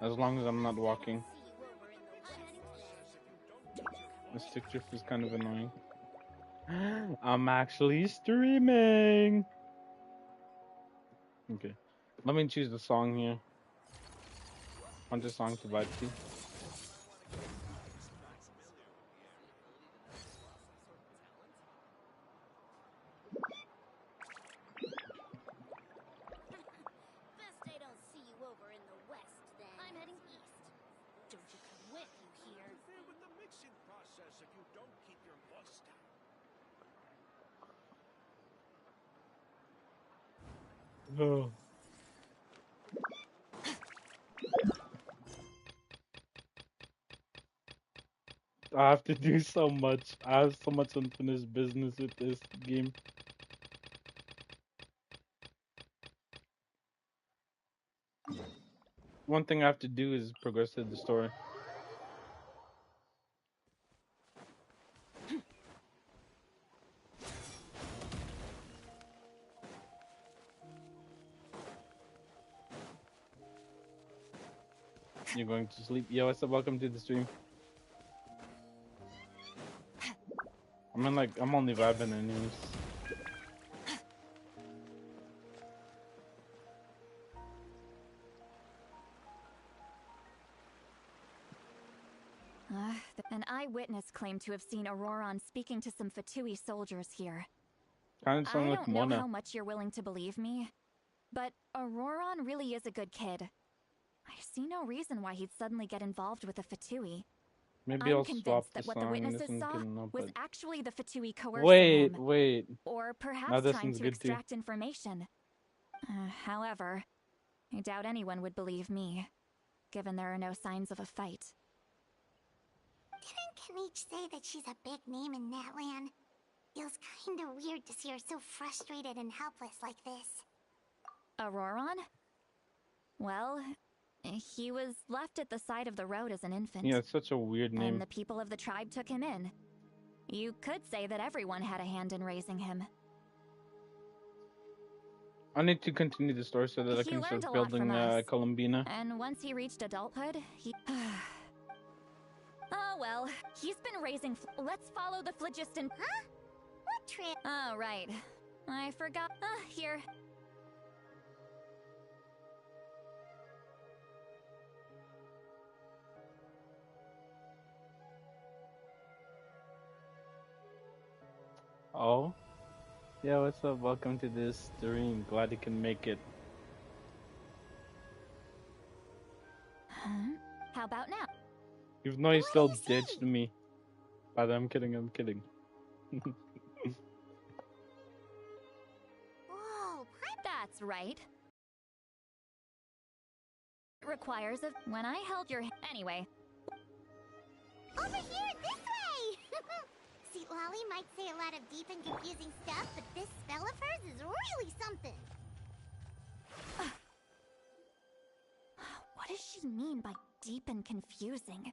As long as I'm not walking. The stick drift is kind of annoying. I'm actually streaming. Okay. Let me choose the song here. Want the song to vibe to? No. I have to do so much. I have so much unfinished business with this game. One thing I have to do is progress to the story. You're going to sleep. Yo, what's up? Welcome to the stream. I'm only vibing anyways. An eyewitness claimed to have seen Auroron speaking to some Fatui soldiers here. Kind of sound I like don't know Mona. how much you're willing to believe me, but Auroron really is a good kid. I see no reason why he'd suddenly get involved with the Fatui. Maybe I'm I'll swap convinced the that what the song. witnesses This one's saw good enough, was but... actually the Fatui coercing him. Wait. Or Now perhaps this trying one's to good too. extract information. However, I doubt anyone would believe me, given there are no signs of a fight. Didn't Kanich say that she's a big name in Natlan? Feels kinda weird to see her so frustrated and helpless like this. Auroron? Well, he was left at the side of the road as an infant. Yeah, it's such a weird name. And the people of the tribe took him in. You could say that everyone had a hand in raising him. I need to continue the story so that I He can learned start a lot building from us. Columbina. And once he reached adulthood, he... Oh well, he's been raising... Let's follow the phlogiston... Huh? What trip? Oh, right. I forgot... here. Oh? Yeah, what's up? Welcome to this stream. Glad you can make it. Huh? How about now? Even though you still What do you ditched say? me. But I'm kidding. Whoa, That's right. It requires a... When I held your... Anyway. over here, this way! See, Lolly might say a lot of deep and confusing stuff, but this spell of hers is really something. What does she mean by deep and confusing?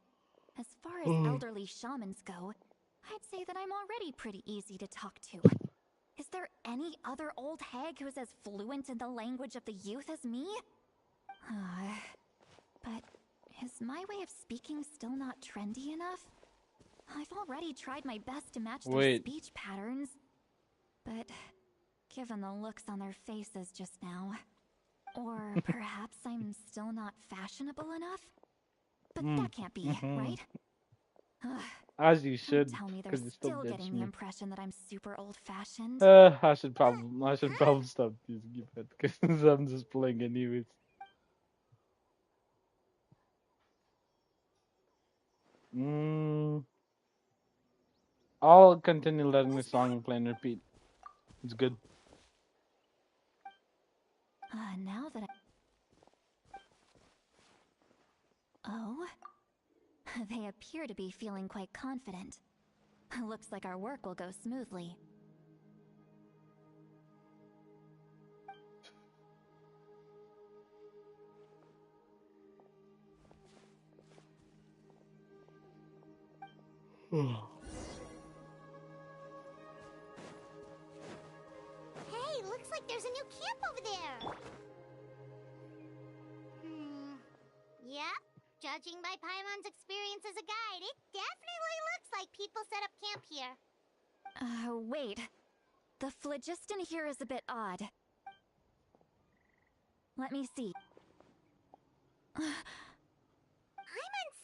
As far as elderly shamans go, I'd say that I'm already pretty easy to talk to. Is there any other old hag who's as fluent in the language of the youth as me? But is my way of speaking still not trendy enough? I've already tried my best to match their speech patterns. But given the looks on their faces just now... Or perhaps I'm still not fashionable enough? But that can't be, right? As you should, Tell me they're because you still ditched getting me. the impression that I'm super old-fashioned. I should probably stop using it because I'm just playing anyways. I'll continue letting the song play and repeat. It's good. Now that Oh? They appear to be feeling quite confident. Looks like our work will go smoothly. Hey, looks like there's a new camp over there. Yep, Judging by Paimon's experience as a guide, it definitely looks like people set up camp here. Wait. The phlogiston here is a bit odd. Let me see. Paimon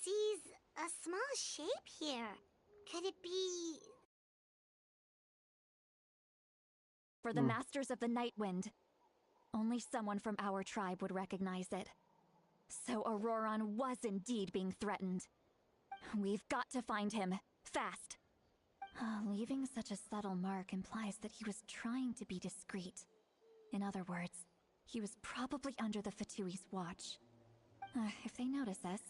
sees a small shape here. Could it be... For the Masters of the Night Wind. Only someone from our tribe would recognize it. So Auroron was indeed being threatened. We've got to find him. Fast. Leaving such a subtle mark implies that he was trying to be discreet. In other words, he was probably under the Fatui's watch. If they notice us,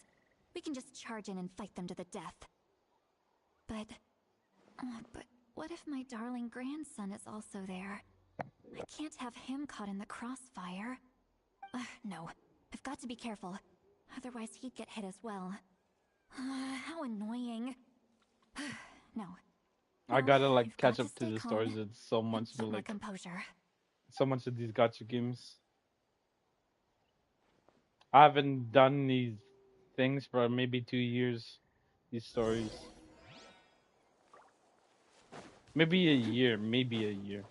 we can just charge in and fight them to the death. But what if my darling grandson is also there? I can't have him caught in the crossfire. No, I've got to be careful. Otherwise he'd get hit as well. How annoying. No. I gotta like catch got up to to the stay stories. calm It's so and much, keep but my like composure. so much of these gacha games. I haven't done these things for maybe 2 years. These stories. Maybe a year. Maybe a year.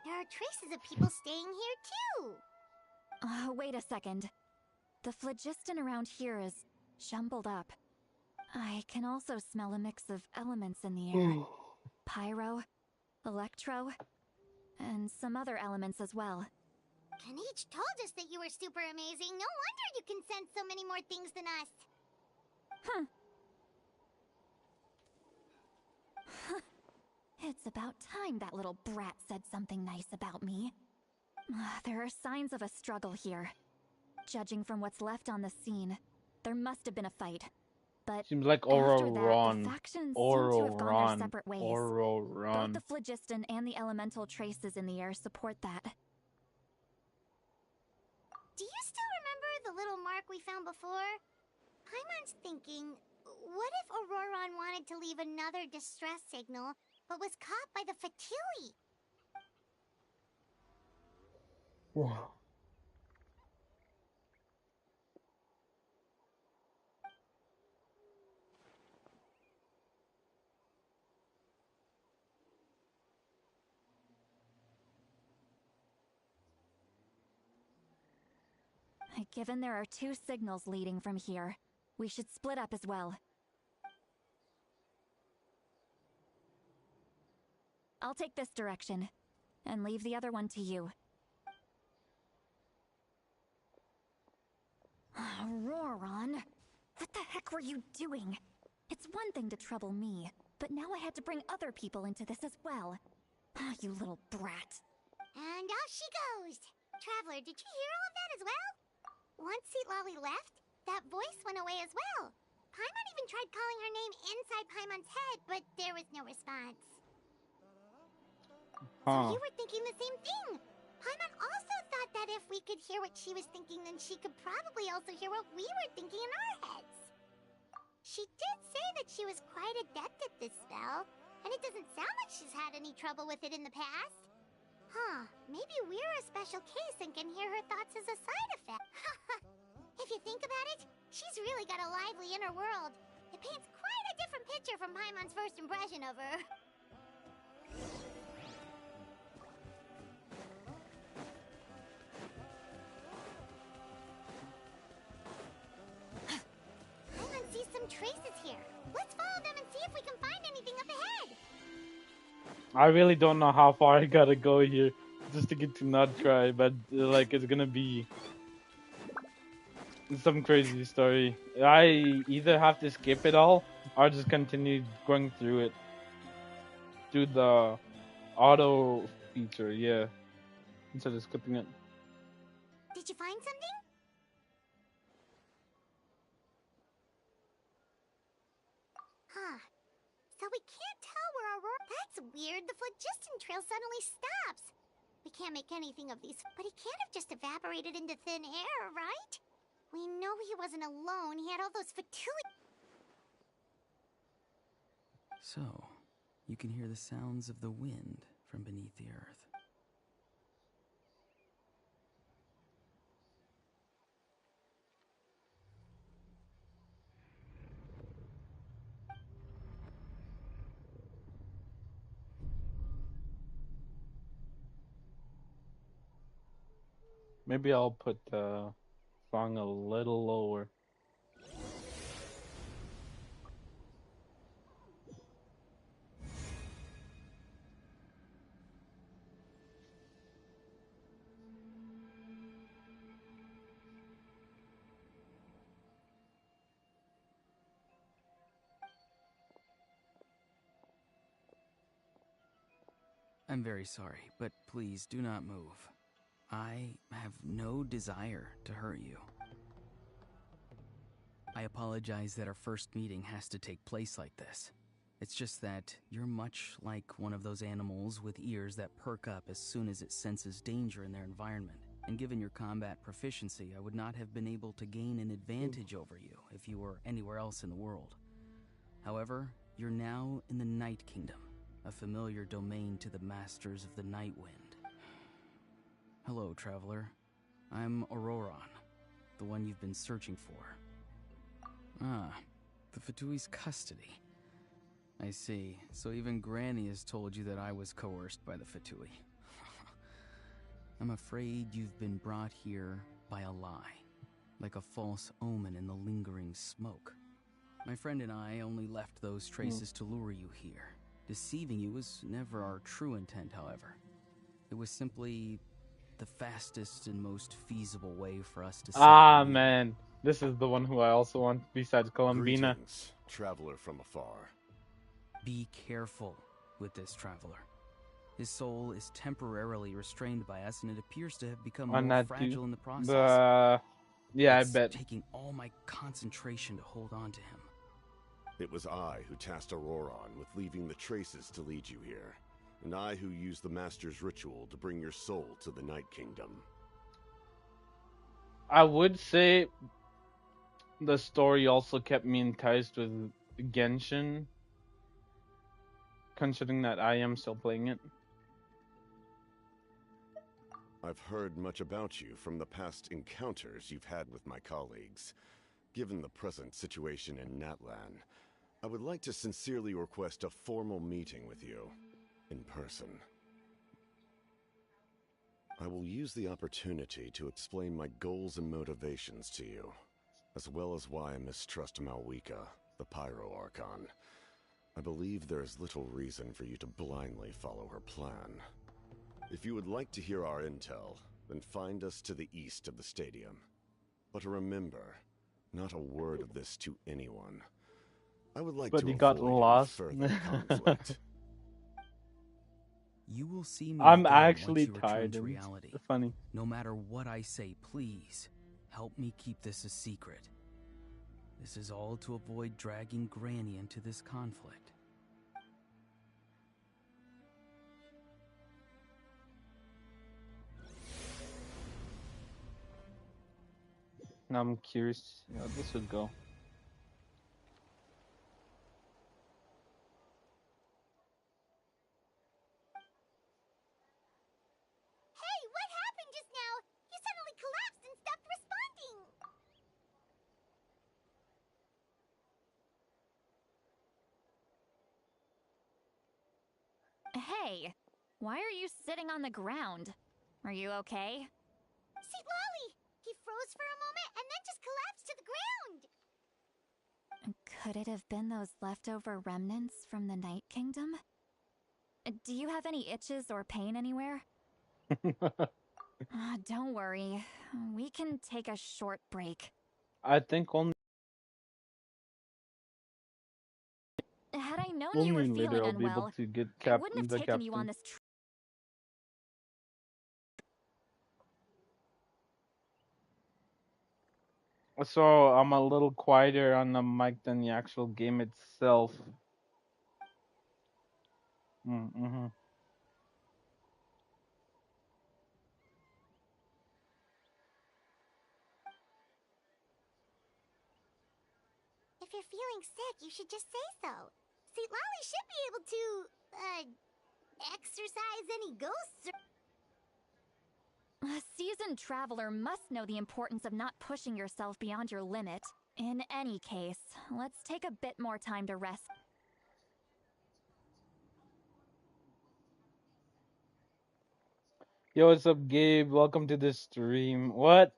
There are traces of people staying here too. Wait a second. The phlogiston around here is jumbled up. I can also smell a mix of elements in the air. Pyro, electro, and some other elements as well. Kanich told us that you were super amazing. No wonder you can sense so many more things than us. It's about time that little brat said something nice about me. There are signs of a struggle here. Judging from what's left on the scene, there must have been a fight. But Seems like after that, the Auroron. factions seem to have gone their separate ways. Both Auroron. the phlogiston and the elemental traces in the air support that. Do you still remember the little mark we found before? Paimon's thinking, what if Auroron wanted to leave another distress signal, but was caught by the Fatui? Whoa. Given there are 2 signals leading from here, we should split up as well. I'll take this direction, and leave the other one to you. Auroron! What the heck were you doing? It's one thing to trouble me, but now I had to bring other people into this as well. You little brat. And off she goes! Traveler, did you hear all of that as well? Once Seatlolly left, that voice went away as well. Paimon even tried calling her name inside Paimon's head, but there was no response. So you were thinking the same thing! Paimon also thought that if we could hear what she was thinking, then she could probably also hear what we were thinking in our heads. She did say that she was quite adept at this spell, and it doesn't sound like she's had any trouble with it in the past. Maybe we're a special case and can hear her thoughts as a side effect. If you think about it, she's really got a lively inner world. It paints quite a different picture from Paimon's first impression of her. Paimon sees some traces here. Let's follow them and see if we can find anything up ahead. I really don't know how far I gotta go here just to get to Nut Tribe, but like it's gonna be some crazy story. I either have to skip it all or just continue going through it. Do the auto feature, yeah. Instead of skipping it. Did you find something? So we can't tell where Aurora... That's weird. The phlogiston trail suddenly stops. We can't make anything of these, but it can't have just evaporated into thin air, right? We know he wasn't alone. He had all those Fatui. So, you can hear the sounds of the wind from beneath the earth. Maybe I'll put the song a little lower. I'm very sorry, but please do not move. I have no desire to hurt you. I apologize that our first meeting has to take place like this. It's just that you're much like one of those animals with ears that perk up as soon as it senses danger in their environment. And given your combat proficiency, I would not have been able to gain an advantage over you if you were anywhere else in the world. However, you're now in the Night Kingdom, a familiar domain to the masters of the Night Wind. Hello, traveler. I'm Auroron, the one you've been searching for. Ah, the Fatui's custody. I see. So even Granny has told you that I was coerced by the Fatui. I'm afraid you've been brought here by a lie, like a false omen in the lingering smoke. My friend and I only left those traces to lure you here. Deceiving you was never our true intent, however. It was simply the fastest and most feasible way for us to Man. This is the one who I also want besides Columbina. Greetings, traveler from afar. Be careful with this traveler. His soul is temporarily restrained by us, and it appears to have become more fragile in the process. Yeah, it's I bet. Taking all my concentration to hold on to him. It was I who tasked Auroron with leaving the traces to lead you here, and I who used the Master's ritual to bring your soul to the Night Kingdom. I would say the story also kept me enticed with Genshin, considering that I am still playing it. I've heard much about you from the past encounters you've had with my colleagues. Given the present situation in Natlan, I would like to sincerely request a formal meeting with you, in person. I will use the opportunity to explain my goals and motivations to you, as well as why I mistrust Malwika, the Pyro Archon. I believe there is little reason for you to blindly follow her plan. If you would like to hear our intel, then find us to the east of the stadium. But remember, not a word of this to anyone. I would like to avoid any further conflict. You will see me I'm again actually once you tired. return to reality. It's funny. No matter what I say, please help me keep this a secret. This is all to avoid dragging Granny into this conflict. Now I'm curious to see how this would go. Hey, what happened just now? You suddenly collapsed and stopped responding. Hey, why are you sitting on the ground? Are you okay? See, Lolly! He froze for a moment and then just collapsed to the ground. Could it have been those leftover remnants from the Night Kingdom? Do you have any itches or pain anywhere? Don't worry. We can take a short break. I think only Had I known you were later feeling I'll be able unwell, to get I wouldn't have the taken captain. you on this So I'm a little quieter on the mic than the actual game itself. Mm-hmm. you're feeling sick, you should just say so. St. Lolly should be able to, exorcise any ghosts. A seasoned traveler must know the importance of not pushing yourself beyond your limit. In any case, let's take a bit more time to rest. Yo, what's up, Gabe? Welcome to the stream. What?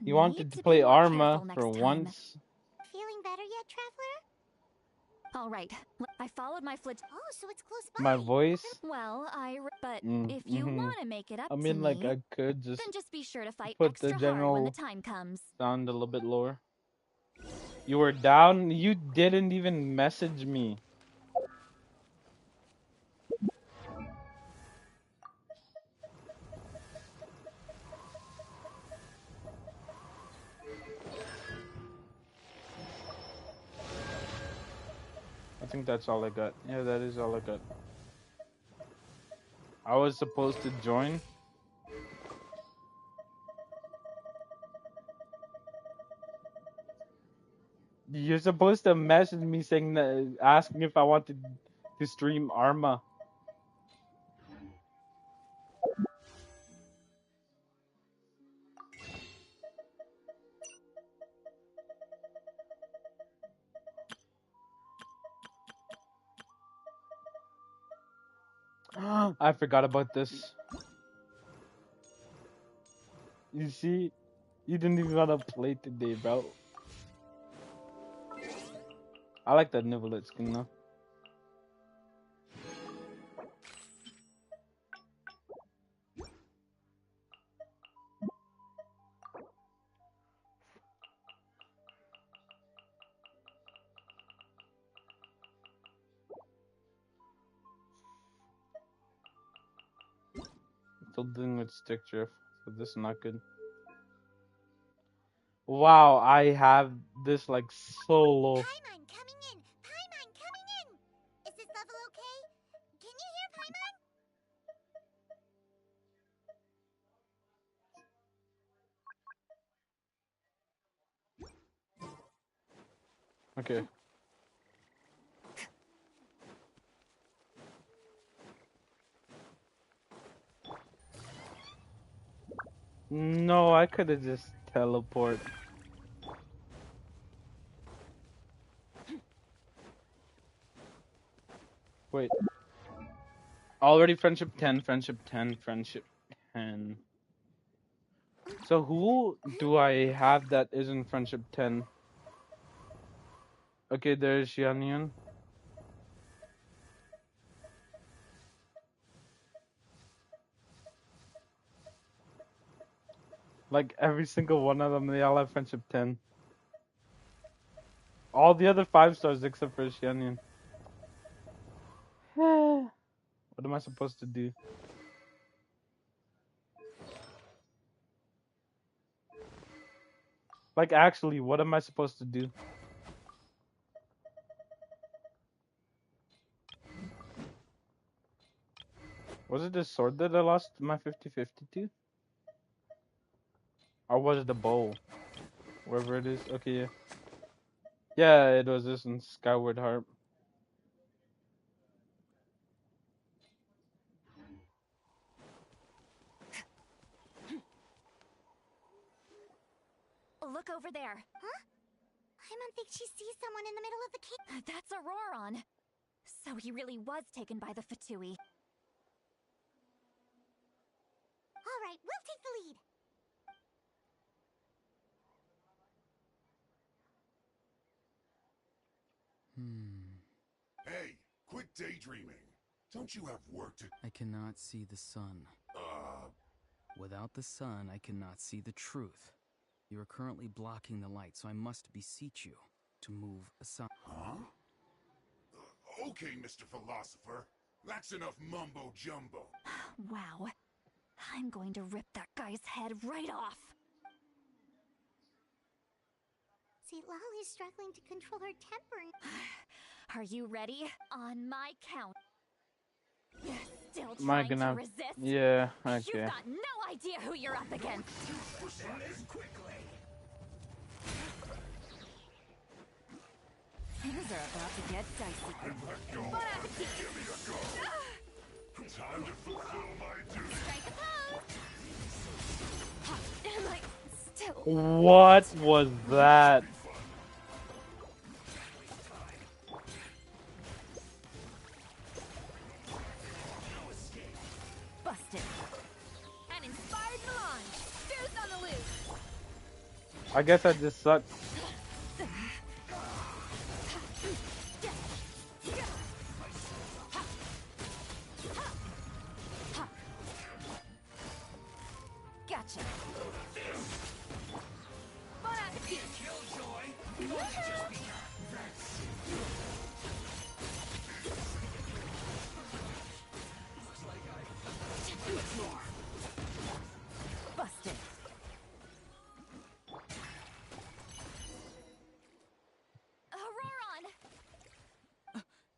You wanted to Need play be more Arma careful for next time. once? Feeling better yet, Traveler? All right, I followed my flit. Oh, so it's close by. My voice? Well, but Mm, if you mhm. want to make it up I to mean, like, me, I could just then just be sure to fight put the extra hard when the general time comes. sound a little bit lower. You were down? You didn't even message me. I think that's all I got. Yeah, that is all I got. I was supposed to join. You're supposed to message me saying that, asking if I wanted to stream Arma. I forgot about this. You see, you didn't even want to play today, bro. I like that Nivelet skin though. Still dealing with stick drift, so this is not good. Wow, I have this like so low. Paimon coming in! Paimon coming in! Is this level okay? Can you hear Paimon? Okay. No, I could have just teleport. Wait. Already friendship 10, friendship 10, friendship 10. So who do I have that isn't friendship 10? Okay, there's Xianyun. Like every single one of them, they all have friendship 10. All the other 5 stars except for Xianyun. What am I supposed to do? Like actually, what am I supposed to do? Was it the sword that I lost my 50-50 to? Or was it the bow? Wherever it is. Okay, yeah. Yeah, it was this one, Skyward Harp. Look over there. Huh? Paimon thinks she sees someone in the middle of the cave. That's Auroron. So he really was taken by the Fatui. Alright, we'll take the lead. Hey, quit daydreaming. Don't you have work to... I cannot see the sun. Without the sun, I cannot see the truth. You are currently blocking the light, so I must beseech you to move aside. Huh? Okay, Mr. Philosopher. That's enough mumbo-jumbo. Wow. I'm going to rip that guy's head right off. St. Lolly's struggling to control her temper. Are you ready? On my count. Still Am I trying gonna... to resist? Yeah, okay. You've got no idea who you're up against. Things are about to get dicey. Bon appetit! Time to fulfill my duty. Strike a pose! Am I still... What was that? Busted. An inspired melange. Deuce on the loose. I guess I just sucked. Gotcha. Bon appetit. Busted. Auroron!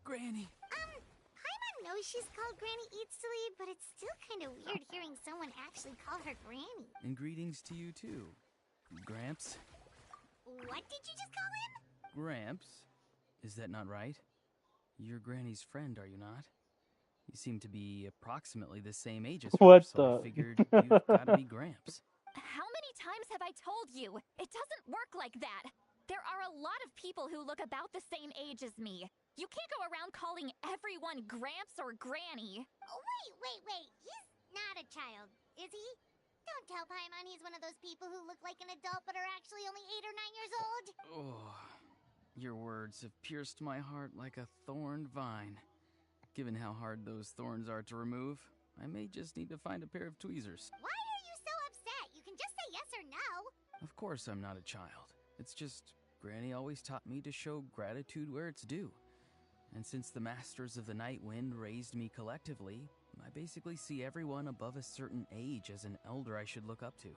Granny! Paimon knows she's called Granny Eatsley, but it's still kind of weird hearing someone actually call her Granny. And greetings to you too, Gramps. What did you just call him? Gramps? Is that not right? You're Granny's friend, are you not? You seem to be approximately the same age as her, What so I the? figured you've gotta be Gramps. How many times have I told you? It doesn't work like that. There are a lot of people who look about the same age as me. You can't go around calling everyone Gramps or Granny. Oh, wait. He's not a child, is he? Don't tell Paimon he's one of those people who look like an adult but are actually only 8 or 9 years old. Oh, your words have pierced my heart like a thorned vine. Given how hard those thorns are to remove, I may just need to find a pair of tweezers. Why are you so upset? You can just say yes or no. Of course I'm not a child. It's just, Granny always taught me to show gratitude where it's due. And since the Masters of the Night Wind raised me collectively, I basically see everyone above a certain age as an elder I should look up to.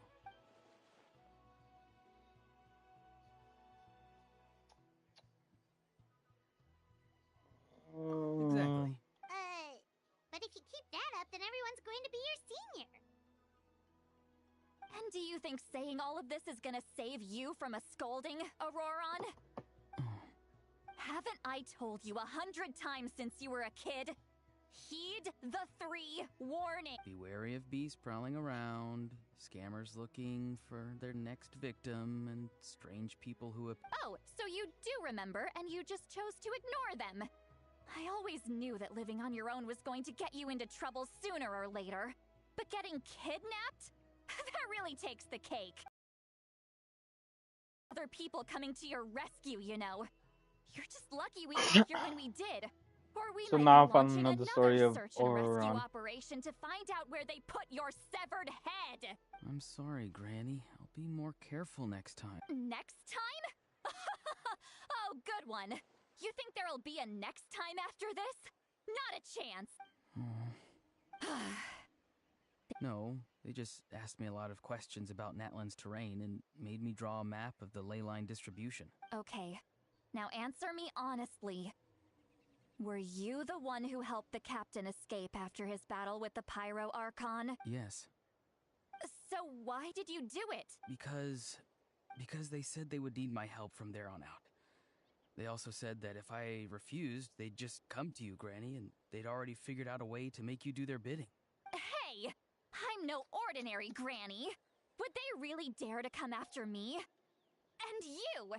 Exactly. But if you keep that up, then everyone's going to be your senior. And do you think saying all of this is gonna save you from a scolding, Auroron? Haven't I told you 100 times since you were a kid? Heed the 3 warnings. Be wary of beasts prowling around, scammers looking for their next victim, and strange people who have... Oh, so you do remember, and you just chose to ignore them. I always knew that living on your own was going to get you into trouble sooner or later. But getting kidnapped? That really takes the cake. Other people coming to your rescue, you know. You're just lucky we got here when we did. Or we So might now be I'm finding launching another story of search and rescue Auroron. operation to find out where they put your severed head. I'm sorry, Granny. I'll be more careful next time. Next time? Oh, good one. You think there'll be a next time after this? Not a chance. No, they just asked me a lot of questions about Natlan's terrain and made me draw a map of the ley line distribution. Okay, now answer me honestly. Were you the one who helped the captain escape after his battle with the Pyro Archon? Yes. So why did you do it? Because they said they would need my help from there on out. They also said that if I refused, they'd just come to you, Granny, and they'd already figured out a way to make you do their bidding. Hey, I'm no ordinary Granny. Would they really dare to come after me? And you?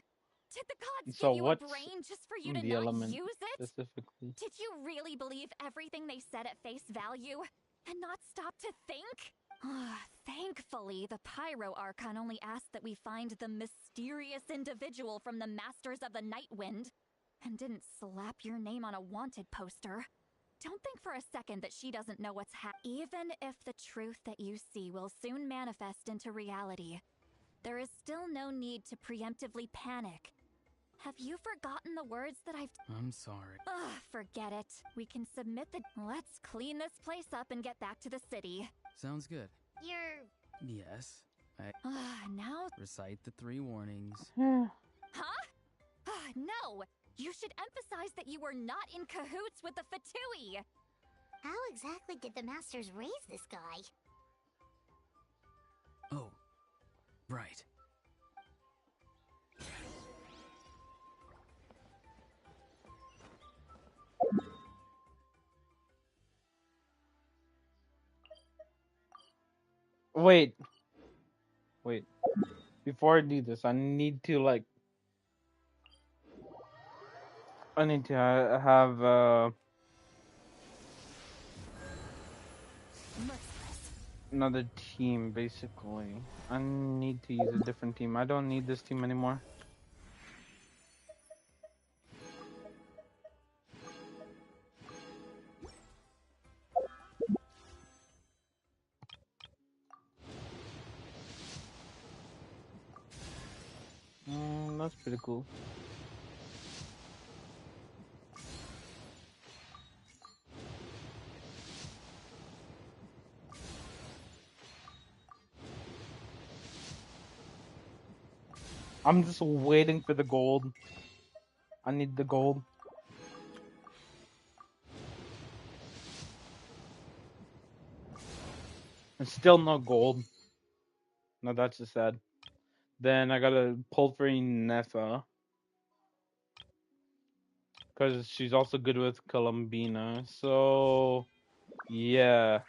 Did the gods So give you a what's brain just for you to the not element use it? specifically? Did you really believe everything they said at face value? And not stop to think? Thankfully, the Pyro Archon only asked that we find the mysterious individual from the Masters of the Night Wind, and didn't slap your name on a wanted poster. Don't think for a second that she doesn't know what's Even if the truth that you see will soon manifest into reality, there is still no need to preemptively panic. Have you forgotten the words that I've... I'm sorry. Forget it. We can submit the... Let's clean this place up and get back to the city. Sounds good. You're... Yes. I Now... recite the 3 warnings. Huh? No! You should emphasize that you were not in cahoots with the Fatui! How exactly did the Masters raise this guy? Oh, right. Wait. Wait. Before I do this, I need to like. I need to have another team, basically. I need to use a different team. I don't need this team anymore. That's pretty cool. I'm just waiting for the gold. I need the gold. And still no gold. No, that's just sad. Then I gotta pull for Nessa. Because she's also good with Columbina. So, yeah.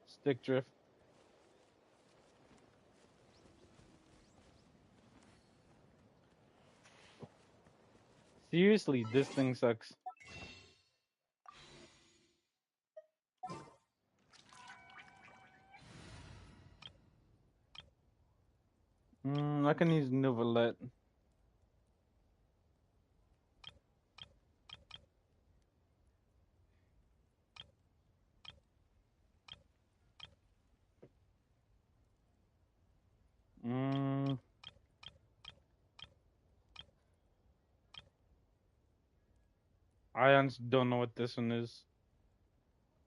Stick drift. Seriously, this thing sucks. I can use Novelet. I honestly don't know what this one is.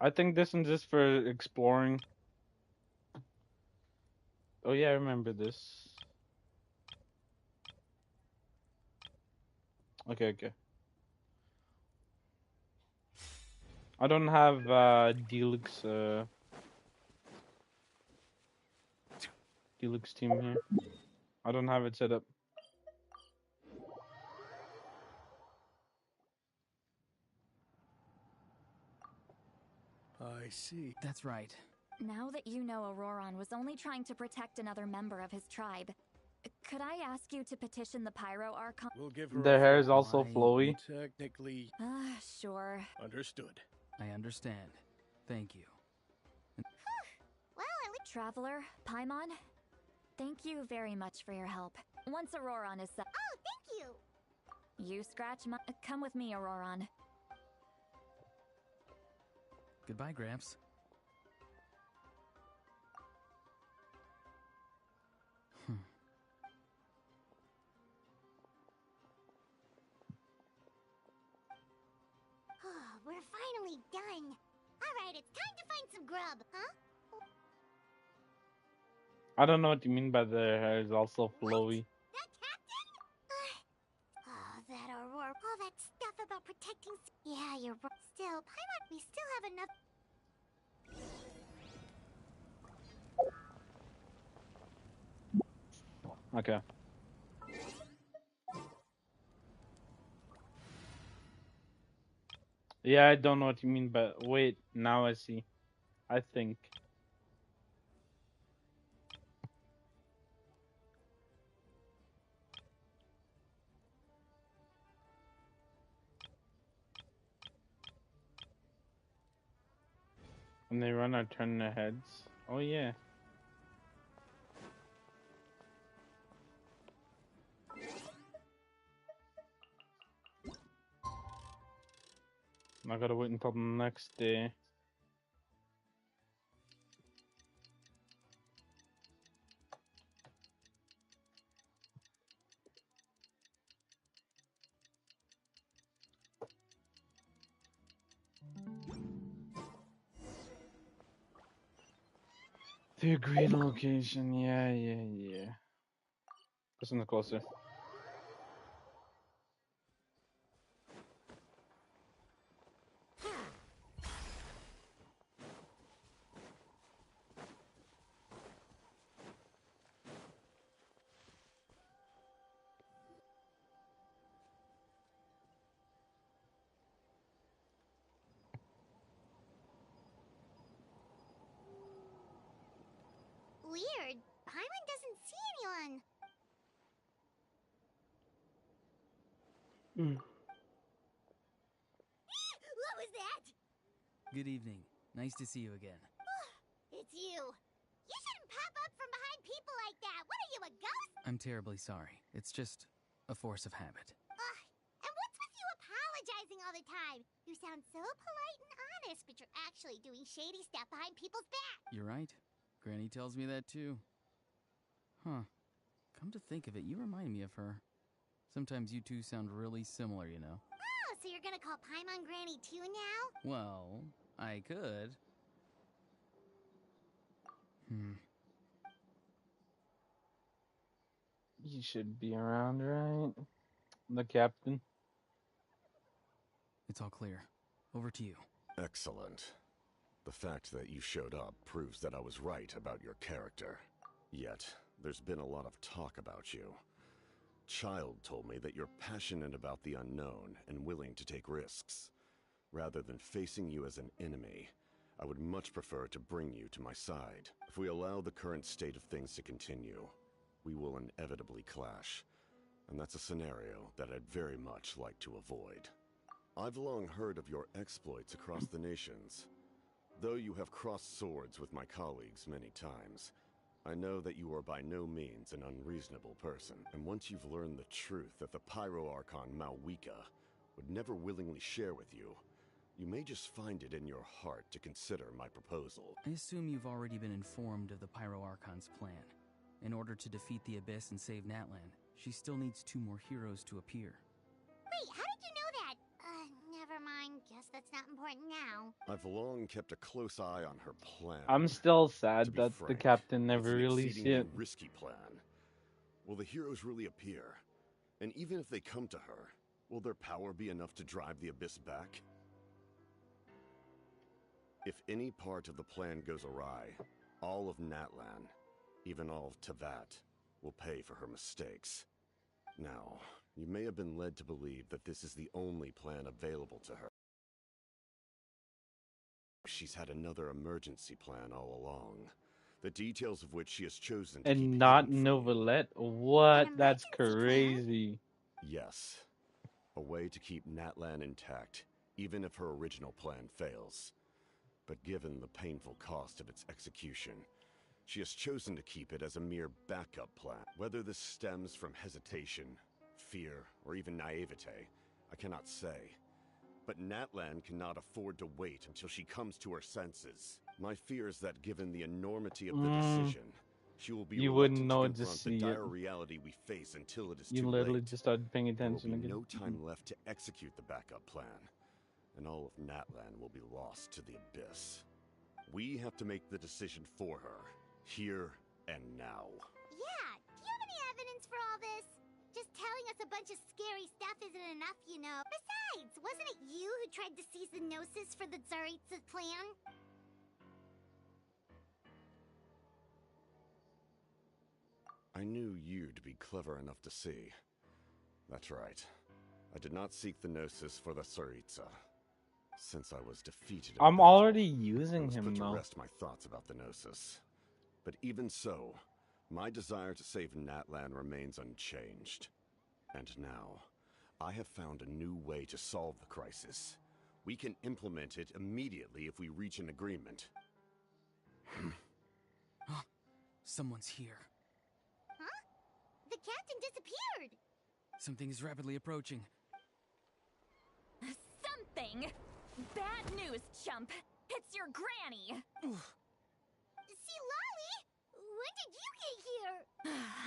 I think this one's just for exploring. Oh yeah, I remember this. Okay. I don't have Deluxe team here. I don't have it set up. I see. That's right. Now that you know Auroron was only trying to protect another member of his tribe, could I ask you to petition the Pyro Archon? We'll give her Their a hair is phone. also Why? flowy. Technically Sure. understood. I understand. Thank you. Well, at least Traveler, Paimon, thank you very much for your help. Once Auroron is set. oh, thank you. You scratch my. Come with me, Auroron. Goodbye, Gramps. Oh, we're finally done. All right, it's time to find some grub, huh? I don't know what you mean by their hair is also flowy. That captain? Oh, that Aurora. All that stuff about protecting. Yeah, you're right. Still, Paimon, we still have enough. Okay. Yeah, I don't know what you mean, but wait, now I see. I think. When they run, I turn their heads. Oh yeah. I gotta wait until the next day. The agreed location, yeah. This one's closer. What was that? Good evening. Nice to see you again. It's you. You shouldn't pop up from behind people like that. What are you, a ghost? I'm terribly sorry. It's just a force of habit. And what's with you apologizing all the time? You sound so polite and honest, but you're actually doing shady stuff behind people's backs. You're right. Granny tells me that too. Huh. Come to think of it, you remind me of her. Sometimes you two sound really similar, you know. Oh, so you're gonna call Paimon Granny too now? Well, I could. He should be around, right? The captain. It's all clear. Over to you. Excellent. The fact that you showed up proves that I was right about your character. Yet, there's been a lot of talk about you. Child told me that you're passionate about the unknown and willing to take risks. Rather than facing you as an enemy, I would much prefer to bring you to my side. If we allow the current state of things to continue, we will inevitably clash. And that's a scenario that I'd very much like to avoid. I've long heard of your exploits across the nations. Though you have crossed swords with my colleagues many times, I know that you are by no means an unreasonable person. And once you've learned the truth that the Pyro Archon Malwika would never willingly share with you, you may just find it in your heart to consider my proposal. I assume you've already been informed of the Pyro Archon's plan. In order to defeat the Abyss and save Natlan, she still needs 2 more heroes to appear. Wait, how did you know that? Never mind. Guess that's not important now. I've long kept a close eye on her plan. I'm still To sad be that frank, the captain it's never an released exceedingly it. risky plan. Will the heroes really appear? And even if they come to her, will their power be enough to drive the Abyss back? If any part of the plan goes awry, all of Natlan, even all of Teyvat, will pay for her mistakes. Now, you may have been led to believe that this is the only plan available to her. She's had another emergency plan all along, the details of which she has chosen to keep And not hidden from you. Novelette? What? An That's emergency plan? crazy. Yes. A way to keep Natlan intact, even if her original plan fails. But given the painful cost of its execution, she has chosen to keep it as a mere backup plan. Whether this stems from hesitation, fear, or even naivete, I cannot say. But Natlan cannot afford to wait until she comes to her senses. My fear is that given the enormity of the decision, she will be You reluctant wouldn't to know, confront just the see it. dire reality we face until it is You too literally late. just started paying There will attention be again. no time left to execute the backup plan, and all of Natlan will be lost to the Abyss. We have to make the decision for her, here and now. Yeah, do you have any evidence for all this? Just telling us a bunch of scary stuff isn't enough, you know. Besides, wasn't it you who tried to seize the Gnosis for the Tsaritsa plan? I knew you to be clever enough to see. That's right. I did not seek the Gnosis for the Tsaritsa. Since I was defeated in I'm battle, already I using was him put to though. rest my thoughts about the Gnosis. But even so, my desire to save Natlan remains unchanged. And now, I have found a new way to solve the crisis. We can implement it immediately if we reach an agreement. Someone's here. Huh? The captain disappeared! Something is rapidly approaching. Something? Bad news, chump. It's your granny. See, Lolly? When did you get here?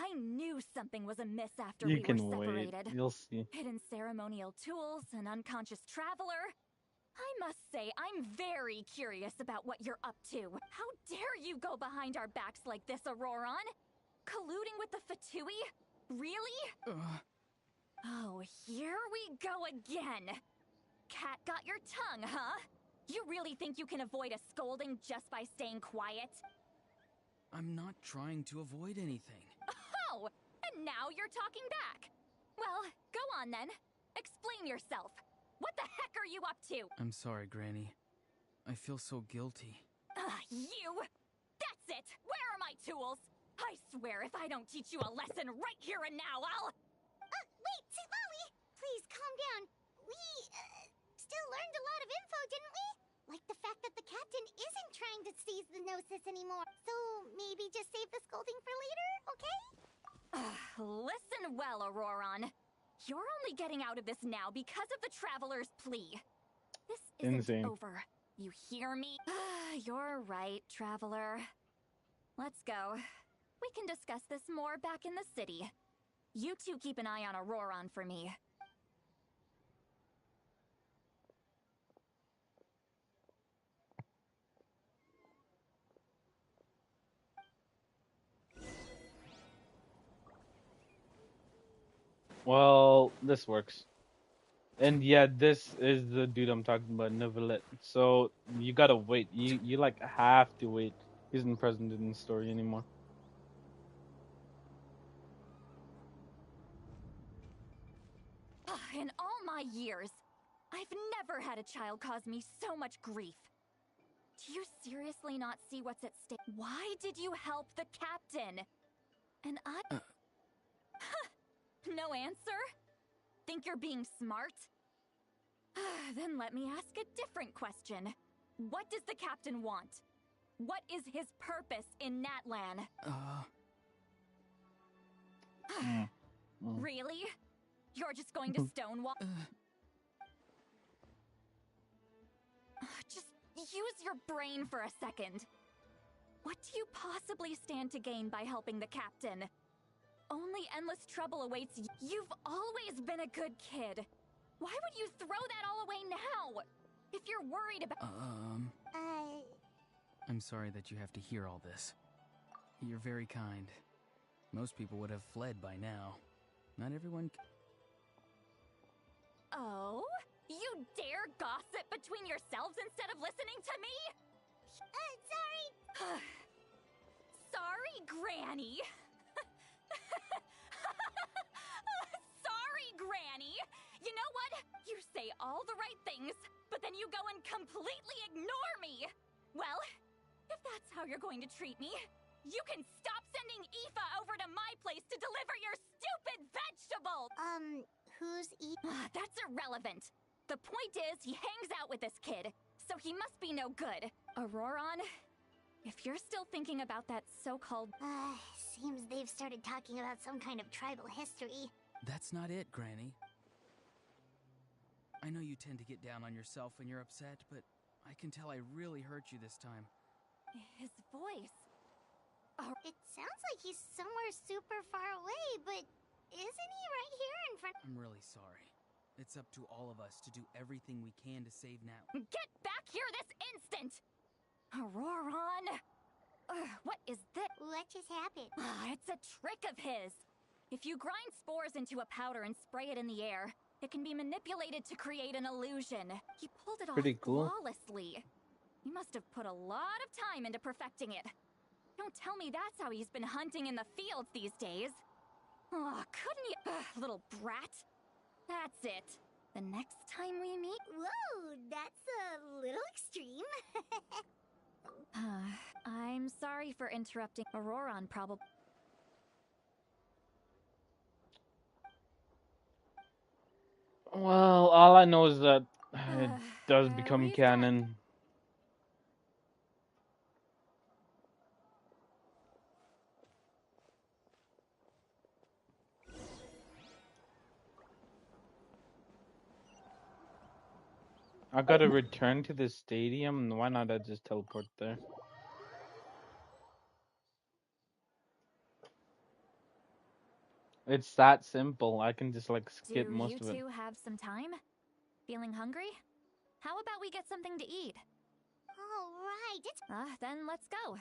I knew something was amiss after You we can were wait. separated. You'll see. Hidden ceremonial tools, an unconscious traveler. I must say, I'm very curious about what you're up to. How dare you go behind our backs like this, Auroron? Colluding with the Fatui? Really? Oh, here we go again. Cat got your tongue, huh? You really think you can avoid a scolding just by staying quiet? I'm not trying to avoid anything. Oh, and now you're talking back. Well, go on then. Explain yourself. What the heck are you up to? I'm sorry, Granny. I feel so guilty. You! That's it! Where are my tools? I swear if I don't teach you a lesson right here and now, I'll... Wait, see, Lolly! Please, calm calm down. We, still learned a lot of info, didn't we? Like the fact that the captain isn't trying to seize the Gnosis anymore. So maybe just save the scolding for later, okay? Listen well, Auroron. You're only getting out of this now because of the Traveler's plea. This isn't Insane. over. You hear me? You're right, Traveler. Let's go. We can discuss this more back in the city. You two keep an eye on Auroron for me. Well, this works. And yeah, this is the dude I'm talking about, Neuvillette. So you gotta wait. You like have to wait. He isn't present in the story anymore. In all my years, I've never had a child cause me so much grief. Do you seriously not see what's at stake? Why did you help the captain? And I... No answer? Think you're being smart? Then let me ask a different question. What does the captain want? What is his purpose in Natlan? Really? You're just going to stonewall? Just use your brain for a second. What do you possibly stand to gain by helping the captain? Only endless trouble awaits you. You've always been a good kid. Why would you throw that all away now? If you're worried about... I'm sorry that you have to hear all this. You're very kind. Most people would have fled by now. Not everyone... Oh? You dare gossip between yourselves instead of listening to me? Sorry. Sorry, Granny. Sorry, Granny. You know what? You say all the right things, but then you go and completely ignore me. Well, if that's how you're going to treat me, you can stop sending Aoife over to my place to deliver your stupid vegetables! Who's That's irrelevant. The point is, he hangs out with this kid, so he must be no good. Auroron, if you're still thinking about that so-called... Seems they've started talking about some kind of tribal history. That's not it, Granny. I know you tend to get down on yourself when you're upset, but I can tell I really hurt you this time. His voice... It sounds like he's somewhere super far away, but isn't he right here in front? I'm really sorry. It's up to all of us to do everything we can to save Nat. Get back here this instant! Auroron! What is this? What just happened? It's a trick of his. If you grind spores into a powder and spray it in the air, it can be manipulated to create an illusion. He pulled it Pretty off cool. flawlessly. He must have put a lot of time into perfecting it. Don't tell me that's how he's been hunting in the fields these days. Oh, couldn't he? Little brat. That's it. The next time we meet... Whoa, that's a little extreme. I'm sorry for interrupting. Auroron probably... Well, all I know is that it does become we've canon. I gotta return to the stadium. Why not I just teleport there? It's that simple. I can just like skip most of it. Do you two have some time? Feeling hungry? How about we get something to eat? All right, it's... Then let's go.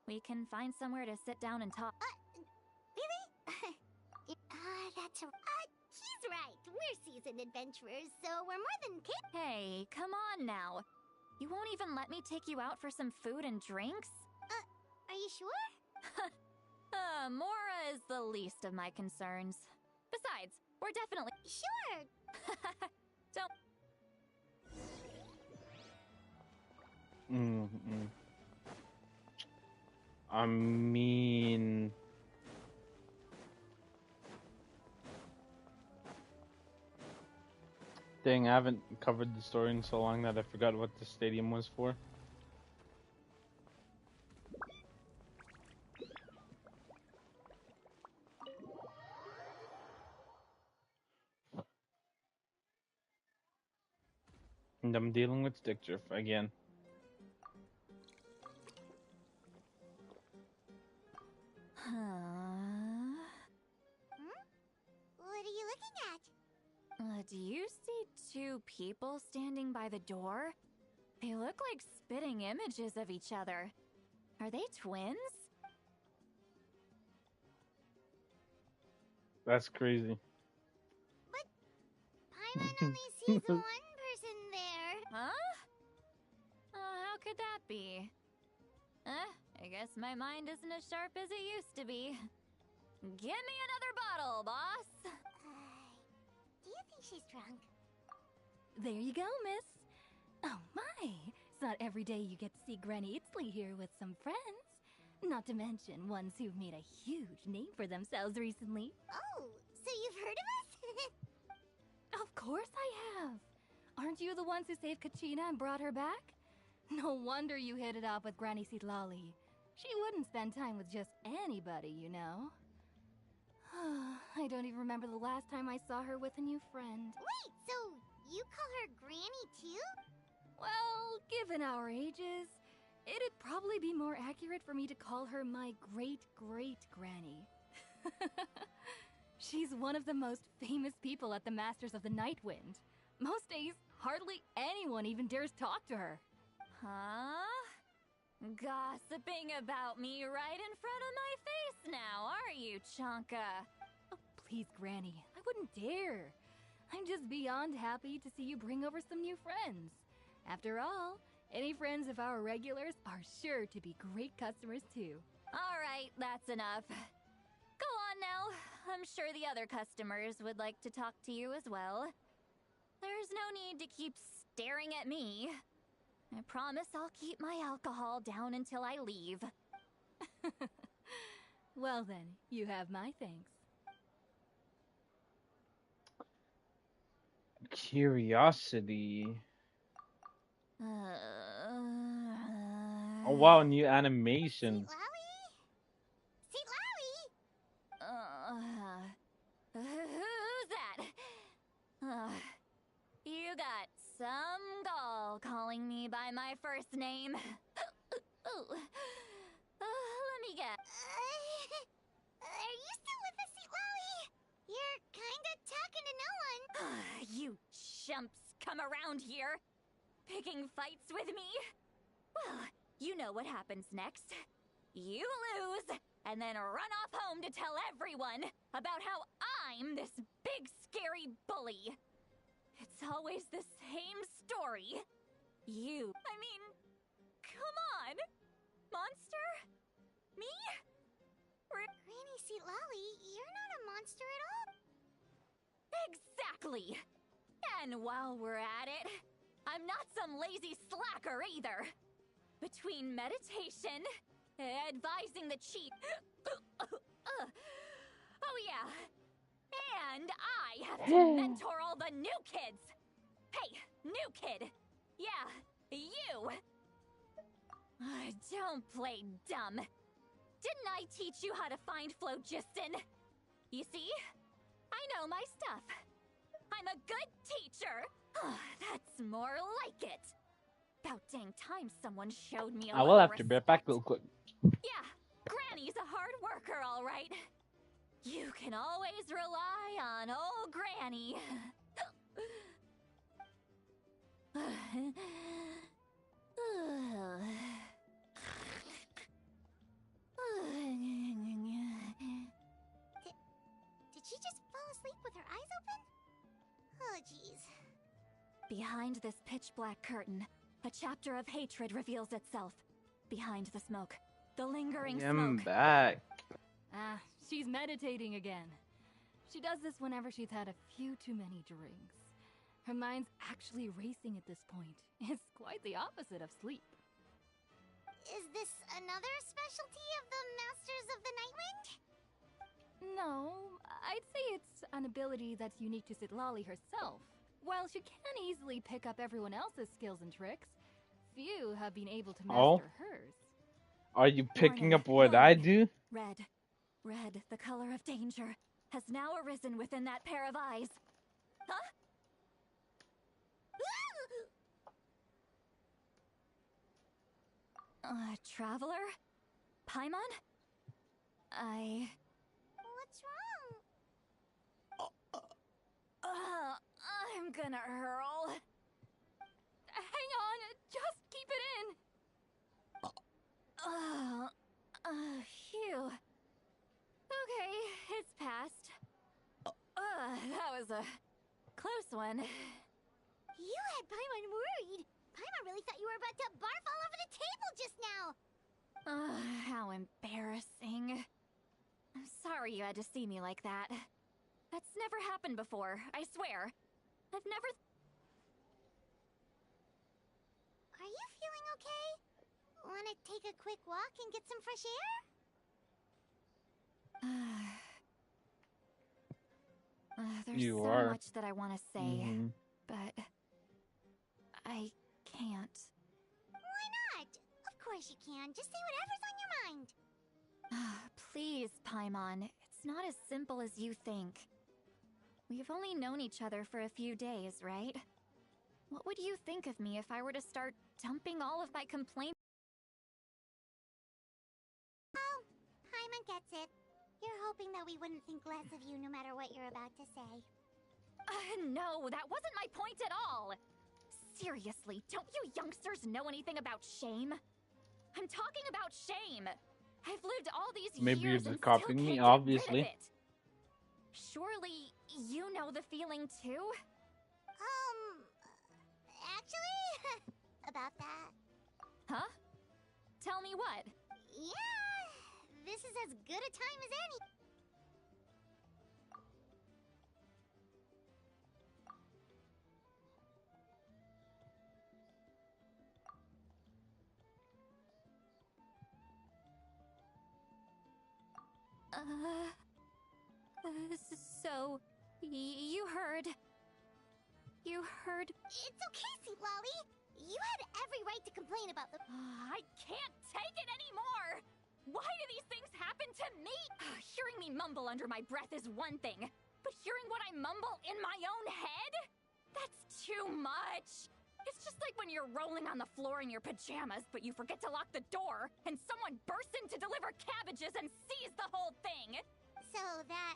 We can find somewhere to sit down and talk. Really? That's a... he's right. We're seasoned adventurers, so we're more than capable. Hey, come on now. You won't even let me take you out for some food and drinks? Are you sure? Mora is the least of my concerns. Besides, we're definitely... Sure. Don't... I mean... Dang, I haven't covered the story in so long that I forgot what the stadium was for. And I'm dealing with stick drift again. What are you looking at? Do you see two people standing by the door? They look like spitting images of each other. Are they twins? That's crazy. But Paimon only sees one person there. Huh? How could that be? I guess my mind isn't as sharp as it used to be. Give me another bottle, boss! Do you think she's drunk? There you go, miss. Oh my! It's not every day you get to see Granny Itzley here with some friends. Not to mention ones who've made a huge name for themselves recently. Oh, so you've heard of us? Of course I have! Aren't you the ones who saved Kachina and brought her back? No wonder you hit it off with Granny Sitlali. She wouldn't spend time with just anybody, you know. I don't even remember the last time I saw her with a new friend. Wait, so you call her Granny too? Well, given our ages, it'd probably be more accurate for me to call her my great-great-granny. She's one of the most famous people at the Masters of the Nightwind. Most days, hardly anyone even dares talk to her. Huh? Gossiping about me right in front of my face now, are you, Chonka? Oh, please, Granny, I wouldn't dare. I'm just beyond happy to see you bring over some new friends. After all, any friends of our regulars are sure to be great customers too. All right, that's enough. Go on now. I'm sure the other customers would like to talk to you as well. There's no need to keep staring at me. I promise I'll keep my alcohol down until I leave. Well then, you have my thanks. Curiosity. Uh, Oh wow, new animation. Who's that? You got some gall calling me by my first name. Let me guess. Are you still with us, Sitlali? You're kinda talking to no one. You chumps come around here, picking fights with me. Well, you know what happens next. You lose, and then run off home to tell everyone about how I'm this big scary bully. It's always the same story. Come on! Monster? Me? Granny Sitlali, you're not a monster at all. Exactly! And while we're at it, I'm not some lazy slacker either. Between meditation, advising the cheat... oh yeah, and I have to mentor all the new kids. Hey, new kid. Yeah, you. Don't play dumb. Didn't I teach you how to find phlogiston? You see? I know my stuff. I'm a good teacher. That's more like it. About dang time someone showed me a I will little have to be right back real quick. Yeah, Granny's a hard worker, all right. You can always rely on old Granny. Did she just fall asleep with her eyes open? Oh, jeez. Behind this pitch-black curtain, a chapter of hatred reveals itself. Behind the smoke, the lingering I'm smoke. back. Ah, she's meditating again. She does this whenever she's had a few too many drinks. Her mind's actually racing at this point. It's quite the opposite of sleep. Is this another specialty of the Masters of the Nightwind? No, I'd say it's an ability that's unique to Sitlali herself. while she can easily pick up everyone else's skills and tricks, few have been able to Oh? master hers. Are you picking Warning, up what I warning. do? Red, the color of danger, has now arisen within that pair of eyes. Huh? Traveler? Paimon? What's wrong? I'm gonna hurl. Hang on, just keep it in. Phew. Okay, it's passed. That was a close one. You had Paimon worried. Paimon really thought you were about to barf all over the table just now. How embarrassing. I'm sorry you had to see me like that. That's never happened before, I swear. I've never... Are you feeling okay? Want to take a quick walk and get some fresh air? There's You so are. much that I want to say, Mhm. but I can't. Why not? Of course you can. Just say whatever's on your mind. Please, Paimon, it's not as simple as you think. We've only known each other for a few days, right? What would you think of me if I were to start dumping all of my complaints? Oh, Paimon gets it. You're hoping that we wouldn't think less of you no matter what you're about to say. No, that wasn't my point at all! Seriously, don't you youngsters know anything about shame? I'm talking about shame! I've lived all these Maybe you're years just and still copying can't me, get obviously. rid of it. Surely, you know the feeling too? Actually, about that. Huh? Tell me what? Yeah, this is as good a time as any. So, you heard... You heard... It's okay, Sweet Lolly. You had every right to complain about the... I can't take it anymore! Why do these things happen to me? Hearing me mumble under my breath is one thing, but hearing what I mumble in my own head? That's too much! It's just like when you're rolling on the floor in your pajamas, but you forget to lock the door, and someone bursts in to deliver cabbages and sees the whole thing! So that,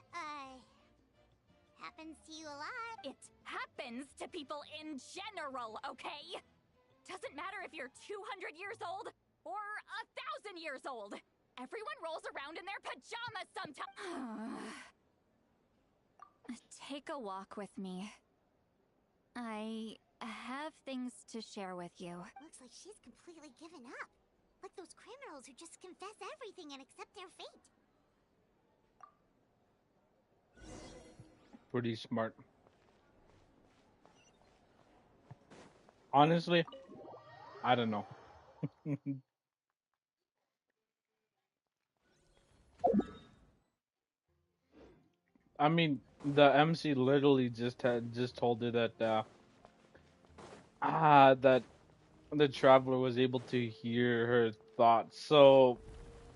happens to you a lot. It happens to people in general, okay? Doesn't matter if you're 200 years old or 1,000 years old. Everyone rolls around in their pajamas sometimes. Take a walk with me. I have things to share with you. Looks like she's completely given up. Like those criminals who just confess everything and accept their fate. Pretty smart. Honestly, I don't know. I mean, the MC literally just told her that that the traveler was able to hear her thoughts. So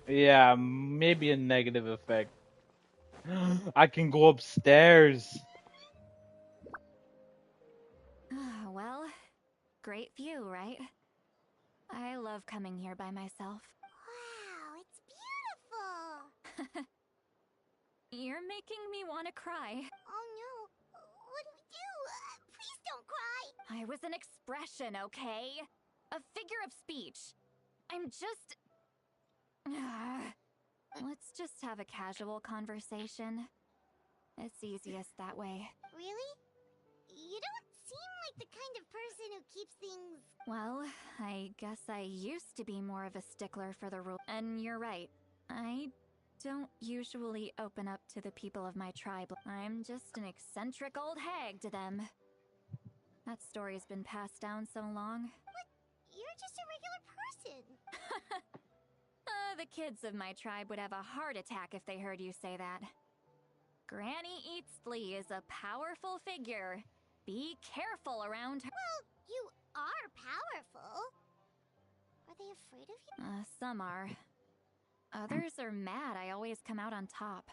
yeah, maybe a negative effect. I can go upstairs. Well, great view, right? I love coming here by myself. Wow, it's beautiful! You're making me want to cry. Oh no, what do we do? Please don't cry! I was an expression, okay? A figure of speech. I'm just... Let's just have a casual conversation. It's easiest that way. Really? You don't seem like the kind of person who keeps things... Well, I guess I used to be more of a stickler for the rule. And you're right. I don't usually open up to the people of my tribe. I'm just an eccentric old hag to them. That story's been passed down so long. But you're just a regular person. The kids of my tribe would have a heart attack if they heard you say that. Granny Eatsley is a powerful figure, Be careful around her. Well, you are powerful. Are they afraid of you? Some are. Others are mad I always come out on top.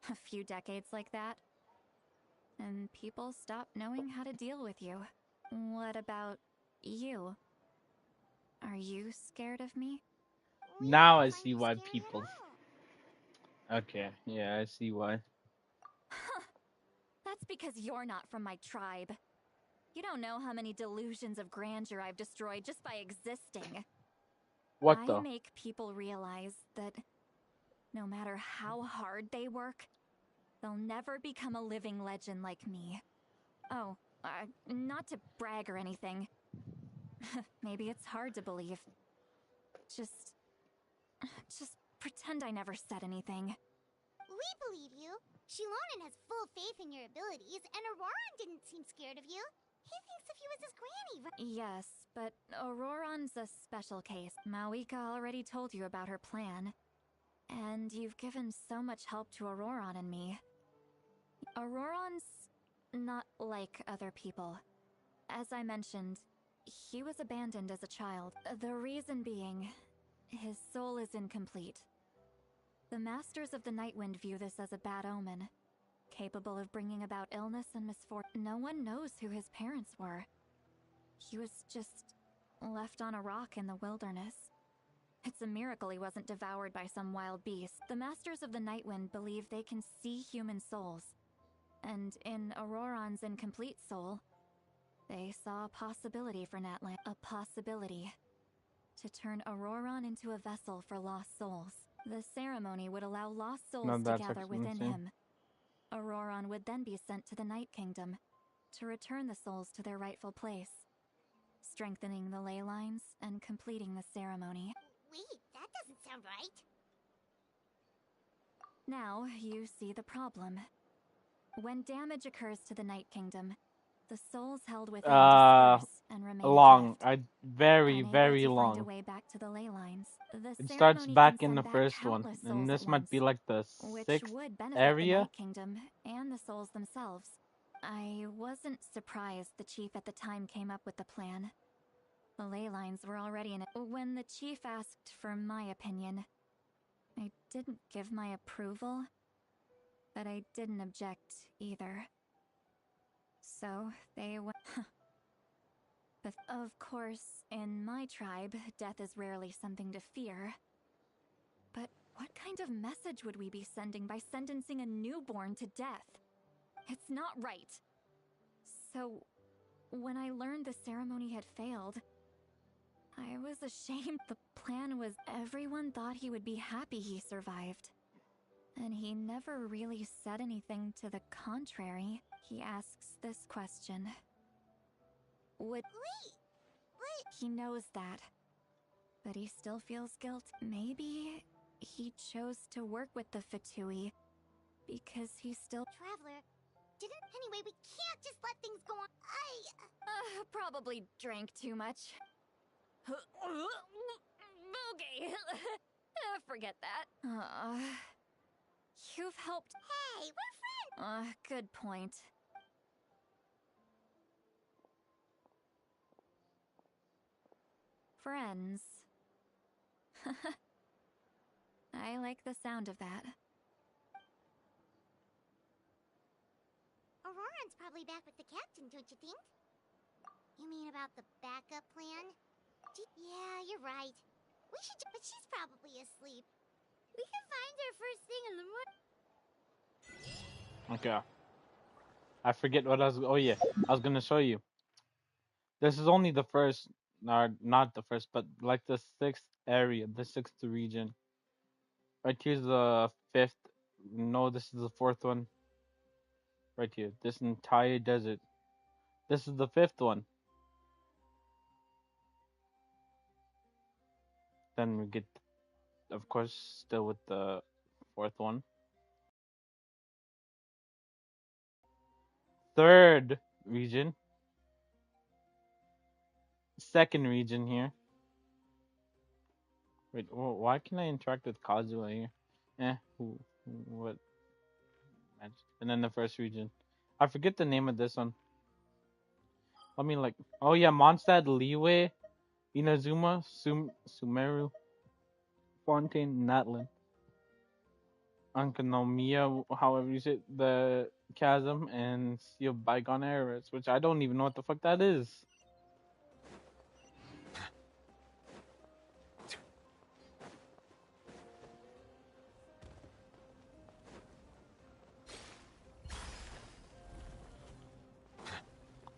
A few decades like that, and people stop knowing how to deal with you. What about you? Are you scared of me? Now I see why people. Okay, yeah, I see why. That's because you're not from my tribe. You don't know how many delusions of grandeur I've destroyed just by existing. What I the? make people realize that no matter how hard they work, they'll never become a living legend like me. Oh, not to brag or anything. Maybe it's hard to believe. Just pretend I never said anything. We believe you. Shilonen has full faith in your abilities, and Auroran didn't seem scared of you. He thinks of you as his granny, right? Yes, but Auroran's a special case. Mawika already told you about her plan. And you've given so much help to Auroran and me. Auroran's not like other people. As I mentioned, he was abandoned as a child. The reason being, his soul is incomplete. The Masters of the Nightwind view this as a bad omen, capable of bringing about illness and misfortune. No one knows who his parents were. He was just left on a rock in the wilderness. It's a miracle he wasn't devoured by some wild beast. The Masters of the Nightwind believe they can see human souls. And in Auroran's incomplete soul, they saw a possibility for Natlan. A possibility to turn Auroran into a vessel for lost souls. The ceremony would allow lost souls to gather within him. Auroran would then be sent to the Night Kingdom to return the souls to their rightful place, strengthening the ley lines and completing the ceremony. Wait, that doesn't sound right. Now you see the problem. When damage occurs to the Night Kingdom, the souls held within disperse and remain long. adrift, Very unable to long. find a way back to the ley lines. It starts ceremony back can in the send first back one, countless and souls this at might once, be like the which sixth would benefit the area. Night Kingdom and the souls themselves. I wasn't surprised the chief at the time came up with the plan. The ley lines were already in it. When the chief asked for my opinion, I didn't give my approval, but I didn't object either. So they went. But of course, in my tribe, death is rarely something to fear. But what kind of message would we be sending by sentencing a newborn to death? It's not right. So, when I learned the ceremony had failed, I was ashamed. The plan was everyone thought he would be happy he survived. And he never really said anything to the contrary. He asks this question. Wait. He knows that. But he still feels guilt. Maybe he chose to work with the Fatui because he still... Traveler, anyway, we can't just let things go on. Probably drank too much. Okay. Forget that. You've helped... Hey, we're friends! Good point. Friends. I like the sound of that. Auroran's probably back with the captain, don't you think? You mean about the backup plan? Yeah, you're right. We should, but she's probably asleep. We can find her first thing in the morning. Okay. I forget what I was. Oh yeah, I was gonna show you. This is only the first, or not the first, but like the sixth area, the sixth region. Right here's the fifth. No, this is the fourth one. Right here, this entire desert. This is the fifth one. Then we get, of course, still with the fourth one. Third region. Second region here. Wait, why can I interact with Kazuha here? What? And then the first region. I forget the name of this one. I mean, like, oh yeah, Mondstadt, Leeway, Inazuma, Sumeru, Fontaine, Natlan, Ankanomiya, however you say it, the Chasm, and Sea of Bygone Eras, which I don't even know what the fuck that is.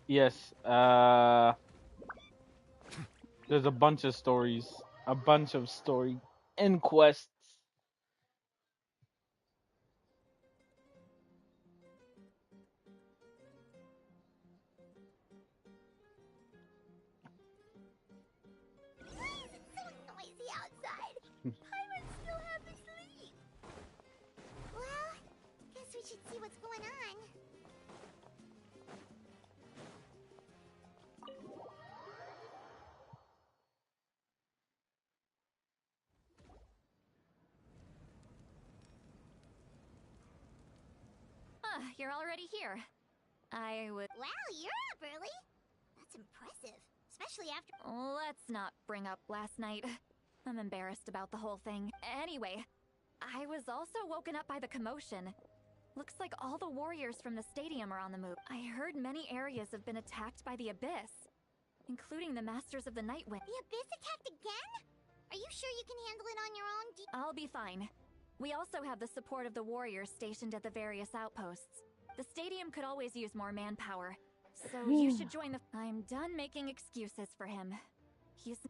Yes, there's a bunch of stories, a bunch of story and quests. Why is it so noisy outside? Paimon still half asleep. Well, guess we should see what's going on. You're already here. I would. Wow, you're up early. That's impressive, especially after. Let's not bring up last night. I'm embarrassed about the whole thing. Anyway, I was also woken up by the commotion. Looks like all the warriors from the stadium are on the move. I heard many areas have been attacked by the Abyss, including the Masters of the Night Wind. The Abyss attacked again? Are you sure you can handle it on your own? I'll be fine. We also have the support of the warriors stationed at the various outposts. The stadium could always use more manpower, so you should join the. I'm done making excuses for him.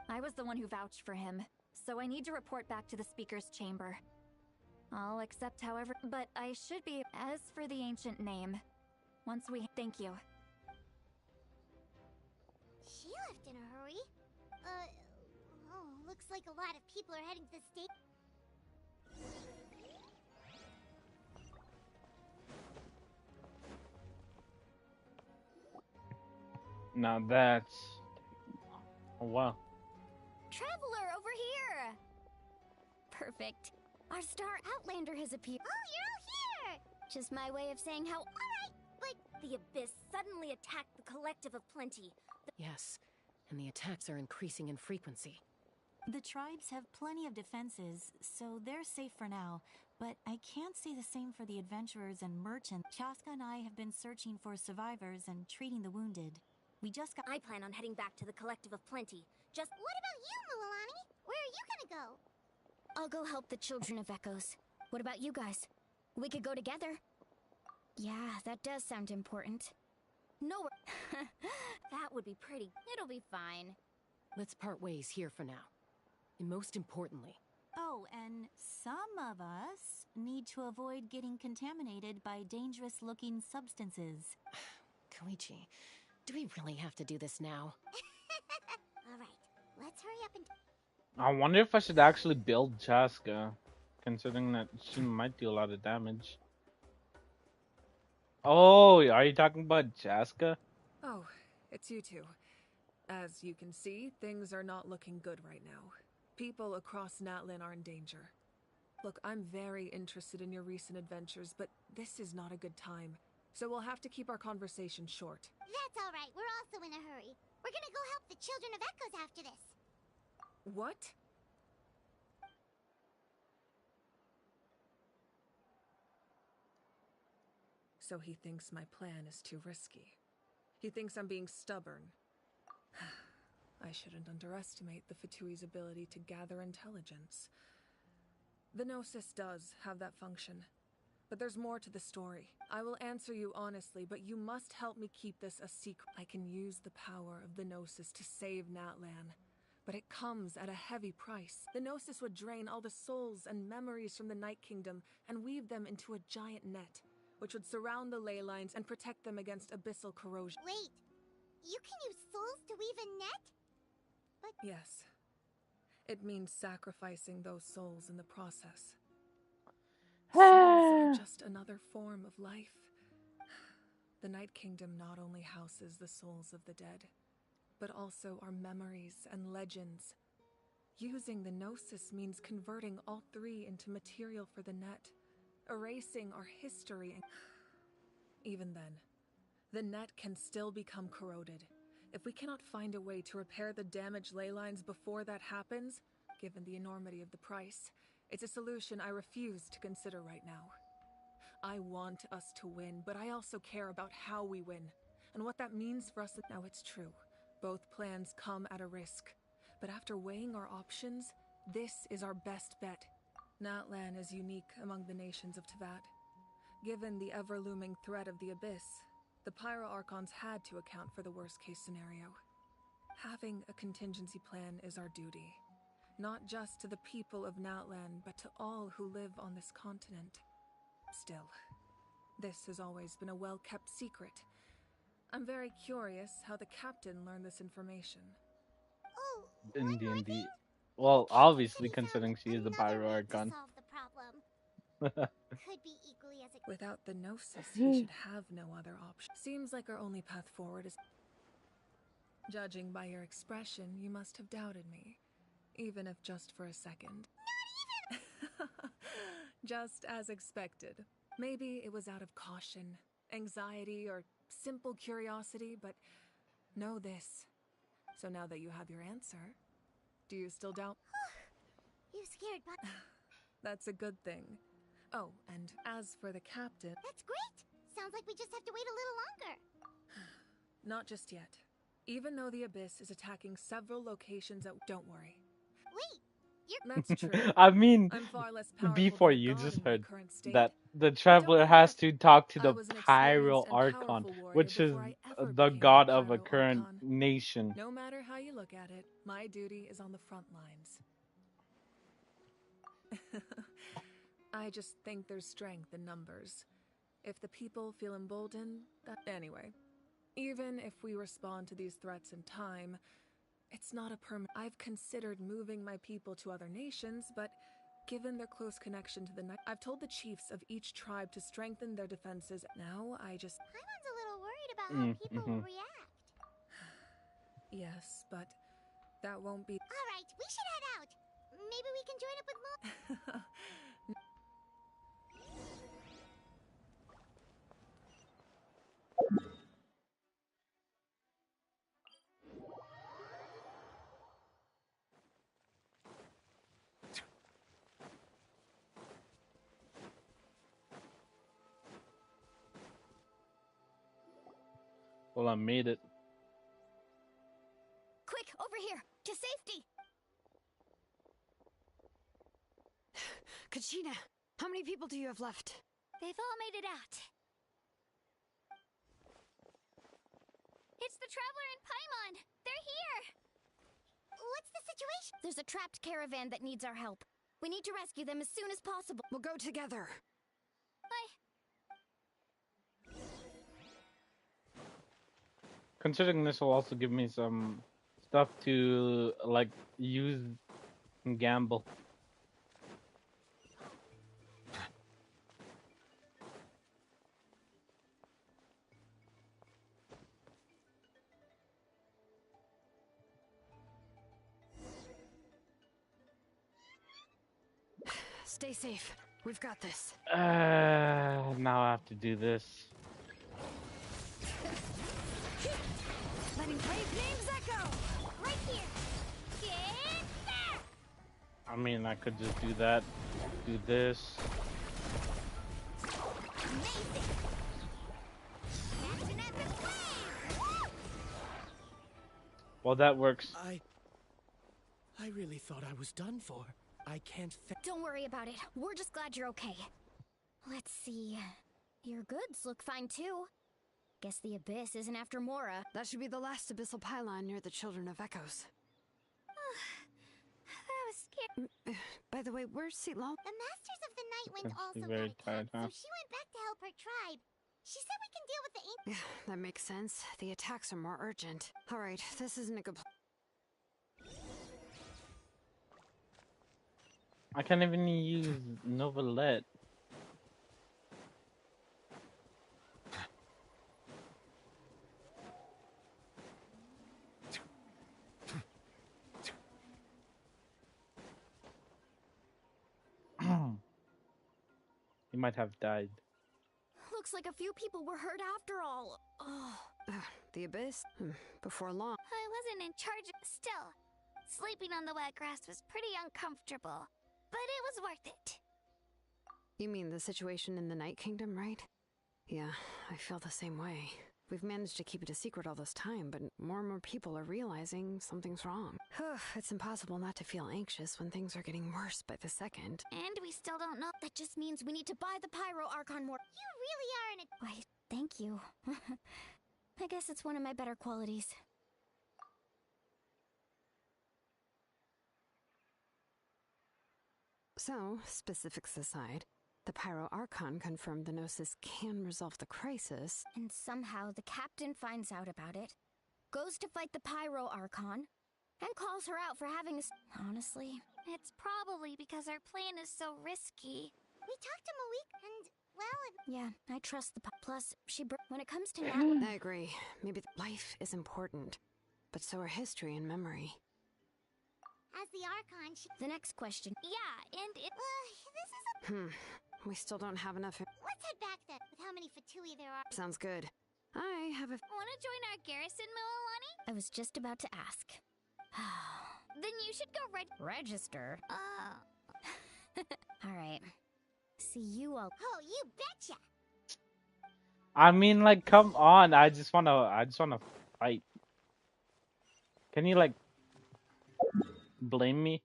I was the one who vouched for him, so I need to report back to the speaker's chamber. I'll accept however, but I should be. As for the ancient name, once we. Thank you. She left in a hurry. Looks like a lot of people are heading to the state. Now that's. Oh wow. Traveler over here! Perfect. Our star Outlander has appeared. Oh, you're all here! Just my way of saying how. Alright, but the Abyss suddenly attacked the Collective of Plenty. Yes, and the attacks are increasing in frequency. The tribes have plenty of defenses, so they're safe for now. But I can't say the same for the adventurers and merchants. Chaska and I have been searching for survivors and treating the wounded. We just got. I plan on heading back to the Collective of Plenty. Just. What about you, Mulalani? Where are you gonna go? I'll go help the Children of Echoes. What about you guys? We could go together. Yeah, that does sound important. No, that would be pretty. It'll be fine. Let's part ways here for now. And most importantly... Oh, and some of us need to avoid getting contaminated by dangerous-looking substances. Koichi, do we really have to do this now? Alright, let's hurry up and... I wonder if I should actually build Chaska, considering that she might do a lot of damage. Oh, are you talking about Chaska? Oh, it's you two. As you can see, things are not looking good right now. People across Natlan are in danger. Look, I'm very interested in your recent adventures, but this is not a good time. So we'll have to keep our conversation short. That's alright, we're also in a hurry. We're gonna go help the Children of Echoes after this. What? So he thinks my plan is too risky. He thinks I'm being stubborn. I shouldn't underestimate the Fatui's ability to gather intelligence. The Gnosis does have that function, but there's more to the story. I will answer you honestly, but you must help me keep this a secret. I can use the power of the Gnosis to save Natlan, but it comes at a heavy price. The Gnosis would drain all the souls and memories from the Night Kingdom and weave them into a giant net, which would surround the ley lines and protect them against abyssal corrosion. Wait, you can use souls to weave a net? But... Yes. It means sacrificing those souls in the process. Souls are just another form of life. The Night Kingdom not only houses the souls of the dead, but also our memories and legends. Using the Gnosis means converting all three into material for the net, erasing our history. Even then, the net can still become corroded, If we cannot find a way to repair the damaged ley lines before that happens, given the enormity of the price, it's a solution I refuse to consider right now. I want us to win, but I also care about how we win, and what that means for us. Now it's true, both plans come at a risk, but after weighing our options, this is our best bet. Natlan is unique among the nations of Teyvat. Given the ever-looming threat of the Abyss, the Pyro Archons had to account for the worst-case scenario. Having a contingency plan is our duty, not just to the people of Natlan, but to all who live on this continent. Still, this has always been a well-kept secret. I'm very curious how the captain learned this information. Oh, In D&D. Well, obviously, considering she is the Pyro Archon. solve the problem. Could be equally as Without the Gnosis, he should have no other option. Seems like our only path forward is... Judging by your expression, you must have doubted me. Even if just for a second. Not even! Just as expected. Maybe it was out of caution, anxiety, or simple curiosity, but know this. So now that you have your answer, do you still doubt? You scared, but That's a good thing. Oh, and as for the captain... That's great! Sounds like we just have to wait a little longer. Not just yet. Even though the Abyss is attacking several locations at... Don't worry. Wait! That's true. I mean, I'm far less powerful before than a you god just in my heard current state. that the But traveler don't has forget, to talk to I the was an Pyro experienced and Archon, powerful warrior which is before I ever the became god a of a Pyro current Archon. nation. No matter how you look at it, my duty is on the front lines. I just think there's strength in numbers. If the people feel emboldened, that... Anyway, even if we respond to these threats in time, it's not a permanent... I've considered moving my people to other nations, but given their close connection to the night, I've told the chiefs of each tribe to strengthen their defenses. Now I just... Paimon's a little worried about how people will react. Yes, but that won't be... Alright, we should head out. Maybe we can join up with more... Well, I made it. Quick, over here! To safety! Kachina, how many people do you have left? They've all made it out. It's the Traveler and Paimon! They're here! What's the situation? There's a trapped caravan that needs our help. We need to rescue them as soon as possible. We'll go together. Considering this will also give me some stuff to like use and gamble. Stay safe. We've got this. Now I have to do this. Letting brave names echo! Right here! Get there! I mean, I could just do that. Do this. Amazing! That's an epic wave! Well, that works. I really thought I was done for. I can't Don't worry about it. We're just glad you're okay. Let's see. Your goods look fine too. Guess the Abyss isn't after Mora. That should be the last abyssal pylon near the Children of Echoes. That was scary. By the way, where's Seatlal? The Masters of the Night Wind also very got tired, attacked, huh? so she went back to help her tribe. She said we can deal with the Yeah, that makes sense. The attacks are more urgent. Alright, this isn't a good I can't even use Novelet. He might have died. Looks like a few people were hurt after all. Oh. The Abyss? Before long. I wasn't in charge. Still, sleeping on the wet grass was pretty uncomfortable, but it was worth it. You mean the situation in the Night Kingdom, right? Yeah, I feel the same way. We've managed to keep it a secret all this time, but more and more people are realizing something's wrong. It's impossible not to feel anxious when things are getting worse by the second. And we still don't know. That just means we need to buy the Pyro Archon more. You really are in a... Why, thank you. I guess it's one of my better qualities. So, specifics aside, the Pyro Archon confirmed the Gnosis can resolve the crisis. And somehow the captain finds out about it, goes to fight the Pyro Archon, and calls her out for having a... Honestly, it's probably because our plan is so risky. We talked to Malik and, well... Yeah, I trust the... Plus, when it comes to Nat... I agree. Maybe life is important, but so are history and memory. As the Archon, The next question. Yeah, and it... this is a... We still don't have enough... Let's head back then, with how many Fatui there are. Sounds good. I have a... Wanna join our garrison, Mililani? I was just about to ask. Then you should go register. Alright. See you all. Oh, you betcha! I mean, like, come on. I just wanna fight. Can you, like, blame me?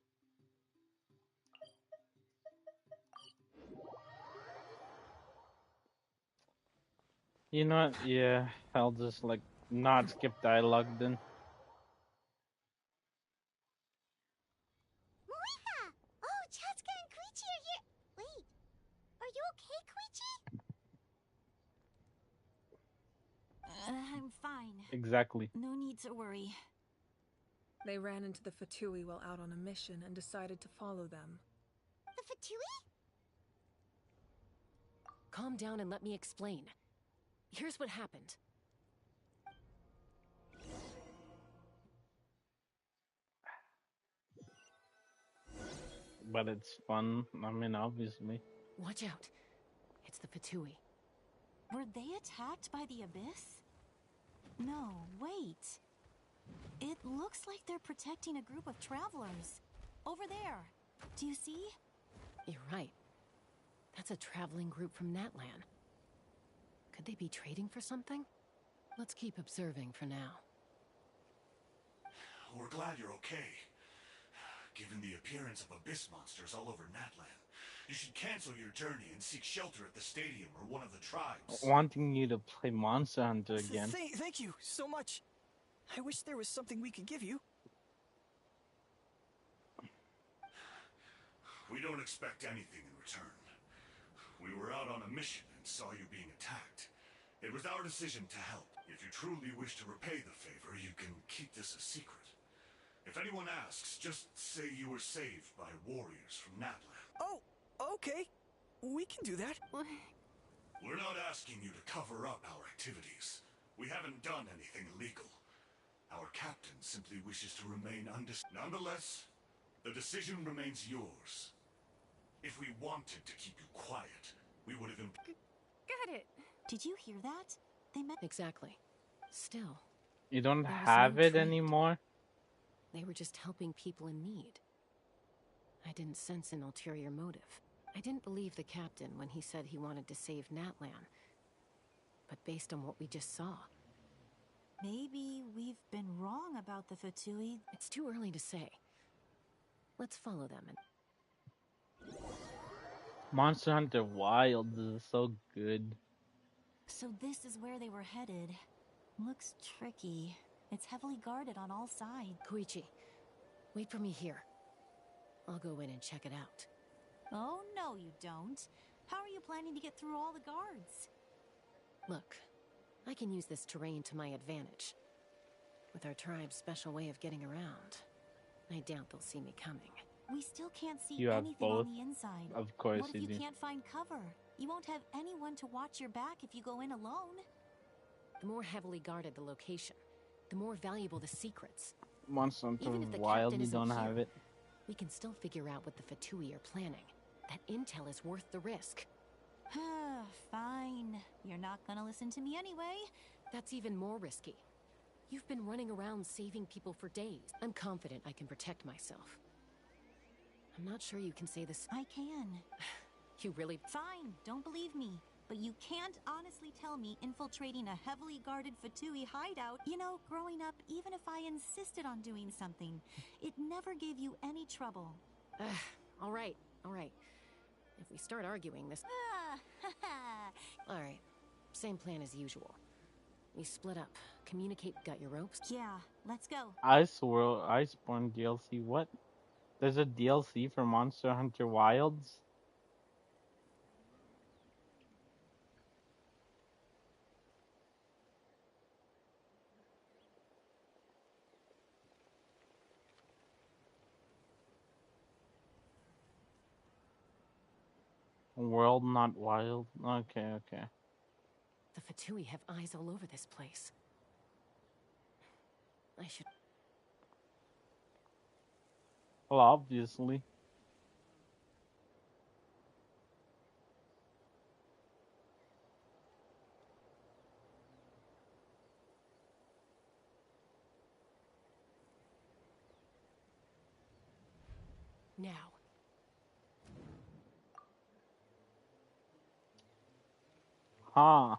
You know what? Yeah, I'll just, like, not skip dialogue then. Moika! Oh, Chatsuka and Koichi are here. Wait, are you okay, Koichi? I'm fine. Exactly. No need to worry. They ran into the Fatui while out on a mission and decided to follow them. The Fatui? Calm down and let me explain. Here's what happened. But it's fun. I mean, obviously. Watch out. It's the Fatui. Were they attacked by the Abyss? No, wait. It looks like they're protecting a group of travelers. Over there. Do you see? You're right. That's a traveling group from Natlan. Could they be trading for something? Let's keep observing for now. We're glad you're okay. Given the appearance of abyss monsters all over Natlan, you should cancel your journey and seek shelter at the stadium or one of the tribes. Wanting you to play Monster Hunter again. Thank you so much. I wish there was something we could give you. We don't expect anything in return. We were out on a mission and saw you being attacked. It was our decision to help. If you truly wish to repay the favor, you can keep this a secret. If anyone asks, just say you were saved by warriors from Natlan. Oh, okay. We can do that. We're not asking you to cover up our activities. We haven't done anything illegal. Our captain simply wishes to remain Nonetheless, the decision remains yours. If we wanted to keep you quiet, we would have... Got it. Did you hear that? They meant... Exactly. Still. You don't there was have no it trade. anymore? They were just helping people in need. I didn't sense an ulterior motive. I didn't believe the captain when he said he wanted to save Natlan. But based on what we just saw... Maybe we've been wrong about the Fatui. It's too early to say. Let's follow them and... Monster Hunter Wilds is so good. So this is where they were headed. Looks tricky. It's heavily guarded on all sides. Koichi, wait for me here. I'll go in and check it out. Oh, no you don't. How are you planning to get through all the guards? Look, I can use this terrain to my advantage. With our tribe's special way of getting around, I doubt they'll see me coming. We still can't see You have anything both? on the inside. Of course What if you you do. can't find cover? You won't have anyone to watch your back if you go in alone. The more heavily guarded the location, the more valuable the secrets. Monster Hunter Even if the Wild, captain you isn't don't here, have it. we can still figure out what the Fatui are planning. That intel is worth the risk. Fine. You're not gonna listen to me anyway. That's even more risky. You've been running around saving people for days. I'm confident I can protect myself. I'm not sure you can say this. I can. You really... Fine, don't believe me. But you can't honestly tell me infiltrating a heavily guarded Fatui hideout. You know, growing up, even if I insisted on doing something, it never gave you any trouble. All right. If we start arguing this... All right. Same plan as usual. We split up. Communicate. Got your ropes? Yeah, let's go. Iceborne DLC. What? There's a DLC for Monster Hunter Wilds? World not wild. Okay. The Fatui have eyes all over this place. I should... Well, obviously. Now. Huh.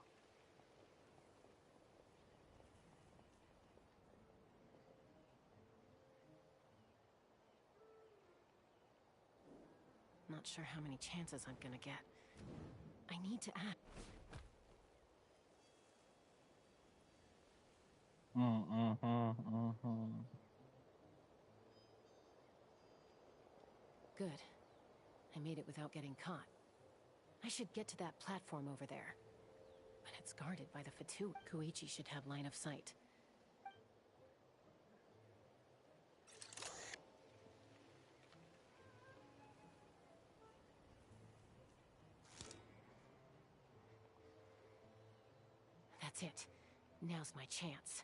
Not sure how many chances I'm gonna get. I need to act. Good. I made it without getting caught. I should get to that platform over there. But it's guarded by the Fatui. Koichi should have line of sight. That's it. Now's my chance.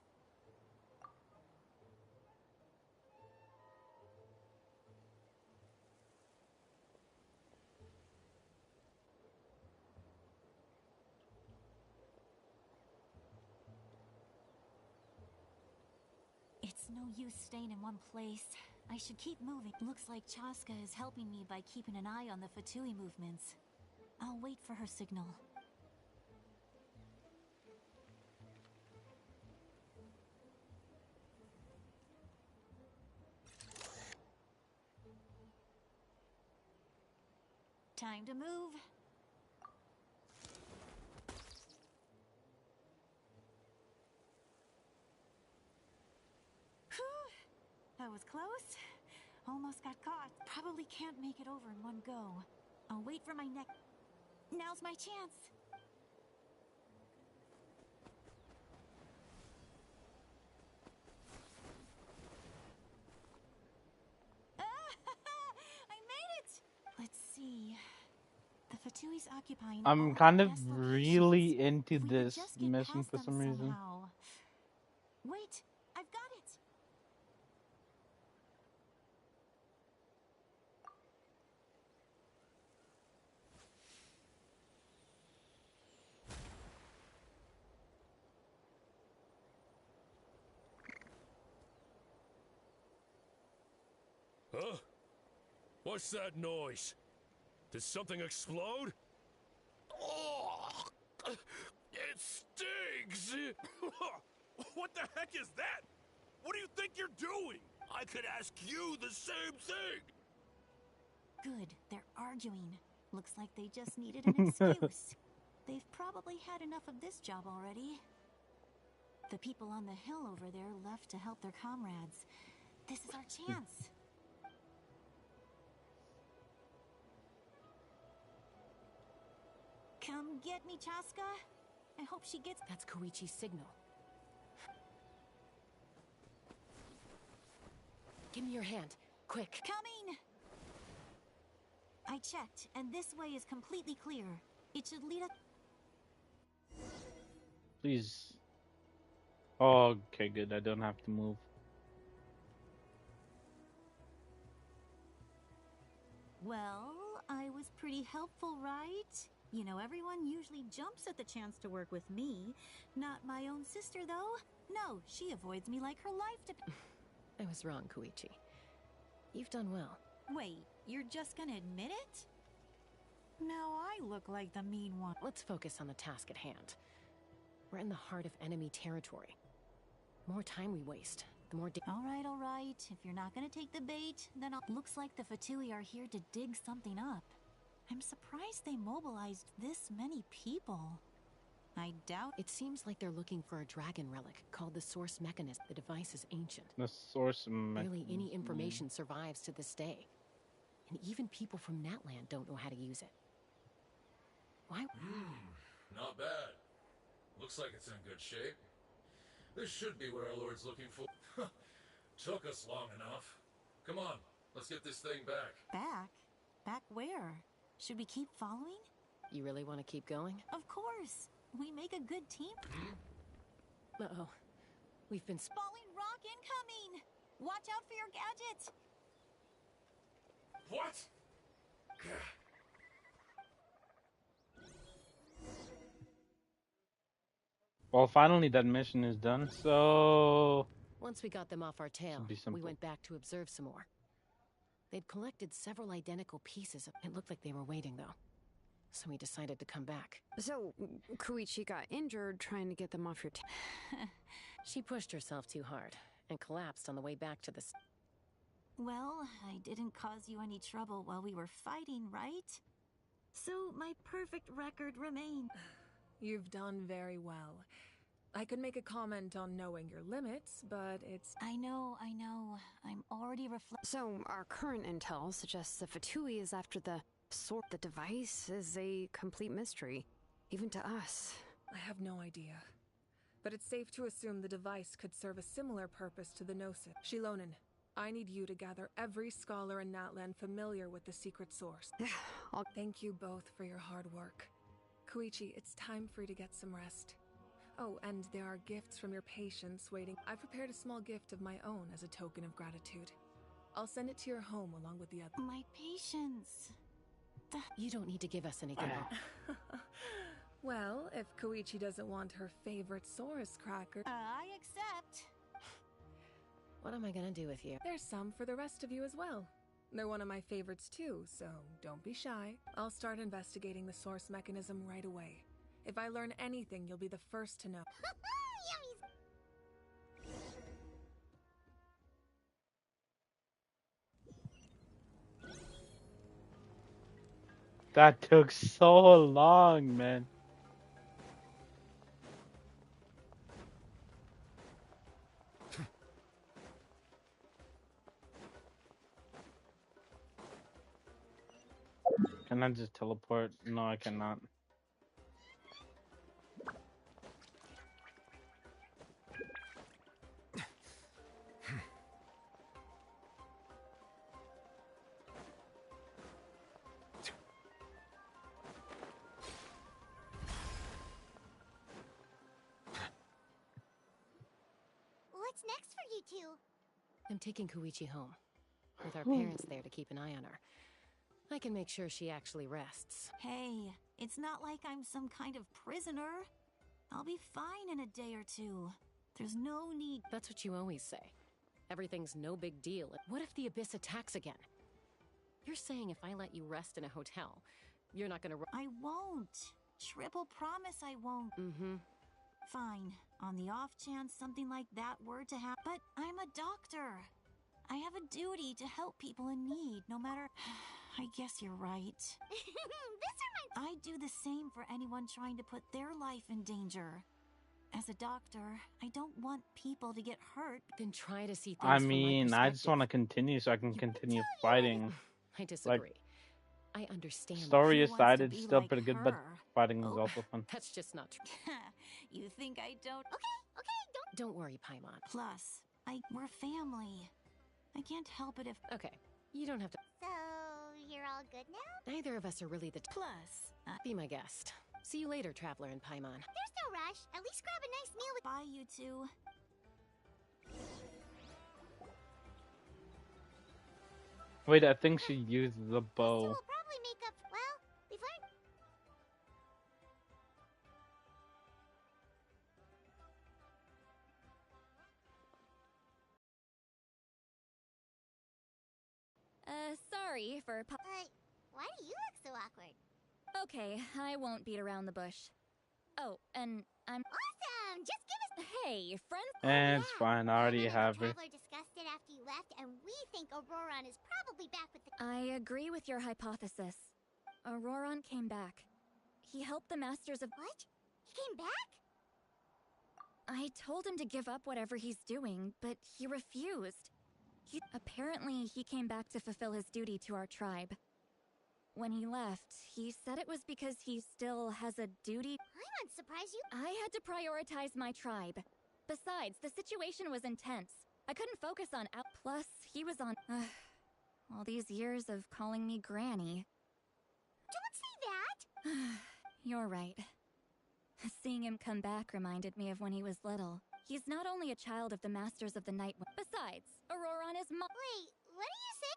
It's no use staying in one place. I should keep moving. Looks like Chaska is helping me by keeping an eye on the Fatui movements. I'll wait for her signal. Time to move. That was close. Almost got caught. Probably can't make it over in one go. I'll wait for my neck. Now's my chance. I made it! Let's see. The Fatui's occupying I'm kind of really into this mission for some reason. Somehow. Wait, I've got it. Huh? What's that noise? Did something explode? Oh, it stings! What the heck is that? What do you think you're doing? I could ask you the same thing! Good, they're arguing. Looks like they just needed an excuse. They've probably had enough of this job already. The people on the hill over there left to help their comrades. This is our chance. Come get me, Chaska. I hope she gets... That's Koichi's signal. Give me your hand. Quick. Coming! I checked, and this way is completely clear. It should lead us... Please. Oh, okay, good. I don't have to move. Well, I was pretty helpful, right? You know, everyone usually jumps at the chance to work with me. Not my own sister, though. No, she avoids me like her life I was wrong, Koichi. You've done well. Wait, you're just gonna admit it? Now I look like the mean one. Let's focus on the task at hand. We're in the heart of enemy territory. The more time we waste, the more... All right. If you're not gonna take the bait, then Looks like the Fatui are here to dig something up. I'm surprised they mobilized this many people. I doubt... It seems like they're looking for a dragon relic called the Source Mechanism. The device is ancient. The Source Mechanism. Barely any information survives to this day. And even people from Natland don't know how to use it. Why? Not bad. Looks like it's in good shape. This should be where our Lord's looking for. Took us long enough. Come on, let's get this thing back. Back? Back where? Should we keep following? You really want to keep going? Of course. We make a good team. Uh-oh. We've been... Falling rock incoming! Watch out for your gadget! What? Well, finally that mission is done, so... Once we got them off our tail, we went back to observe some more. They'd collected several identical pieces. It looked like they were waiting, though. So we decided to come back. So, Koichi got injured trying to get them off your tail. She pushed herself too hard and collapsed on the way back to the... Well, I didn't cause you any trouble while we were fighting, right? So my perfect record remains. You've done very well. I could make a comment on knowing your limits, but it's... I know. I'm already So, our current intel suggests the Fatui is after the sort. The device is a complete mystery, even to us. I have no idea. But it's safe to assume the device could serve a similar purpose to the Gnosis. Shilonen, I need you to gather every scholar in Natland familiar with the secret source. Thank you both for your hard work. Koichi, it's time for you to get some rest. Oh, and there are gifts from your patients waiting. I prepared a small gift of my own as a token of gratitude. I'll send it to your home along with the other. My patience. You don't need to give us anything. Well, if Koichi doesn't want her favorite Saurus cracker... I accept. What am I gonna do with you? There's some for the rest of you as well. They're one of my favorites too, so don't be shy. I'll start investigating the source mechanism right away. If I learn anything, you'll be the first to know. That took so long, man. Can I just teleport? No, I cannot. What's next for you two? I'm taking Koichi home, with our parents there to keep an eye on her. I can make sure she actually rests. Hey, it's not like I'm some kind of prisoner. I'll be fine in a day or two. There's no need. That's what you always say. Everything's no big deal. What if the Abyss attacks again? You're saying if I let you rest in a hotel, you're not gonna... I won't. Triple promise I won't. Fine. On the off chance something like that were to happen. But I'm a doctor. I have a duty to help people in need, no matter... I guess you're right. I'd do the same for anyone trying to put their life in danger. As a doctor, I don't want people to get hurt. Then try to see things I from my mean, I just perspective. want to continue so I can continue fighting. I disagree. Like, I understand. story Who wants aside, to it's be still like pretty good, but her? fighting is also fun. That's just not true. You think I don't? Okay, Don't worry, Paimon. Plus, we're family. I can't help it if... Okay, you don't have to... So, you're all good now? Neither of us are really the... Plus, Be my guest. See you later, Traveler and Paimon. There's no rush. At least grab a nice meal with... bye, you two. Wait, I think she used the bow. We'll probably make up... Well, we've learned... Sorry for why do you look so awkward? Okay, I won't beat around the bush. Oh, and I'm... Awesome! Just give us... Hey, friend... It's fine, I already have it. Traveler discussed it after you left, and we think Auroron is probably back with the... I agree with your hypothesis. Auroron came back. He helped the Masters of... What? He came back? I told him to give up whatever he's doing, but he refused. Apparently, he came back to fulfill his duty to our tribe. When he left, he said it was because he still has a duty. I'm not surprised you... I had to prioritize my tribe. Besides, the situation was intense. I couldn't focus on out. Plus, he was on... all these years of calling me Granny. Don't say that! You're right. Seeing him come back reminded me of when he was little. He's not only a child of the Masters of the Night... Besides, Auroron is Wait, what do you say?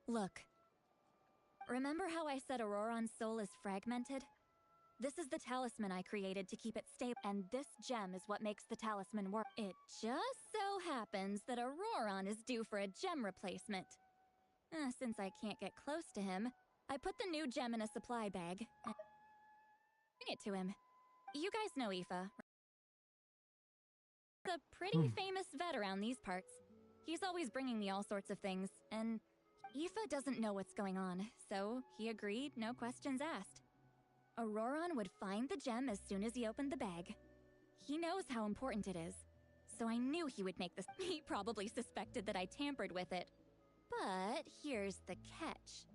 Look. Remember how I said Auroron's soul is fragmented? This is the talisman I created to keep it stable, and this gem is what makes the talisman work. It just so happens that Auroron is due for a gem replacement. Since I can't get close to him, I put the new gem in a supply bag and bring it to him. You guys know Aoife. He's a pretty famous vet around these parts. He's always bringing me all sorts of things, and Aoife doesn't know what's going on, so he agreed, no questions asked. Auroron would find the gem as soon as he opened the bag. He knows how important it is, so I knew he would make this. He probably suspected that I tampered with it. But here's the catch.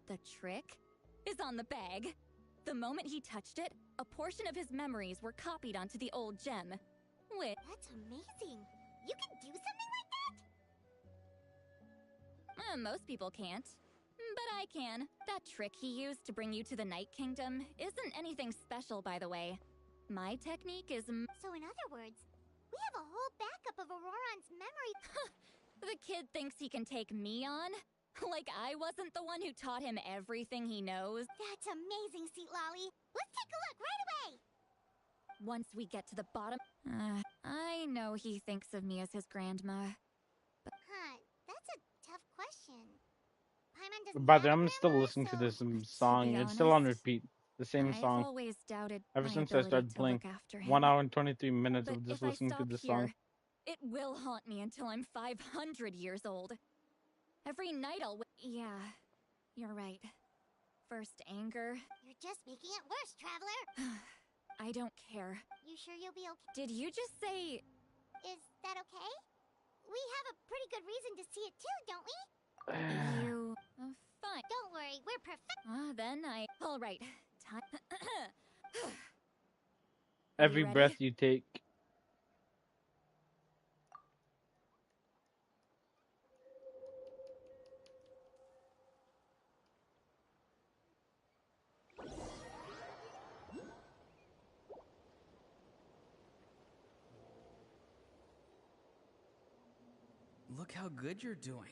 The trick is on the bag. The moment he touched it, a portion of his memories were copied onto the old gem. That's amazing! You can do something like that? Most people can't. But I can. That trick he used to bring you to the Night Kingdom isn't anything special, by the way. My technique is... So in other words, we have a whole backup of Auroron's memory... The kid thinks he can take me on? Like I wasn't the one who taught him everything he knows? That's amazing, Seat Lolly! Let's take a look right away! Once we get to the bottom... I know he thinks of me as his grandma. But... That's a tough question. Paimon doesn't But I'm still listening to this song. It's still on repeat. The same song. I've always doubted ever my since I started playing. 1 hour and 23 minutes of just listening to this song. It will haunt me until I'm 500 years old. Every night I'll... Yeah, you're right. First anger. You're just making it worse, Traveler! I don't care. You sure you'll be okay? Did you just say... Is that okay? We have a pretty good reason to see it too, don't we? You... fine. Don't worry, we're perfect. Then I... Alright. Time... Every breath you take. Look how good you're doing.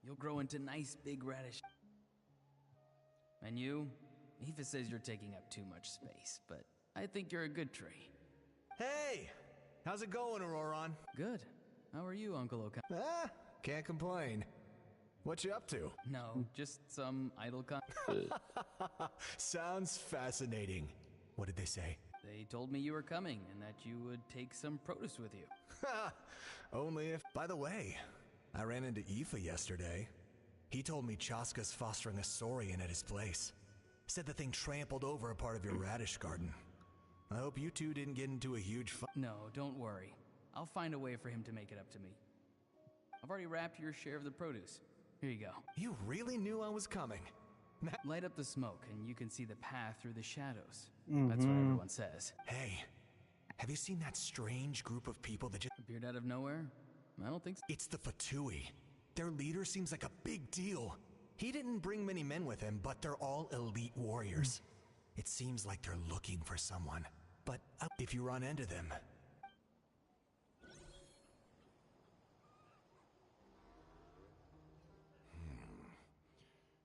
You'll grow into nice big radish. And you? Aoife says you're taking up too much space, but I think you're a good tree. Hey! How's it going, Auroron? Good. How are you, Uncle Oka? Can't complain. What you up to? No, just some idle Sounds fascinating. What did they say? They told me you were coming and that you would take some produce with you. Only if... By the way, I ran into Aoife yesterday. He told me Chaska's fostering a saurian at his place. Said the thing trampled over a part of your radish garden. I hope you two didn't get into a huge fight. No, don't worry. I'll find a way for him to make it up to me. I've already wrapped your share of the produce. Here you go. You really knew I was coming. Light up the smoke and you can see the path through the shadows. That's what everyone says. Hey, have you seen that strange group of people that just appeared out of nowhere? I don't think so. It's the Fatui. Their leader seems like a big deal. He didn't bring many men with him, but they're all elite warriors. It seems like they're looking for someone. But if you run into them...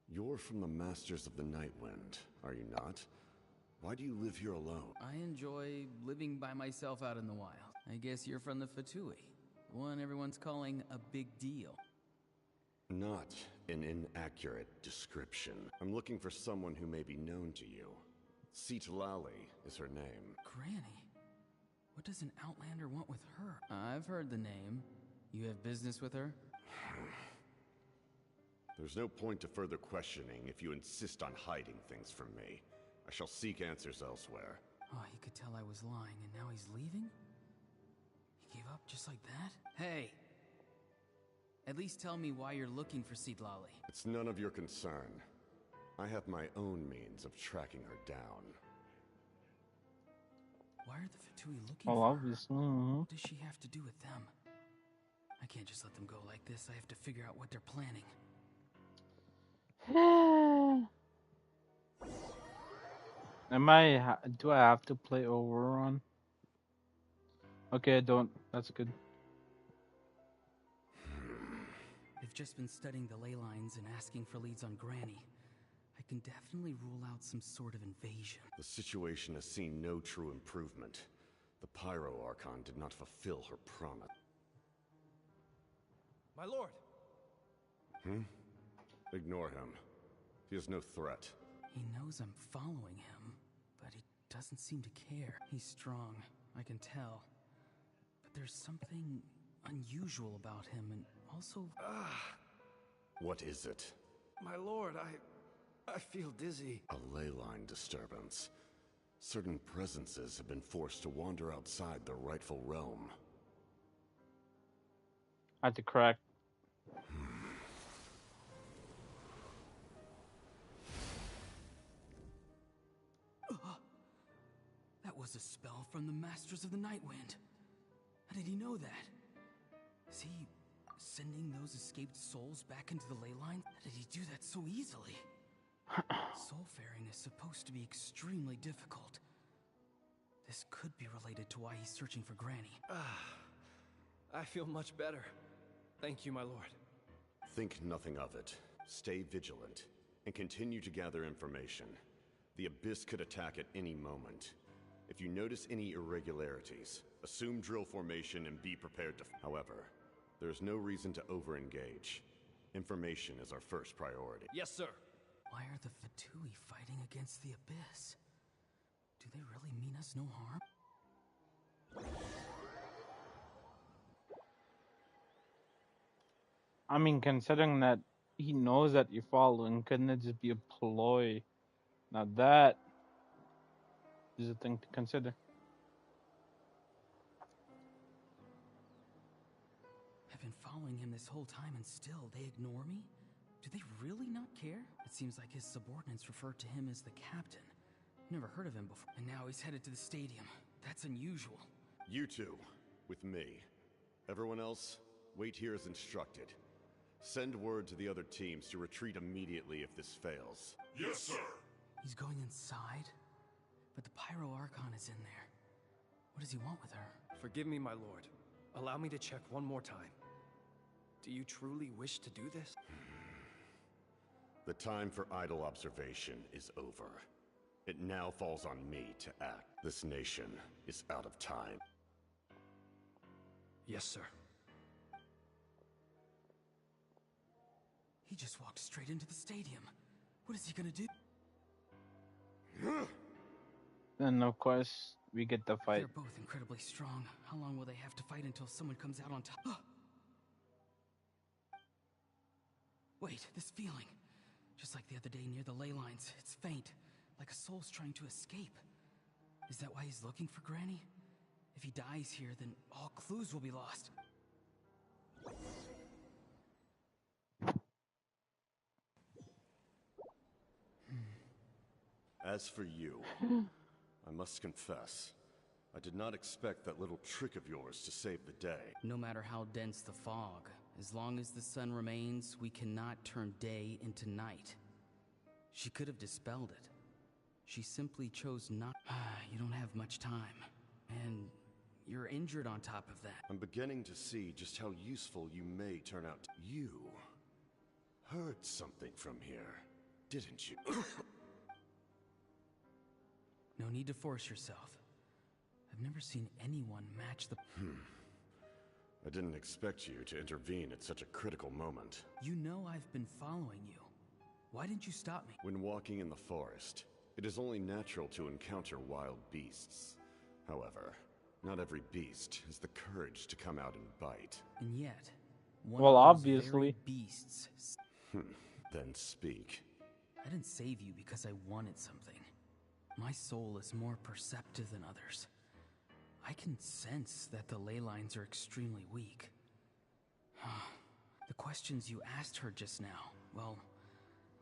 You're from the Masters of the Nightwind, are you not? Why do you live here alone? I enjoy living by myself out in the wild. I guess you're from the Fatui, the one everyone's calling a big deal. Not an inaccurate description. I'm looking for someone who may be known to you. Citlali is her name. Granny? What does an Outlander want with her? I've heard the name. You have business with her? There's no point to further questioning if you insist on hiding things from me. I shall seek answers elsewhere. Oh, he could tell I was lying, and now he's leaving? He gave up just like that? Hey! At least tell me why you're looking for Citlali. It's none of your concern. I have my own means of tracking her down. Why are the Fatui looking Oh, for obviously. her? What does she have to do with them? I can't just let them go like this. I have to figure out what they're planning. Do I have to play Overrun? Okay, I don't. That's good. They've just been studying the ley lines and asking for leads on Granny. I can definitely rule out some sort of invasion. The situation has seen no true improvement. The Pyro Archon did not fulfill her promise. My lord! Ignore him. He is no threat. He knows I'm following him, but he doesn't seem to care. He's strong, I can tell. But there's something unusual about him, and also... What is it? My lord, I feel dizzy. A ley line disturbance. Certain presences have been forced to wander outside their rightful realm. I had to correct. That was a spell from the Masters of the Nightwind. How did he know that? Is he sending those escaped souls back into the ley line? How did he do that so easily? Soulfaring is supposed to be extremely difficult. This could be related to why he's searching for Granny. I feel much better. Thank you, my lord. Think nothing of it. Stay vigilant, and continue to gather information. The Abyss could attack at any moment. If you notice any irregularities, assume drill formation and be prepared to... However, there's no reason to over-engage. Information is our first priority. Yes, sir. Why are the Fatui fighting against the Abyss? Do they really mean us no harm? I mean, considering that he knows that you're following, couldn't it just be a ploy? Now that is a thing to consider. I've been following him this whole time and still they ignore me? Do they really not care? It seems like his subordinates refer to him as the captain. Never heard of him before. And now he's headed to the stadium. That's unusual. You two, with me. Everyone else, wait here as instructed. Send word to the other teams to retreat immediately if this fails. Yes, sir. He's going inside? But the Pyro Archon is in there. What does he want with her? Forgive me, my lord. Allow me to check one more time. Do you truly wish to do this? The time for idle observation is over. It now falls on me to act. This nation is out of time. Yes, sir. He just walked straight into the stadium. What is he gonna do? Then, of course, we get the fight. They're both incredibly strong. How long will they have to fight until someone comes out on top? Wait, this feeling. Just like the other day near the ley lines. It's faint, like a soul's trying to escape. Is that why he's looking for Granny? If he dies here, then all clues will be lost. As for you, I must confess, I did not expect that little trick of yours to save the day. No matter how dense the fog, as long as the sun remains, we cannot turn day into night. She could have dispelled it. She simply chose not. You don't have much time. And you're injured on top of that. I'm beginning to see just how useful you may turn out. You heard something from here, didn't you? No need to force yourself. I've never seen anyone match the... I didn't expect you to intervene at such a critical moment. You know I've been following you. Why didn't you stop me? When walking in the forest, it is only natural to encounter wild beasts. However, not every beast has the courage to come out and bite. And yet, well, obviously, beasts. Then speak. I didn't save you because I wanted something. My soul is more perceptive than others. I can sense that the ley lines are extremely weak. The questions you asked her just now, well,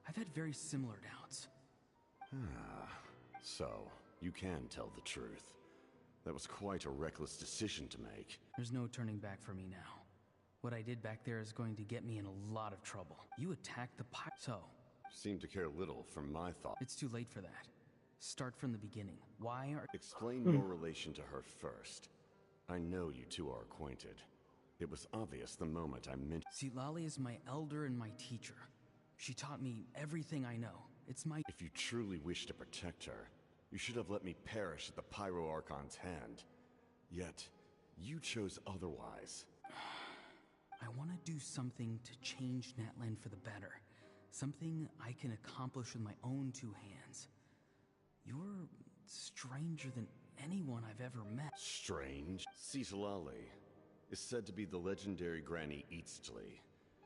I've had very similar doubts. So, you can tell the truth. That was quite a reckless decision to make. There's no turning back for me now. What I did back there is going to get me in a lot of trouble. You attacked the so... Seem to care little for my thought. It's too late for that. Start from the beginning. Why are... Explain your relation to her first. I know you two are acquainted. It was obvious the moment I mentioned... Citlali is my elder and my teacher. She taught me everything I know. It's my... If you truly wish to protect her, you should have let me perish at the Pyro Archon's hand. Yet, you chose otherwise. I want to do something to change Natlan for the better. Something I can accomplish with my own two hands. You're stranger than anyone I've ever met. Strange? Citlali is said to be the legendary Granny Eastly,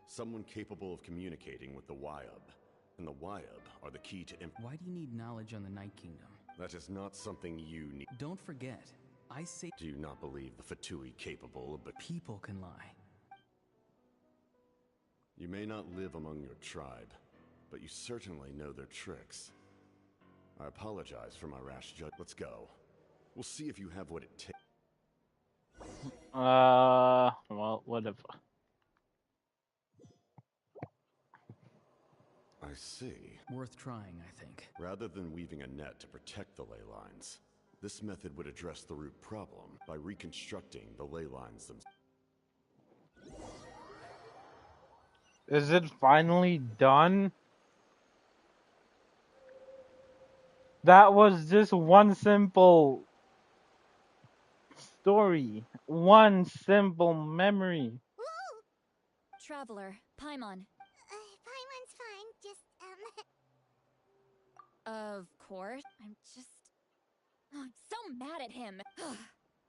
someone capable of communicating with the Wyub. And the Wyub are the key to... Why do you need knowledge on the Night Kingdom? That is not something you need. Don't forget, I say... Do you not believe the Fatui capable of... People can lie. You may not live among your tribe, but you certainly know their tricks. I apologize for my rash judgment. Let's go. We'll see if you have what it takes. Well, whatever. I see. Worth trying, I think. Rather than weaving a net to protect the ley lines, this method would address the root problem by reconstructing the ley lines themselves. Is it finally done? That was just one simple story. One simple memory. Woo! Traveler, Paimon. Paimon's fine, just, Of course. I'm so mad at him.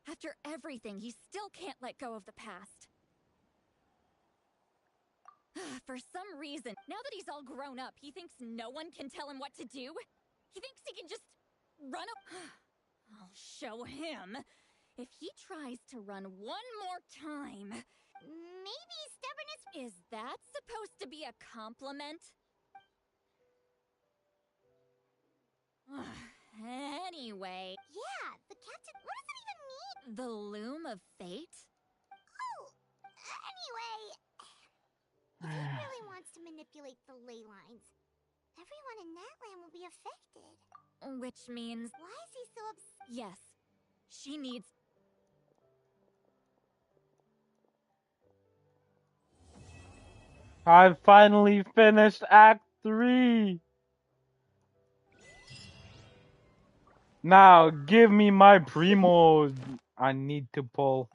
After everything, he still can't let go of the past. For some reason, now that he's all grown up, he thinks no one can tell him what to do. He thinks he can just run I'll show him. If he tries to run one more time... Maybe stubbornness... Is that supposed to be a compliment? Anyway... Yeah, the captain... What does it even mean? The loom of fate? Oh, anyway... If he really wants to manipulate the ley lines, everyone in Natlan will be affected. Which means... Why is he so upset? Yes. She needs... I finally finished Act 3! Now, give me my primos I need to pull.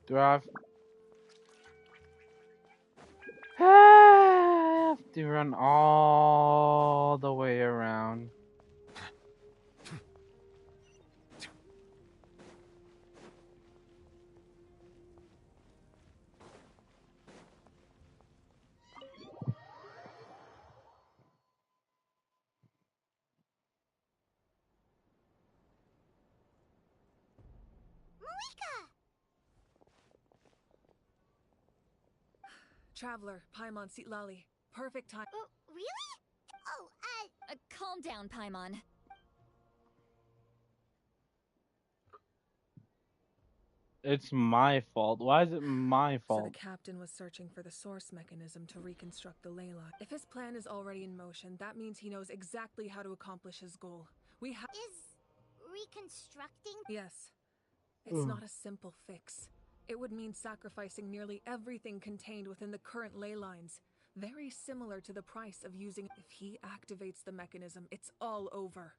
Do I have to run all the way around? Traveler, Paimon, Citlali. Perfect time. Oh, really? Oh, calm down, Paimon. It's my fault. Why is it my fault? So the captain was searching for the source mechanism to reconstruct the ley line. If his plan is already in motion, that means he knows exactly how to accomplish his goal. Is reconstructing? Yes. It's not a simple fix. It would mean sacrificing nearly everything contained within the current ley lines. Very similar to the price of using... If he activates the mechanism, it's all over.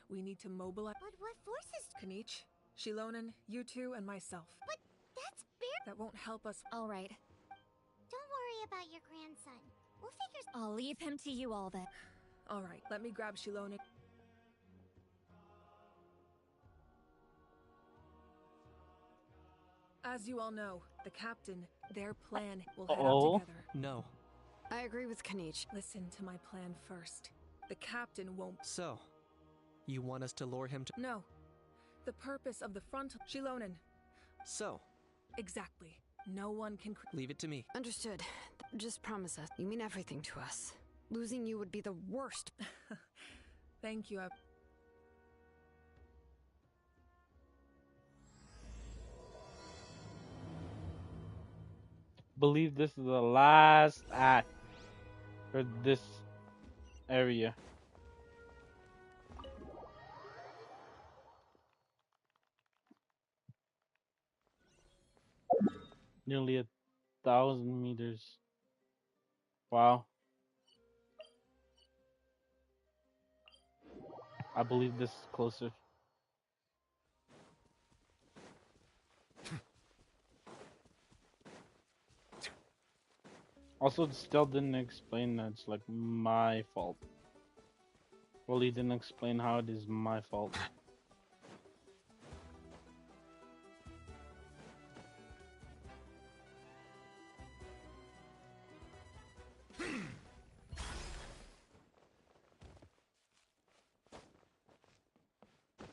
We need to mobilize... But what forces... Kanich, Shilonen, you two, and myself. But that's bare... That won't help us... All right. Don't worry about your grandson. We'll figure... I'll leave him to you all then. All right, let me grab Shilonen. As you all know, the captain, their plan will head up together. No. I agree with Kanich. Listen to my plan first. The captain won't... So, you want us to lure him to... No. The purpose of the front... Shilonen. So. Exactly. No one can... Leave it to me. Understood. Just promise us. You mean everything to us. Losing you would be the worst. Thank you. Believe this is the last act for this area. Nearly 1,000 meters. Wow. I believe this is closer. Also, it still didn't explain that it's like my fault. Well, he didn't explain how it is my fault.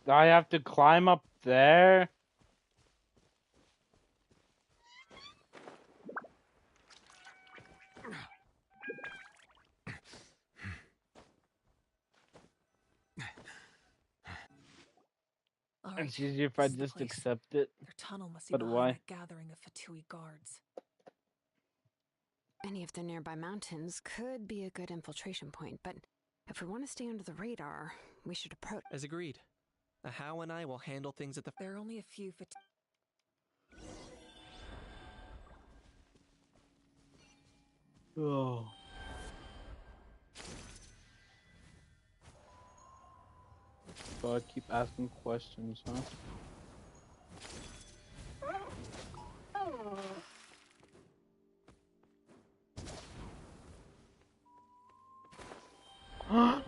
I have to climb up there? Right, it's easier if I just accept it. Their tunnel must be but behind why? that gathering of Fatui guards. Any of the nearby mountains could be a good infiltration point, but if we want to stay under the radar, we should approach... As agreed. How and I will handle things at the... There are only a few Oh. So I keep asking questions, huh?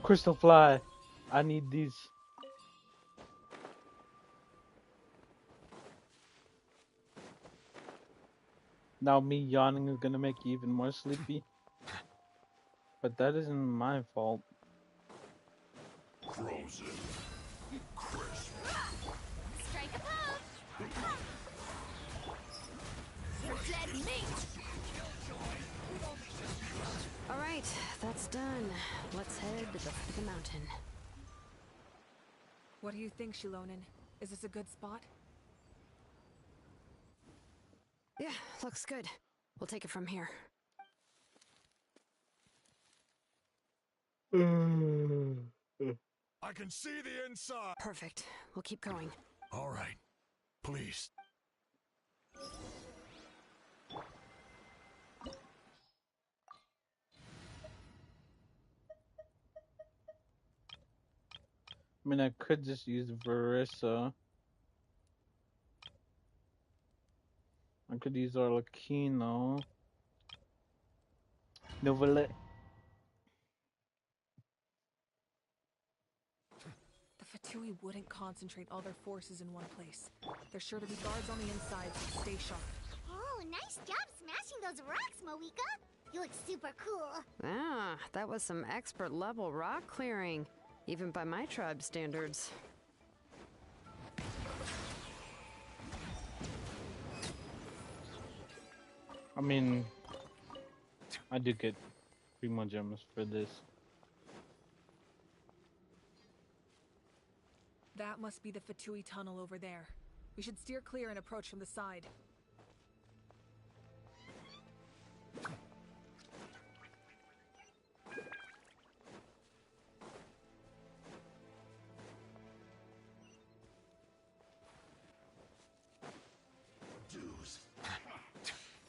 Crystal fly. I need these. Now me yawning is gonna make you even more sleepy. But that isn't my fault. Frozen. Crisp. Strike a pose! You're dead meat! Alright, that's done. Let's head to the foot of the mountain. What do you think, Shilonen? Is this a good spot? Yeah, looks good. We'll take it from here. I can see the inside. Perfect. We'll keep going. All right. Please. I mean, I could just use Verissa. I could use Arlecchino. Novelle. The Fatui wouldn't concentrate all their forces in one place. There's sure to be guards on the inside, so stay sharp. Oh, nice job smashing those rocks, Moika. You look super cool. Ah, that was some expert level rock clearing, even by my tribe standards. I mean, I do get 3 more gems for this. That must be the Fatui tunnel over there. We We should steer clear and approach from the side.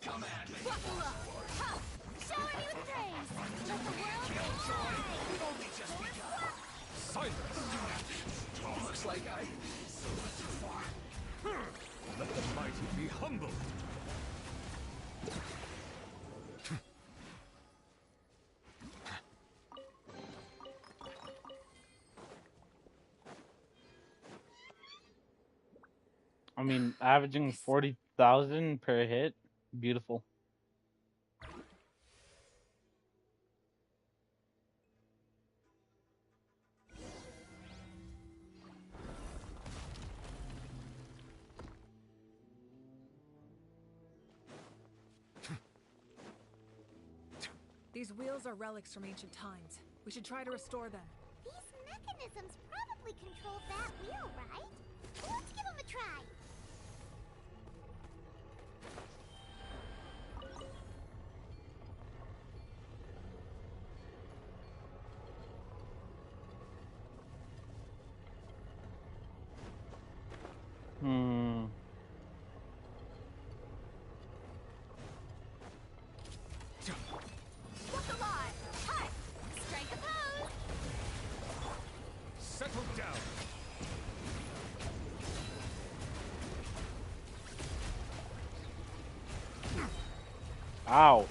Come at me. Showering you with praise! Let the world We've only just begun. Silence! Looks like I... So went too far. Let the mighty be humble. I mean, averaging 40,000 per hit, beautiful. These wheels are relics from ancient times. We should try to restore them. These mechanisms probably control that wheel, right? Let's give them a try. Look alive! Hi! Strike a pose! Settle down. Ow.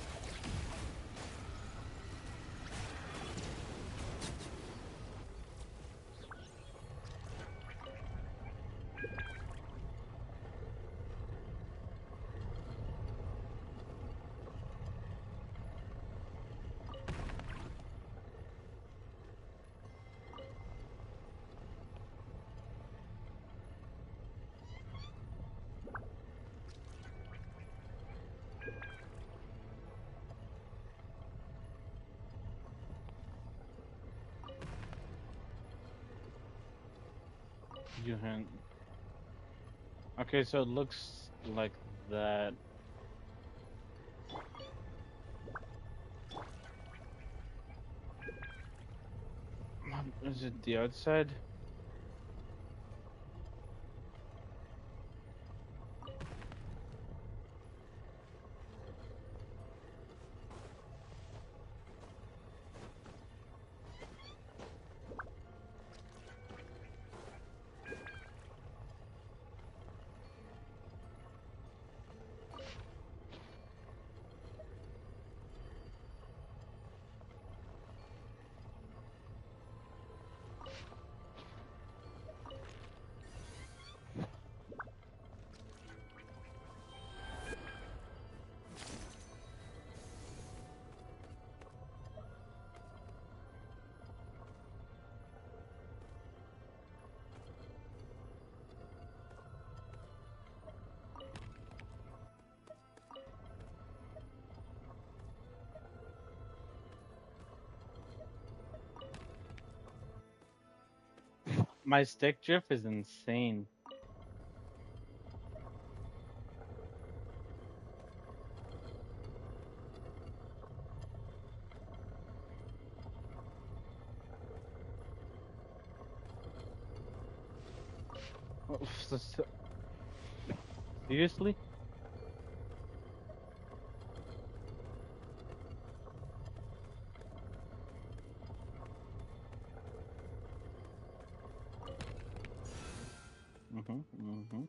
You hint. Okay, so it looks like that. Is it the outside? My stick drift is insane. Seriously? Mm-hmm.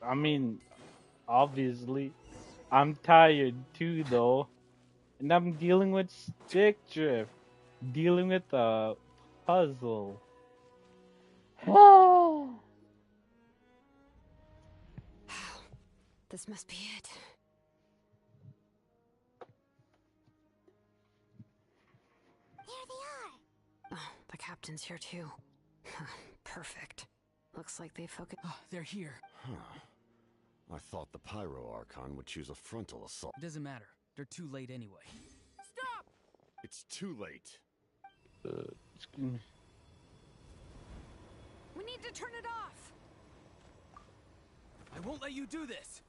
I mean, obviously. I'm tired too, though. And I'm dealing with stick drift. Dealing with a puzzle. This must be it. There they are! Oh, the captain's here too. Perfect. Looks like they focus. Oh, they're here. Huh. I thought the Pyro Archon would choose a frontal assault. It doesn't matter. They're too late anyway. Stop! It's too late. We need to turn it off! I won't let you do this!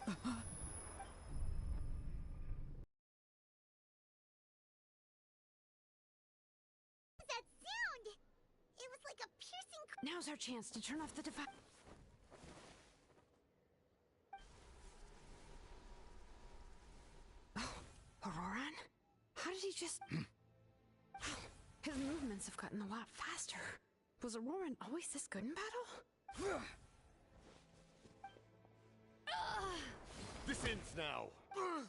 That sound! It was like a piercing... Now's our chance to turn off the device. Oh, Auroran? How did he just... His movements have gotten a lot faster. Was Auroran always this good in battle? This ends now. Huh?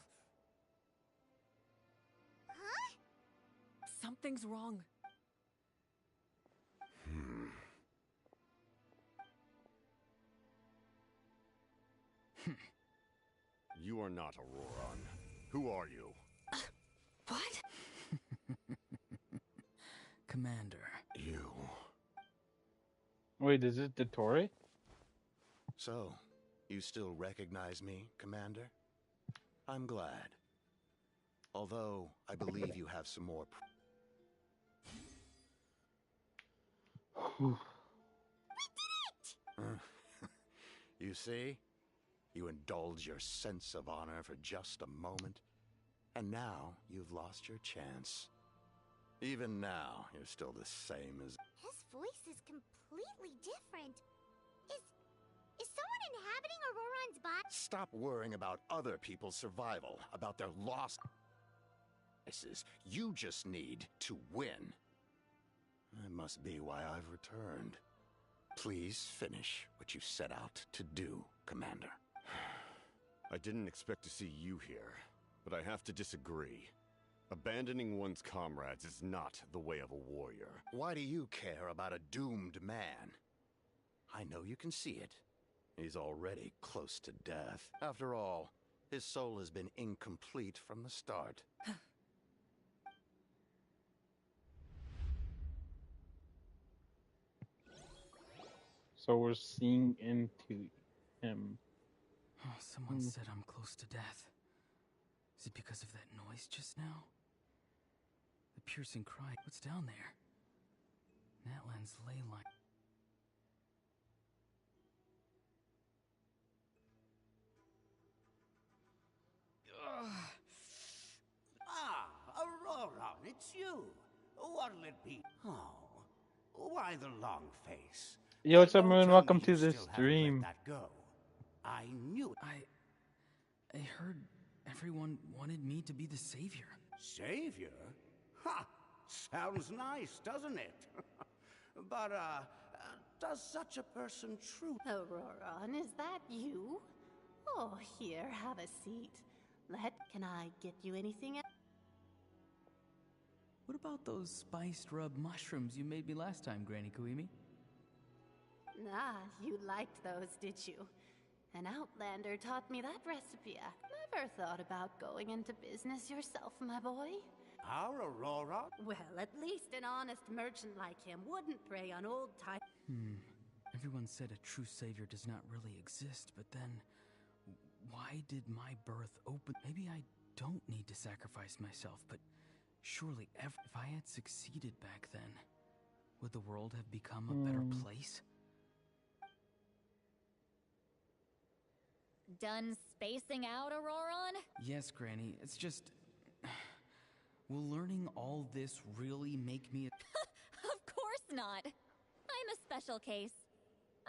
Something's wrong. You are not Auroran. Who are you? What? Commander. You. Wait, is it the Tory? So, you still recognize me, Commander? I'm glad. Although, I believe you have some more... We did it! You see? You indulge your sense of honor for just a moment, and now you've lost your chance. Even now, you're still the same as... His voice is completely different. Is someone inhabiting Auroran's body? Stop worrying about other people's survival, about their lost... You just need to win. That must be why I've returned. Please finish what you set out to do, Commander. I didn't expect to see you here, but I have to disagree. Abandoning one's comrades is not the way of a warrior. Why do you care about a doomed man? I know you can see it. He's already close to death. After all, his soul has been incomplete from the start. So we're seeing into him. Oh, someone said I'm close to death. Is it because of that noise just now? The piercing cry. What's down there? Natlan's ley line. Auroran, it's you. What'll it be? Oh, why the long face? Yo, what's up, Don't Moon? tell Welcome me to you this still haven't stream. let that go. I knew it. I heard everyone wanted me to be the savior. Savior? Ha! Sounds nice, doesn't it? But, does such a person true... Auroran, is that you? Oh, here, have a seat. Can I get you anything else? What about those spiced rub mushrooms you made me last time, Granny Kuimi? Ah, you liked those, did you? An outlander taught me that recipe. Never thought about going into business yourself, my boy. Our Aurora? Well, at least an honest merchant like him wouldn't prey on old time. Everyone said a true savior does not really exist, but then... why did my birth open? Maybe I don't need to sacrifice myself, but surely if I had succeeded back then, would the world have become a better place? Done spacing out, Auroran? Yes, Granny. It's just... will learning all this really make me Of course not. I'm a special case.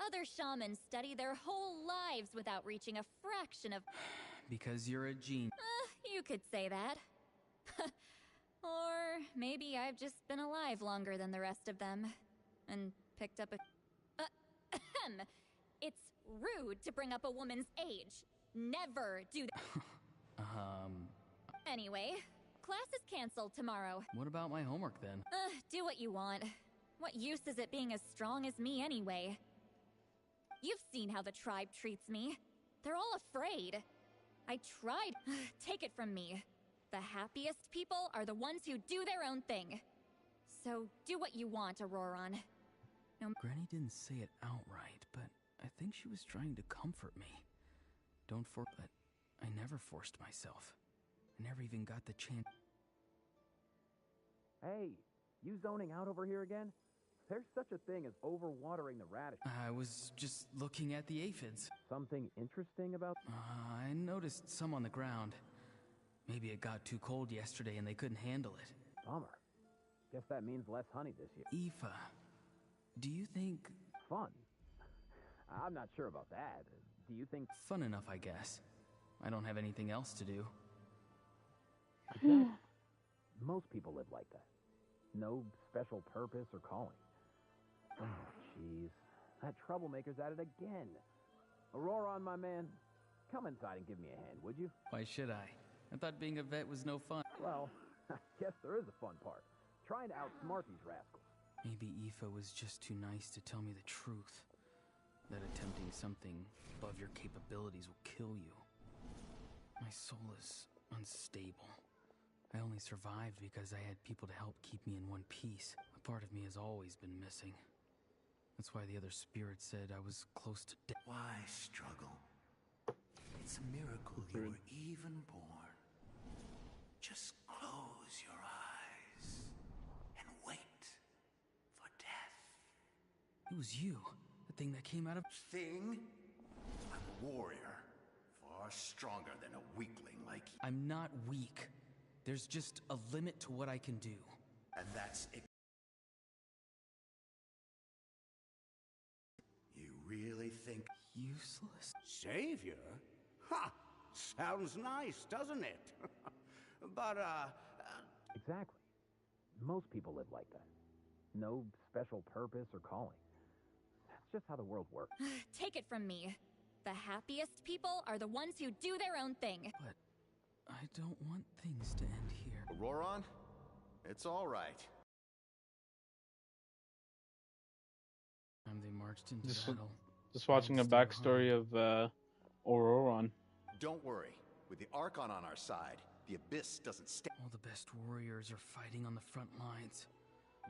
Other shamans study their whole lives without reaching a fraction of... Because you're a genius. You could say that. Or maybe I've just been alive longer than the rest of them. And picked up a... It's Rude to bring up a woman's age. Never do that. Anyway, class is canceled tomorrow. What about my homework then? Do what you want. What use is it being as strong as me anyway? You've seen how the tribe treats me. They're all afraid. I tried. Take it from me. The happiest people are the ones who do their own thing. So do what you want, Auroron. No. Granny didn't say it outright, but I think she was trying to comfort me. But I never forced myself. I never even got the chance. Hey, you zoning out over here again? There's such a thing as overwatering the radish. I was just looking at the aphids. Something interesting about... I noticed some on the ground. Maybe it got too cold yesterday and they couldn't handle it. Bummer. Guess that means less honey this year. Aoife, do you think... Fun? I'm not sure about that. Do you think... Fun enough, I guess. I don't have anything else to do. Exactly. Most people live like that. No special purpose or calling. Oh, jeez. That troublemaker's at it again. Auroron, my man, come inside and give me a hand, would you? Why should I? I thought being a vet was no fun. Well, I guess there is a fun part. Trying to outsmart these rascals. Maybe Aoife was just too nice to tell me the truth. That attempting something above your capabilities will kill you. My soul is unstable. I only survived because I had people to help keep me in one piece. A part of me has always been missing. That's why the other spirits said I was close to death. Why struggle? It's a miracle you were even born. Just close your eyes and wait for death. It was you, the thing that came out of... Thing? I'm a warrior, far stronger than a weakling like you. I'm not weak. There's just a limit to what I can do. And that's it. You really think... Useless? Savior? Ha! Sounds nice, doesn't it? But, Exactly. Most people live like that. No special purpose or calling. That's just how the world works. Take it from me. The happiest people are the ones who do their own thing. But I don't want things to end here. Auroron? It's all right. Time they marched into battle. Just watching a backstory of Auroron. Don't worry. With the Archon on our side, the Abyss doesn't stay. All the best warriors are fighting on the front lines.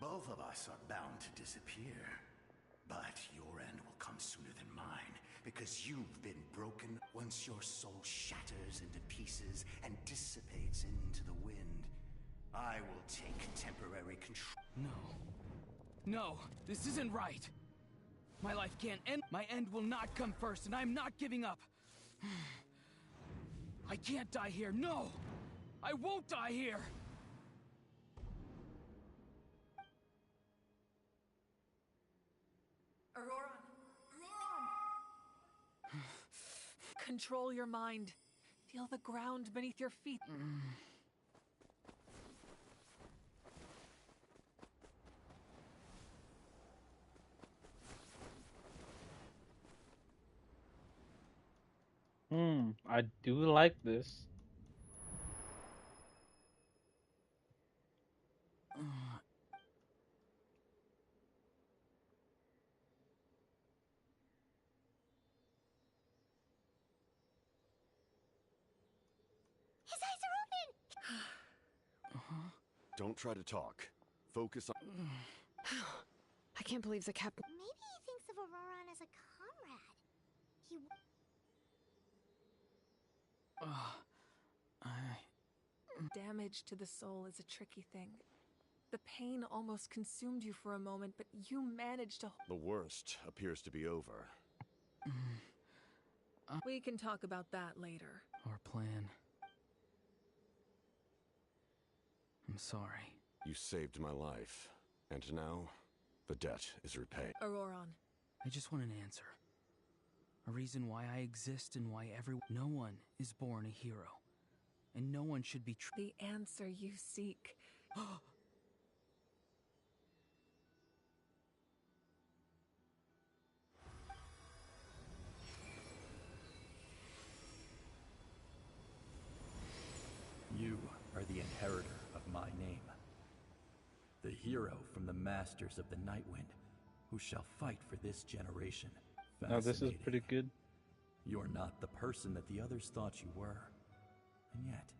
Both of us are bound to disappear. But your end will come sooner than mine, because you've been broken. Once your soul shatters into pieces and dissipates into the wind, I will take temporary control. No, this isn't right. My life can't end. My end will not come first, and I'm not giving up. I can't die here. No! I won't die here! Auroron! Control your mind. Feel the ground beneath your feet. I do like this. His eyes are open! Don't try to talk. Focus on... I can't believe the captain... Maybe he thinks of Auroron as a comrade. He... Damage to the soul is a tricky thing. The pain almost consumed you for a moment, but you managed to... The worst appears to be over. We can talk about that later. Our plan. I'm sorry. You saved my life. And now, the debt is repaid. Auroron. I just want an answer. A reason why I exist and why no one is born a hero. And no one should be The answer you seek. hero from the masters of the Nightwind, who shall fight for this generation. Now this is pretty good. You're not the person that the others thought you were. And yet,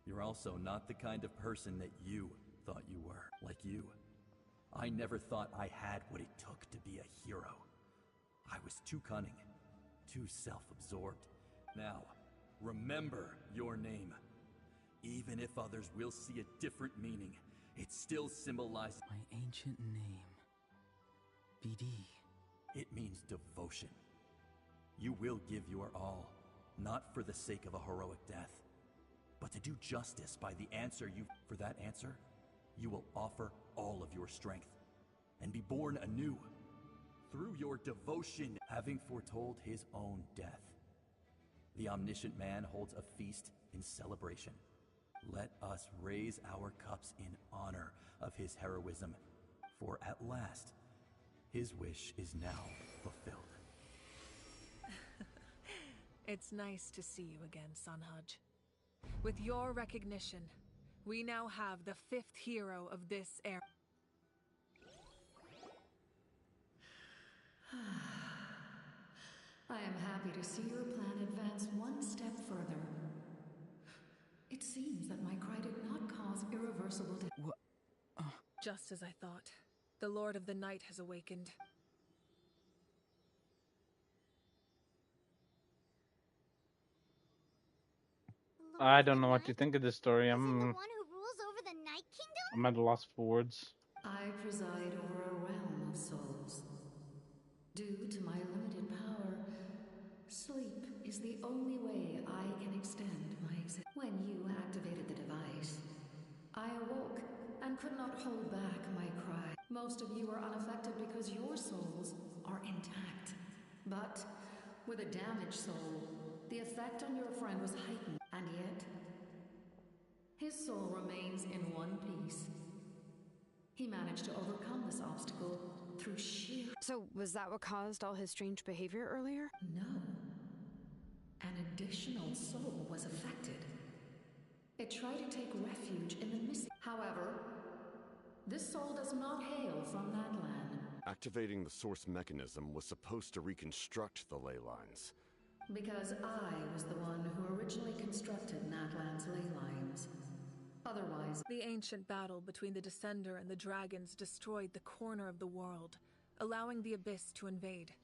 you're also not the kind of person that you thought you were. Like you, I never thought I had what it took to be a hero. I was too cunning, too self-absorbed. Now, remember your name. Even if others will see a different meaning, it still symbolizes my ancient name. BD. It means devotion. You will give your all, not for the sake of a heroic death, but to do justice by the answer you... For that answer, you will offer all of your strength and be born anew through your devotion, having foretold his own death. The omniscient man holds a feast in celebration. Let us raise our cups in honor of his heroism, for at last, his wish is now fulfilled. It's nice to see you again, Sanhaj. With your recognition, we now have the 5th hero of this era. I am happy to see your plan advance one step further. It seems that my cry did not cause irreversible damage. Just as I thought. The Lord of the Night has awakened. I don't know what to think of this story. Is it the one who rules over the Night Kingdom? I'm at a loss for words. I preside over a realm of souls. Due to my limited power, sleep is the only way I can extend my existence. When you activated the device, I awoke and could not hold back my cry. Most of you are unaffected because your souls are intact. But with a damaged soul, the effect on your friend was heightened. And yet, his soul remains in one piece. He managed to overcome this obstacle through sheer... So, was that what caused all his strange behavior earlier? No. An additional soul was affected. It tried to take refuge in the missing... However, this soul does not hail from Natlan. Activating the source mechanism was supposed to reconstruct the ley lines. Because I was the one who originally constructed Natlan's ley lines. Otherwise... The ancient battle between the Descender and the dragons destroyed the corner of the world, allowing the Abyss to invade.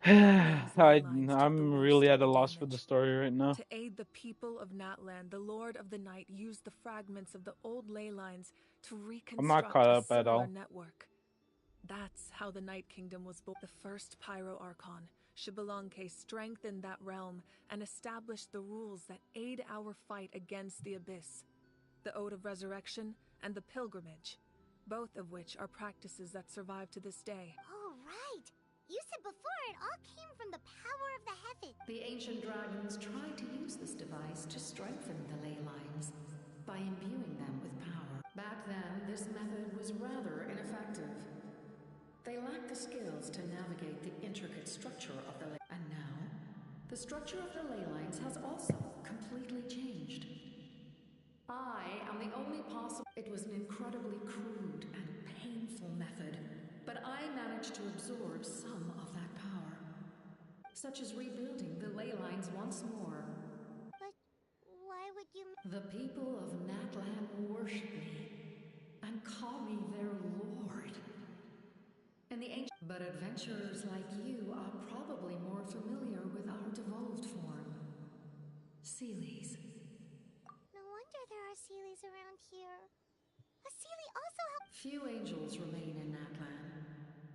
I'm really at a loss for the story right now. To aid the people of Natlan, the Lord of the Night used the fragments of the old ley lines to reconstruct I'm not caught up a at all. similar network. That's how the Night Kingdom was born. The first Pyro Archon, Xbalanque, strengthened that realm and established the rules that aid our fight against the Abyss. The Ode of Resurrection and the Pilgrimage, both of which are practices that survive to this day. Oh, right! You said before it all came from the power of the heavens. The ancient dragons tried to use this device to strengthen the ley lines by imbuing them with power. Back then, this method was rather ineffective. They lacked the skills to navigate the intricate structure of the ley. And now, the structure of the ley lines has also completely changed. I am the only possible... It was an incredibly crude and painful method, but I managed to absorb some of that power. Such as rebuilding the ley lines once more. But why would you... The people of Natlan worship me and call me their lord. And the ancient... But adventurers like you are probably more familiar with our devolved form. Seelies. No wonder there are Seelies around here. A Seelie also helps... Few angels remain in Natlan,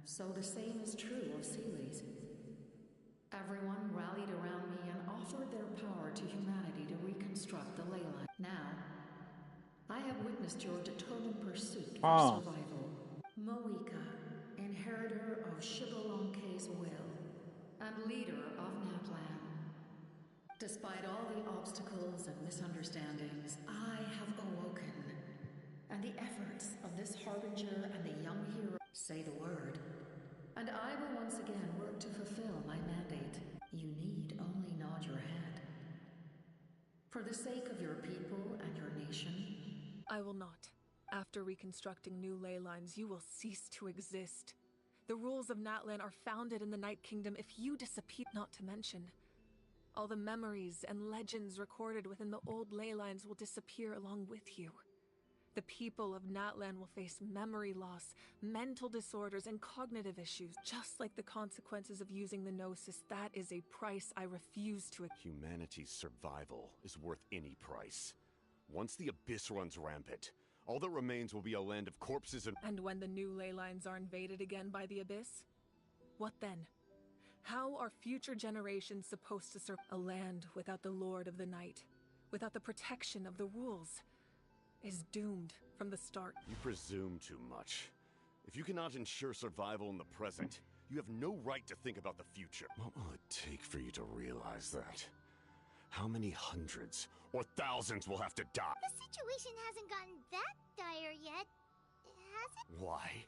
so the same is true of Seelies. Everyone rallied around me and offered their power to humanity to reconstruct the ley line. Now, I have witnessed your determined pursuit for survival. Moika, inheritor of Xbalanque's will, and leader of Natlan. Despite all the obstacles and misunderstandings, I have awoken. And the efforts of this harbinger and the young hero say the word. And I will once again work to fulfill my mandate. You need only nod your head. For the sake of your people and your nation, I will not. After reconstructing new ley lines, you will cease to exist. The rules of Natlan are founded in the Night Kingdom if you disappear. Not to mention, all the memories and legends recorded within the old ley lines will disappear along with you. The people of Natlan will face memory loss, mental disorders, and cognitive issues. Just like the consequences of using the Gnosis, that is a price I refuse to accept. Humanity's survival is worth any price. Once the Abyss runs rampant, all that remains will be a land of corpses and... And when the new ley lines are invaded again by the Abyss? What then? How are future generations supposed to survive? A land without the Lord of the Night, without the protection of the rules, is doomed from the start. You presume too much. If you cannot ensure survival in the present, you have no right to think about the future. What will it take for you to realize that? How many hundreds or thousands will have to die? The situation hasn't gotten that dire yet, has it? Why?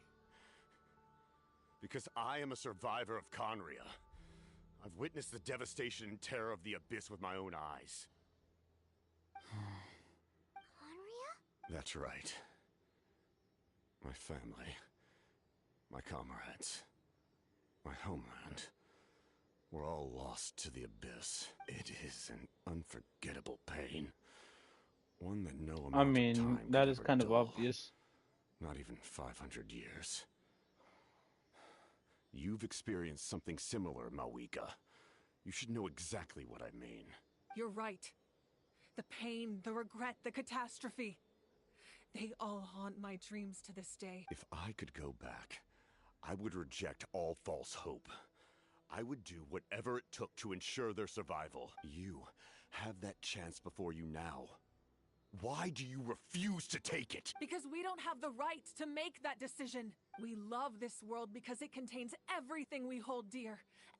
Because I am a survivor of Conria. I've witnessed the devastation and terror of the Abyss with my own eyes. Conria? That's right. My family, my comrades, my homeland, were all lost to the Abyss. It is an unforgettable pain. One that no amount of time that could is ever kind of dull. obvious. Not even 500 years. You've experienced something similar, Mawika. You should know exactly what I mean. You're right. The pain, the regret, the catastrophe. They all haunt my dreams to this day. If I could go back, I would reject all false hope. I would do whatever it took to ensure their survival. You have that chance before you now. Why do you refuse to take it? Because we don't have the right to make that decision. We love this world because it contains everything we hold dear.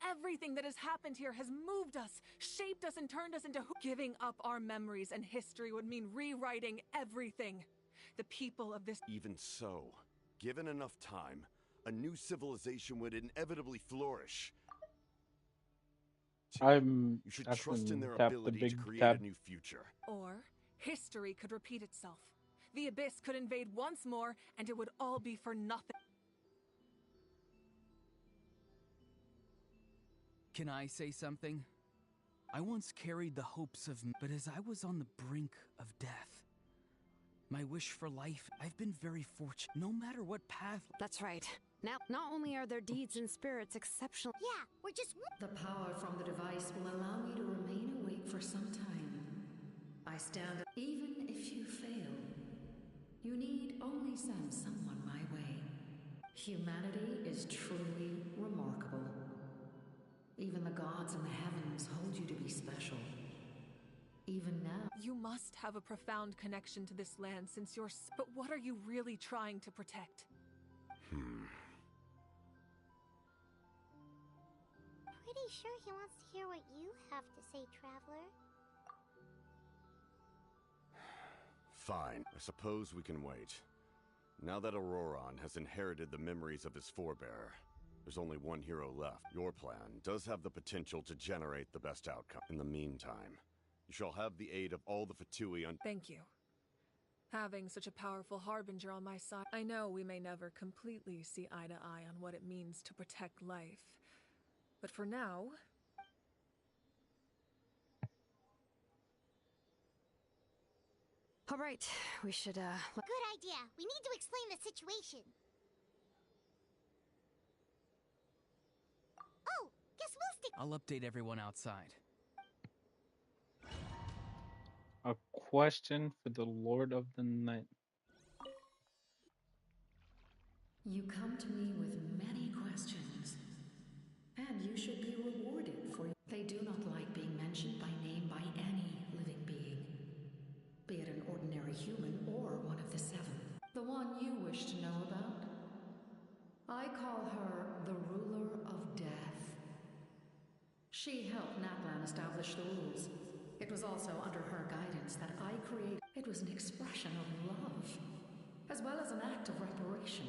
Everything that has happened here has moved us, shaped us, and turned us into who. Giving up our memories and history would mean rewriting everything. The people of this... Even so, given enough time, a new civilization would inevitably flourish. You should trust in their ability to create a new future. Or history could repeat itself. The Abyss could invade once more, and it would all be for nothing. Can I say something? I once carried the hopes of, but as I was on the brink of death, my wish for life, I've been very fortunate, no matter what path. That's right. Now, not only are their deeds and spirits exceptional... Yeah, we're just... The power from the device will allow me to remain awake for some time. I stand... Even if you fail, you need only send someone my way. Humanity is truly remarkable. Even the gods in the heavens hold you to be special. Even now... You must have a profound connection to this land since you're... But what are you really trying to protect? Pretty sure he wants to hear what you have to say, Traveler. Fine, I suppose we can wait. Now that Auroron has inherited the memories of his forebearer, there's only one hero left. Your plan does have the potential to generate the best outcome. In the meantime, you shall have the aid of all the Fatui on... Thank you. Having such a powerful harbinger on my side, I know we may never completely see eye to eye on what it means to protect life. But for now... All right, we should, Good idea. We need to explain the situation. Oh, guess we'll stick... I'll update everyone outside. A question for the Lord of the Night. You come to me with many questions, and you should be rewarded for... They do not like being mentioned by name by any living being, be it an ordinary human or one of the seven. The one you wish to know about? I call her the Ruler of Death. She helped Natlan establish the rules. It was also under her guidance that I created... It was an expression of love, as well as an act of reparation.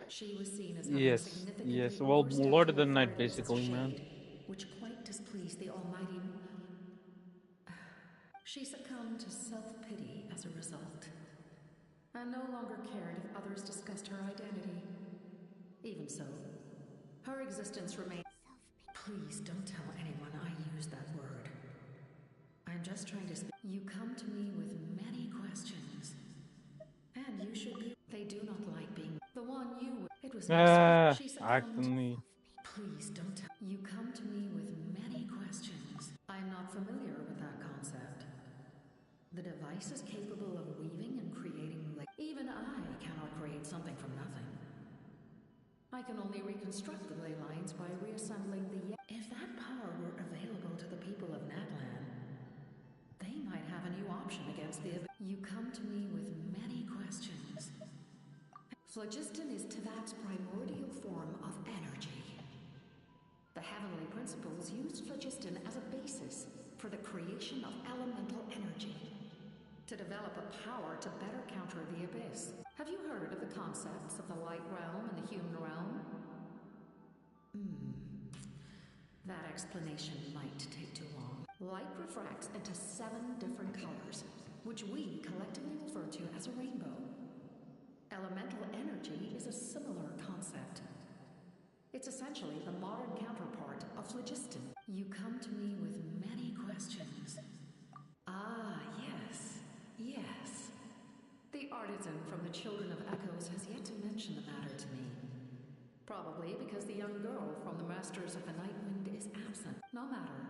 She was seen as having significantly Well, more Lord of the statutory Night, authority as a basically, man. shade, which quite displeased the Almighty. She succumbed to self-pity as a result. and no longer cared if others discussed her identity. Even so, her existence remained. Please don't tell anyone I used that word. I'm just trying to speak. You come to me with many questions. And you should be. They do not like being the one you were. It was no she succumbed. Please don't tell. You come to me with many questions. I'm not familiar with that concept. The device is capable of weaving and creating. Even I cannot create something from nothing. I can only reconstruct the ley lines by reassembling the. If that power were available to the people of Natlan, they might have a new option against the. You come to me with many questions. Phlogiston is Teyvat's primordial form of energy. The heavenly principles used phlogiston as a basis for the creation of elemental energy, to develop a power to better counter the abyss. Have you heard of the concepts of the light realm and the human realm? That explanation might take too long. Light refracts into 7 different colors, which we collectively refer to as a rainbow. Elemental energy is a similar concept. It's essentially the modern counterpart of phlogiston. You come to me with many questions. Ah, yes, yes. The artisan from the Children of Echoes has yet to mention the matter to me. Probably because the young girl from the Masters of the Nightwind is absent. No matter.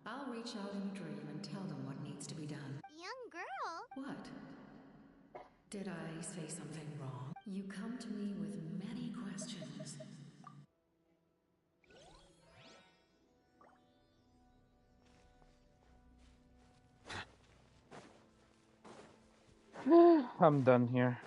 I'll reach out in a dream and tell them what needs to be done. Young girl? What? Did I say something wrong? You come to me with many questions. I'm done here.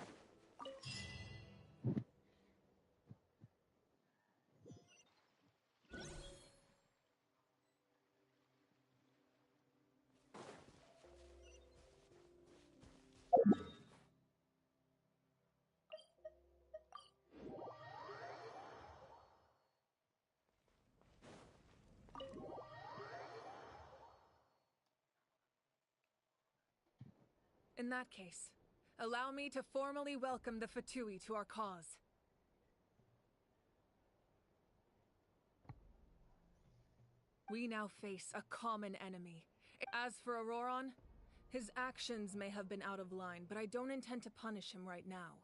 In that case, allow me to formally welcome the Fatui to our cause. We now face a common enemy. As for Auroron, his actions may have been out of line, but I don't intend to punish him right now.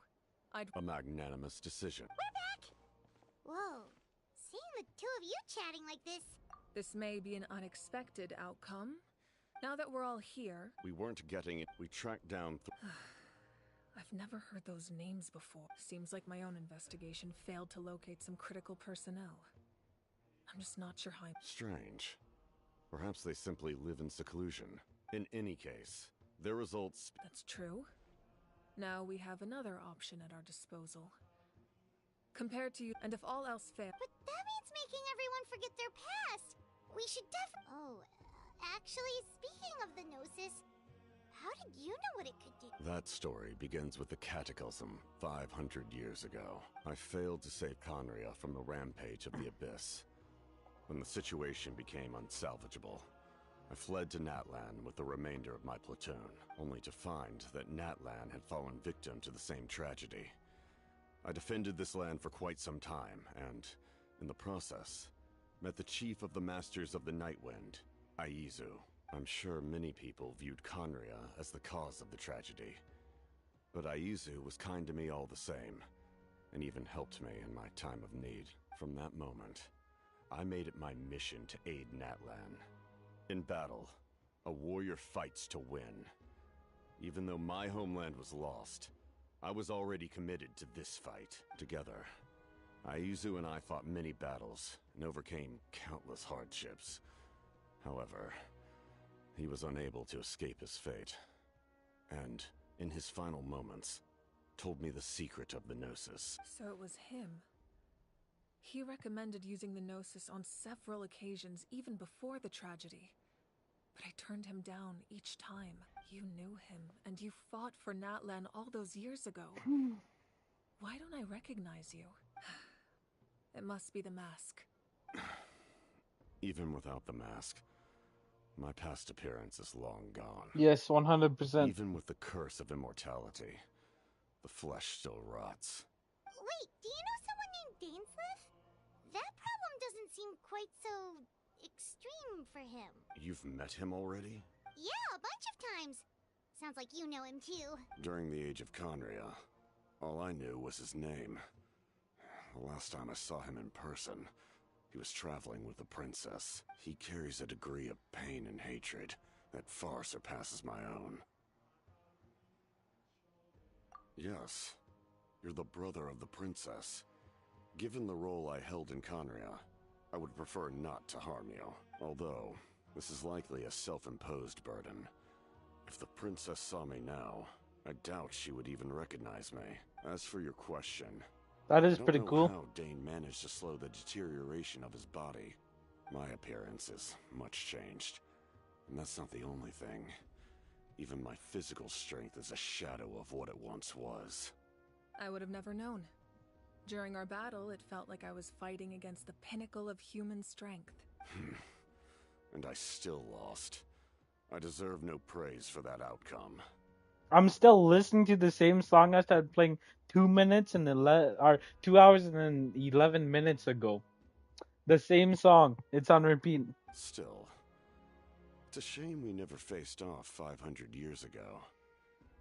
A magnanimous decision. We're back! Whoa. Seeing the two of you chatting like this. This may be an unexpected outcome. Now that we're all here... We weren't getting it. We tracked down... I've never heard those names before. Seems like my own investigation failed to locate some critical personnel. I'm just not sure how Strange. Perhaps they simply live in seclusion. In any case, their results... That's true. Now we have another option at our disposal. Compared to you, and if all else fails... But that means making everyone forget their past! We should actually, speaking of the Gnosis, how did you know what it could do? That story begins with the Cataclysm 500 years ago. I failed to save Conria from the rampage of the Abyss. When the situation became unsalvageable, I fled to Natlan with the remainder of my platoon, only to find that Natlan had fallen victim to the same tragedy. I defended this land for quite some time, and, in the process, met the chief of the Masters of the Nightwind, Aizu. I'm sure many people viewed Conria as the cause of the tragedy. But Aizu was kind to me all the same, and even helped me in my time of need. From that moment, I made it my mission to aid Natlan. In battle, a warrior fights to win. Even though my homeland was lost, I was already committed to this fight. Together, Aizu and I fought many battles and overcame countless hardships. However, he was unable to escape his fate, and, in his final moments, told me the secret of the Gnosis. So it was him. He recommended using the Gnosis on several occasions, even before the tragedy. But I turned him down each time. You knew him, and you fought for Natlan all those years ago. Why don't I recognize you? It must be the mask. Even without the mask, my past appearance is long gone. Yes, 100%. Even with the curse of immortality, the flesh still rots. Wait, do you know someone named Dainsleif? That problem doesn't seem quite so extreme for him. You've met him already? Yeah, a bunch of times. Sounds like you know him too. During the Age of Conria, all I knew was his name. The last time I saw him in person, he was traveling with the princess. He carries a degree of pain and hatred that far surpasses my own. Yes, you're the brother of the princess. Given the role I held in Conria, I would prefer not to harm you. Although, this is likely a self-imposed burden. If the princess saw me now, I doubt she would even recognize me. As for your question, that is pretty cool. cool. I don't know how Dane managed to slow the deterioration of his body. My appearance is much changed, and that's not the only thing. Even my physical strength is a shadow of what it once was. I would have never known. During our battle, it felt like I was fighting against the pinnacle of human strength. And I still lost. I deserve no praise for that outcome. I'm still listening to the same song I started playing 2 minutes and 2 hours and 11 minutes ago. The same song. It's on repeat. Still, it's a shame we never faced off 500 years ago.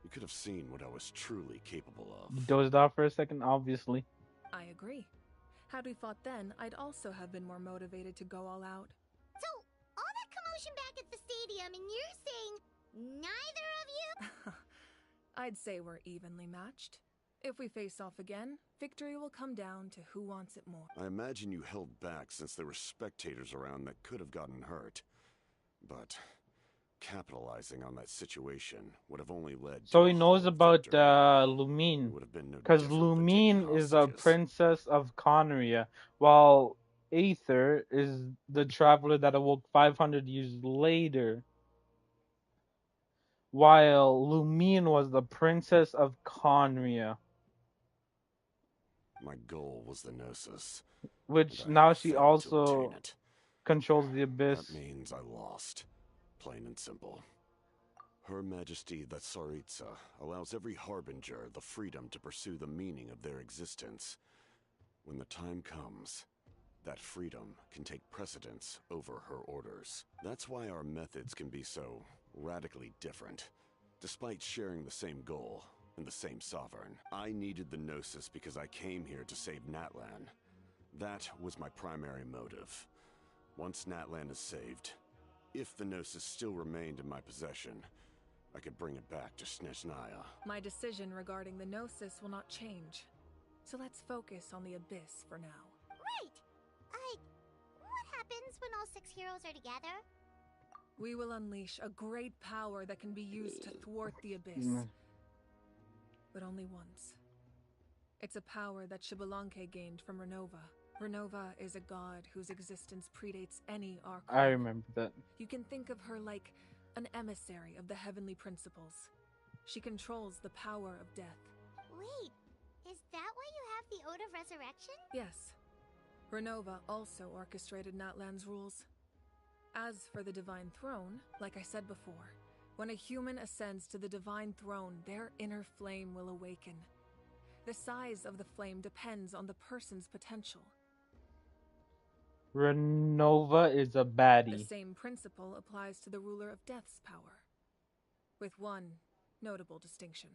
You could have seen what I was truly capable of. You dozed off for a second, obviously. I agree. Had we fought then, I'd also have been more motivated to go all out. So, all that commotion back at the stadium, and you're saying neither of you? I'd say we're evenly matched. If we face off again, victory will come down to who wants it more. I imagine you held back since there were spectators around that could have gotten hurt. But capitalizing on that situation would have only led so to he knows about Lumine, because Lumine is a princess of Conria, while Aether is the traveler that awoke 500 years later. While Lumine was the princess of Conria. My goal was the Gnosis, which now she also controls the Abyss. That means I lost, plain and simple. Her Majesty the Tsaritsa allows every Harbinger the freedom to pursue the meaning of their existence. When the time comes, that freedom can take precedence over her orders. That's why our methods can be so radically different, despite sharing the same goal and the same sovereign. I needed the Gnosis because I came here to save Natlan. That was my primary motive. Once Natlan is saved, if the Gnosis still remained in my possession, I could bring it back to Snezhnaya. My decision regarding the Gnosis will not change. So let's focus on the Abyss for now. Right! What happens when all 6 heroes are together? We will unleash a great power that can be used to thwart the Abyss. But only once. It's a power that Xbalanque gained from Renova. Renova is a god whose existence predates any Archon. I remember that. You can think of her like an emissary of the heavenly principles. She controls the power of death. Wait, is that why you have the Ode of Resurrection? Yes. Renova also orchestrated Natlan's rules. As for the Divine Throne, like I said before, when a human ascends to the Divine Throne, their inner flame will awaken. The size of the flame depends on the person's potential. Renova is a baddie. The same principle applies to the ruler of Death's power, with one notable distinction.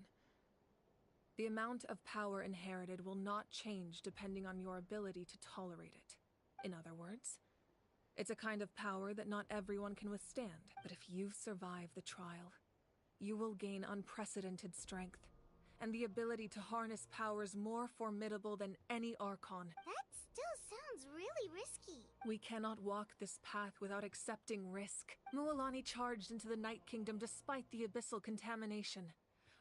The amount of power inherited will not change depending on your ability to tolerate it. In other words, it's a kind of power that not everyone can withstand. But if you survive the trial, you will gain unprecedented strength, and the ability to harness powers more formidable than any Archon. That still sounds really risky. We cannot walk this path without accepting risk. Mualani charged into the Night Kingdom despite the abyssal contamination.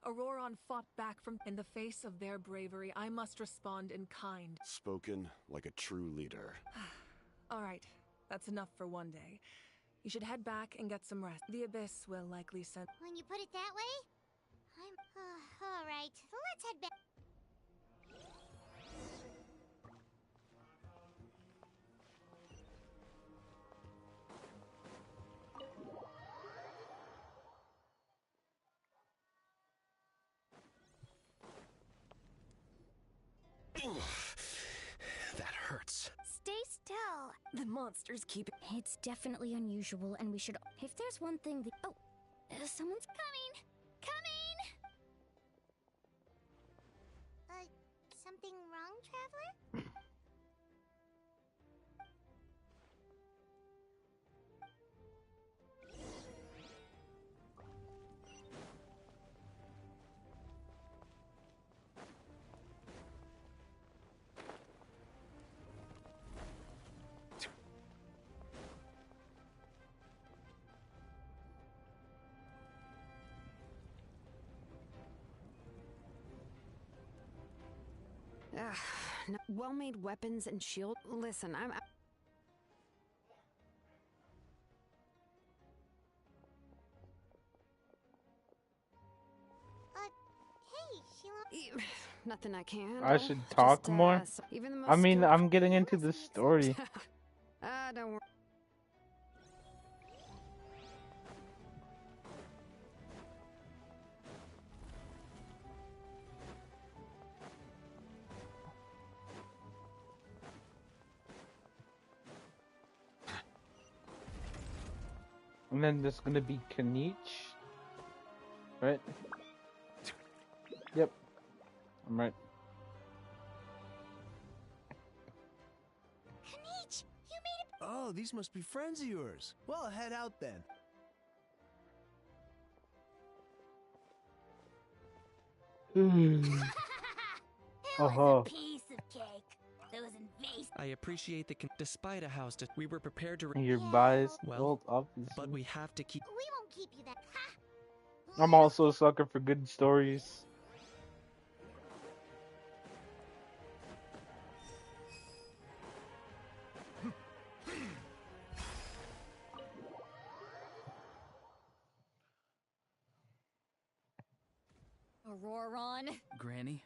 Auroron fought back from... In the face of their bravery, I must respond in kind. Spoken like a true leader. All right, that's enough for one day. You should head back and get some rest. The Abyss will likely send... When you put it that way, all right, let's head back. That hurts. Stay still. The monsters keep... It's definitely unusual, and we should... If there's one thing that... Oh, someone's coming! Coming! Something wrong, Traveler? No, well-made weapons and shield. Listen, I'm... Hey, Sheila. Nothing I can. I should talk more. Even the most I mean, skilled- I'm getting into the story. Don't worry. And then there's gonna be Kanich, right? Yep, I'm right. Kanich, you made it. Oh, these must be friends of yours. Well, head out then. Piece of cake. Those invasive. I appreciate the despite a house to we were prepared to Your bias, well, obviously. but we have to keep We won't keep you that. I'm also a sucker for good stories. Auroron. Granny?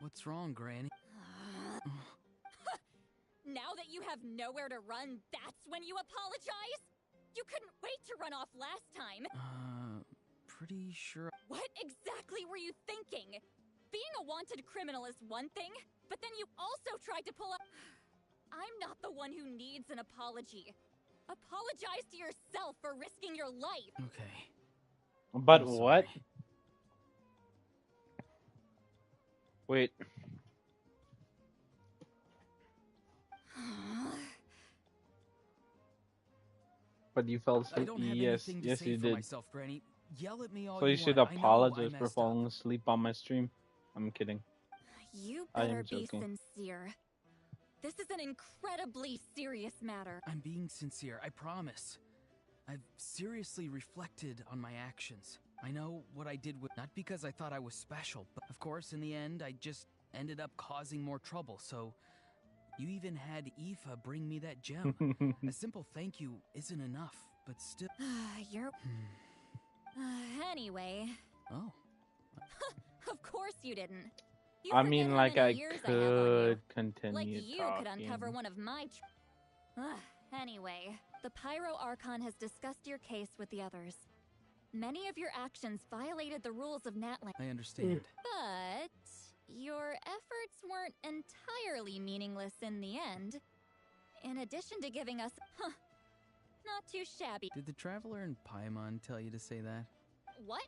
What's wrong, Granny? Now that you have nowhere to run, that's when you apologize? You couldn't wait to run off last time. Pretty sure... What exactly were you thinking? Being a wanted criminal is one thing, but then you also tried to pull up... I'm not the one who needs an apology. Apologize to yourself for risking your life. Okay. But what? Wait. But you fell asleep. I don't have Yes, anything to yes, say you for did. myself, Granny. Yell at me all So you should want. I know I apologize for messed falling asleep on my stream. I'm kidding. You I better am be joking. sincere. This is an incredibly serious matter. I'm being sincere, I promise. I've seriously reflected on my actions. I know what I did with not because I thought I was special, but of course in the end I just ended up causing more trouble, so you even had Aoife bring me that gem. A simple thank you isn't enough, but still... You're... anyway... Oh. Of course you didn't. You I forget mean, how like, many I years I have on you. could continue Like you talking. could uncover one of my... Anyway, the Pyro Archon has discussed your case with the others. Many of your actions violated the rules of Natland. I understand. But your efforts weren't entirely meaningless in the end. In addition to giving us... not too shabby. Did the Traveler in Paimon tell you to say that? What?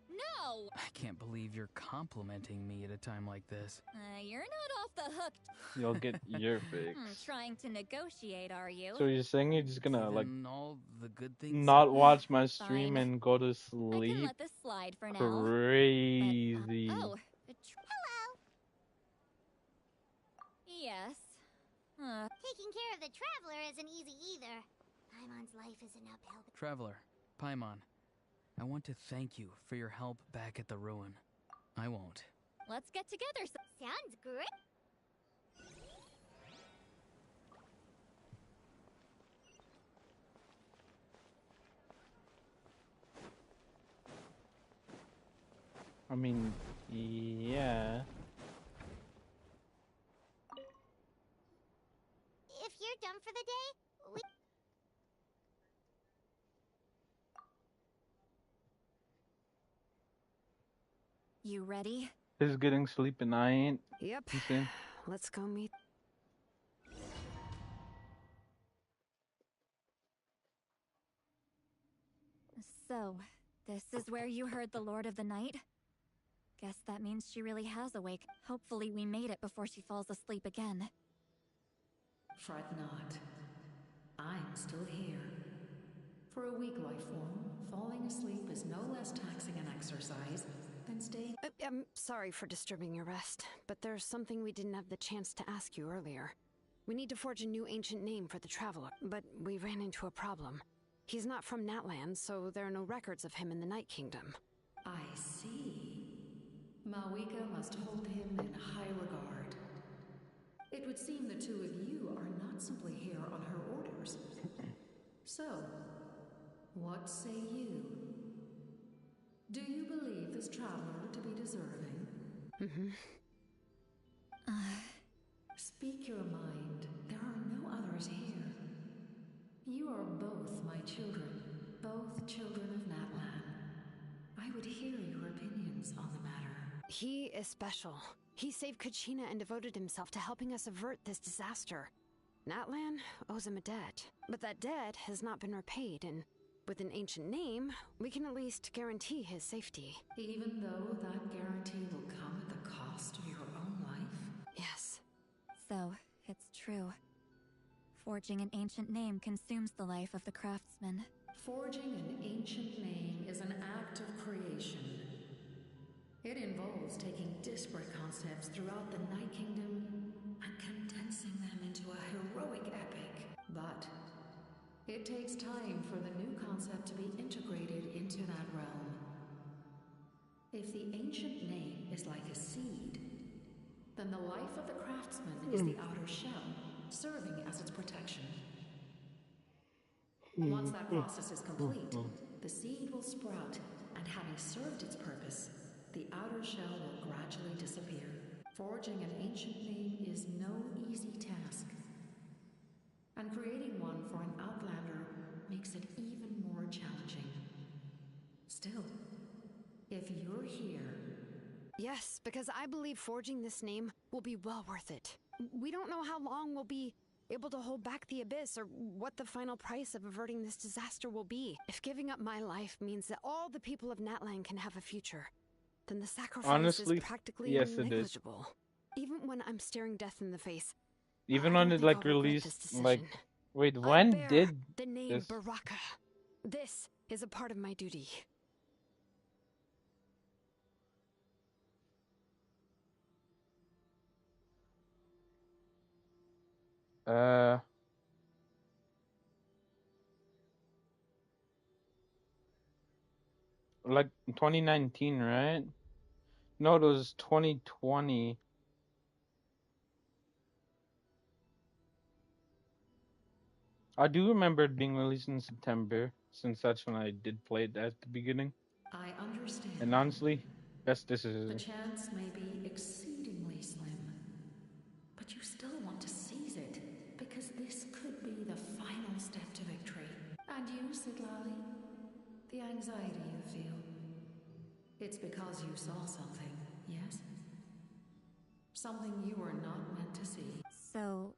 No! I can't believe you're complimenting me at a time like this. You're not off the hook. You'll get your fix. Trying to negotiate, are you? So you're saying you're just gonna, like, all the good things... not watch my stream Fine. and go to I can sleep? let this slide for now. Crazy. Oh, Hello. yes. Taking care of the Traveler isn't easy either. Paimon's life is an uphill. Traveler, Paimon, I want to thank you for your help back at the ruin. I won't. Let's get together. Sounds great. I mean, yeah. If you're done for the day, we... You ready? He's getting sleep and I ain't. Yep. Insane. Let's go meet. So, this is where you heard the Lord of the Night? Guess that means she really has awake. Hopefully we made it before she falls asleep again. Fret not. I'm still here. For a weak life form, falling asleep is no less taxing an exercise than staying. I'm sorry for disturbing your rest, but there's something we didn't have the chance to ask you earlier. We need to forge a new ancient name for the Traveler, but we ran into a problem. He's not from Natlan, so there are no records of him in the Night Kingdom. I see. Mawika must hold him in high regard. It would seem the two of you are not simply here on her orders. So, what say you? Do you believe this traveler to be deserving? Speak your mind. There are no others here. You are both my children, both children of Natlan. I would hear your opinions on the matter. He is special. He saved Kachina and devoted himself to helping us avert this disaster. Natlan owes him a debt, but that debt has not been repaid, and with an ancient name, we can at least guarantee his safety. Even though that guarantee will come at the cost of your own life? Yes. So, it's true. Forging an ancient name consumes the life of the craftsman. Forging an ancient name is an act of creation. It involves taking disparate concepts throughout the Night Kingdom and condensing them into a heroic epic. But it takes time for the new concept to be integrated into that realm. If the ancient name is like a seed, then the life of the craftsman is the outer shell, serving as its protection. Once that process is complete, the seed will sprout, and having served its purpose, the outer shell will gradually disappear. Forging an ancient name is no easy task. And creating one for an outlander makes it even more challenging. Still, if you're here... Yes, because I believe forging this name will be well worth it. We don't know how long we'll be able to hold back the abyss or what the final price of averting this disaster will be. If giving up my life means that all the people of Natlan can have a future, then the sacrifice Honestly, is practically yes, negligible. Even when I'm staring death in the face. Even when it like released, like, wait, when did the name this? Baraka? This is a part of my duty. Like 2019, right? No, it was 2020. I do remember it being released in September, since that's when I did play it at the beginning. I understand. And honestly, best decision. The chance may be exceedingly slim, but you still want to seize it, because this could be the final step to victory. And you, Siglali? The anxiety you feel. It's because you saw something, yes? Something you were not meant to see. So,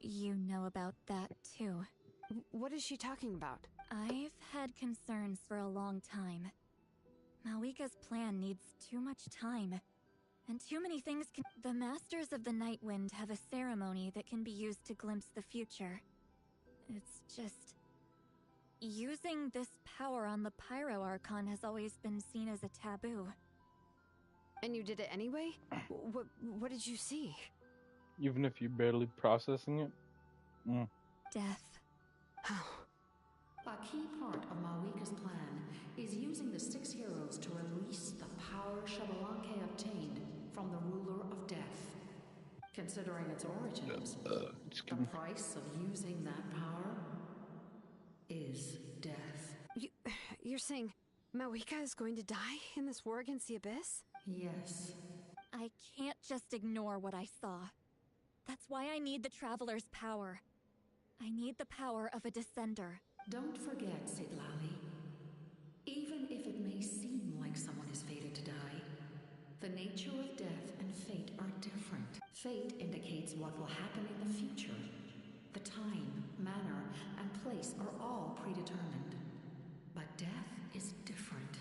you know about that too. What is she talking about? I've had concerns for a long time. Mawika's plan needs too much time. And too many things can— The Masters of the Nightwind have a ceremony that can be used to glimpse the future. It's just... Using this power on the Pyro Archon has always been seen as a taboo. And you did it anyway? What did you see? Even if you're barely processing it? Death. A key part of Mawika's plan is using the 6 heroes to release the power Xbalanque obtained from the Ruler of Death. Considering its origins, the price of using that power is death. You're saying Mawika is going to die in this war against the Abyss? Yes. I can't just ignore what I saw. That's why I need the Traveler's power. I need the power of a Descender. Don't forget, Siglali. Even if it may seem like someone is fated to die, The nature of death and fate are different. Fate indicates what will happen in the future. The time, manner, and place are all predetermined. But death is different.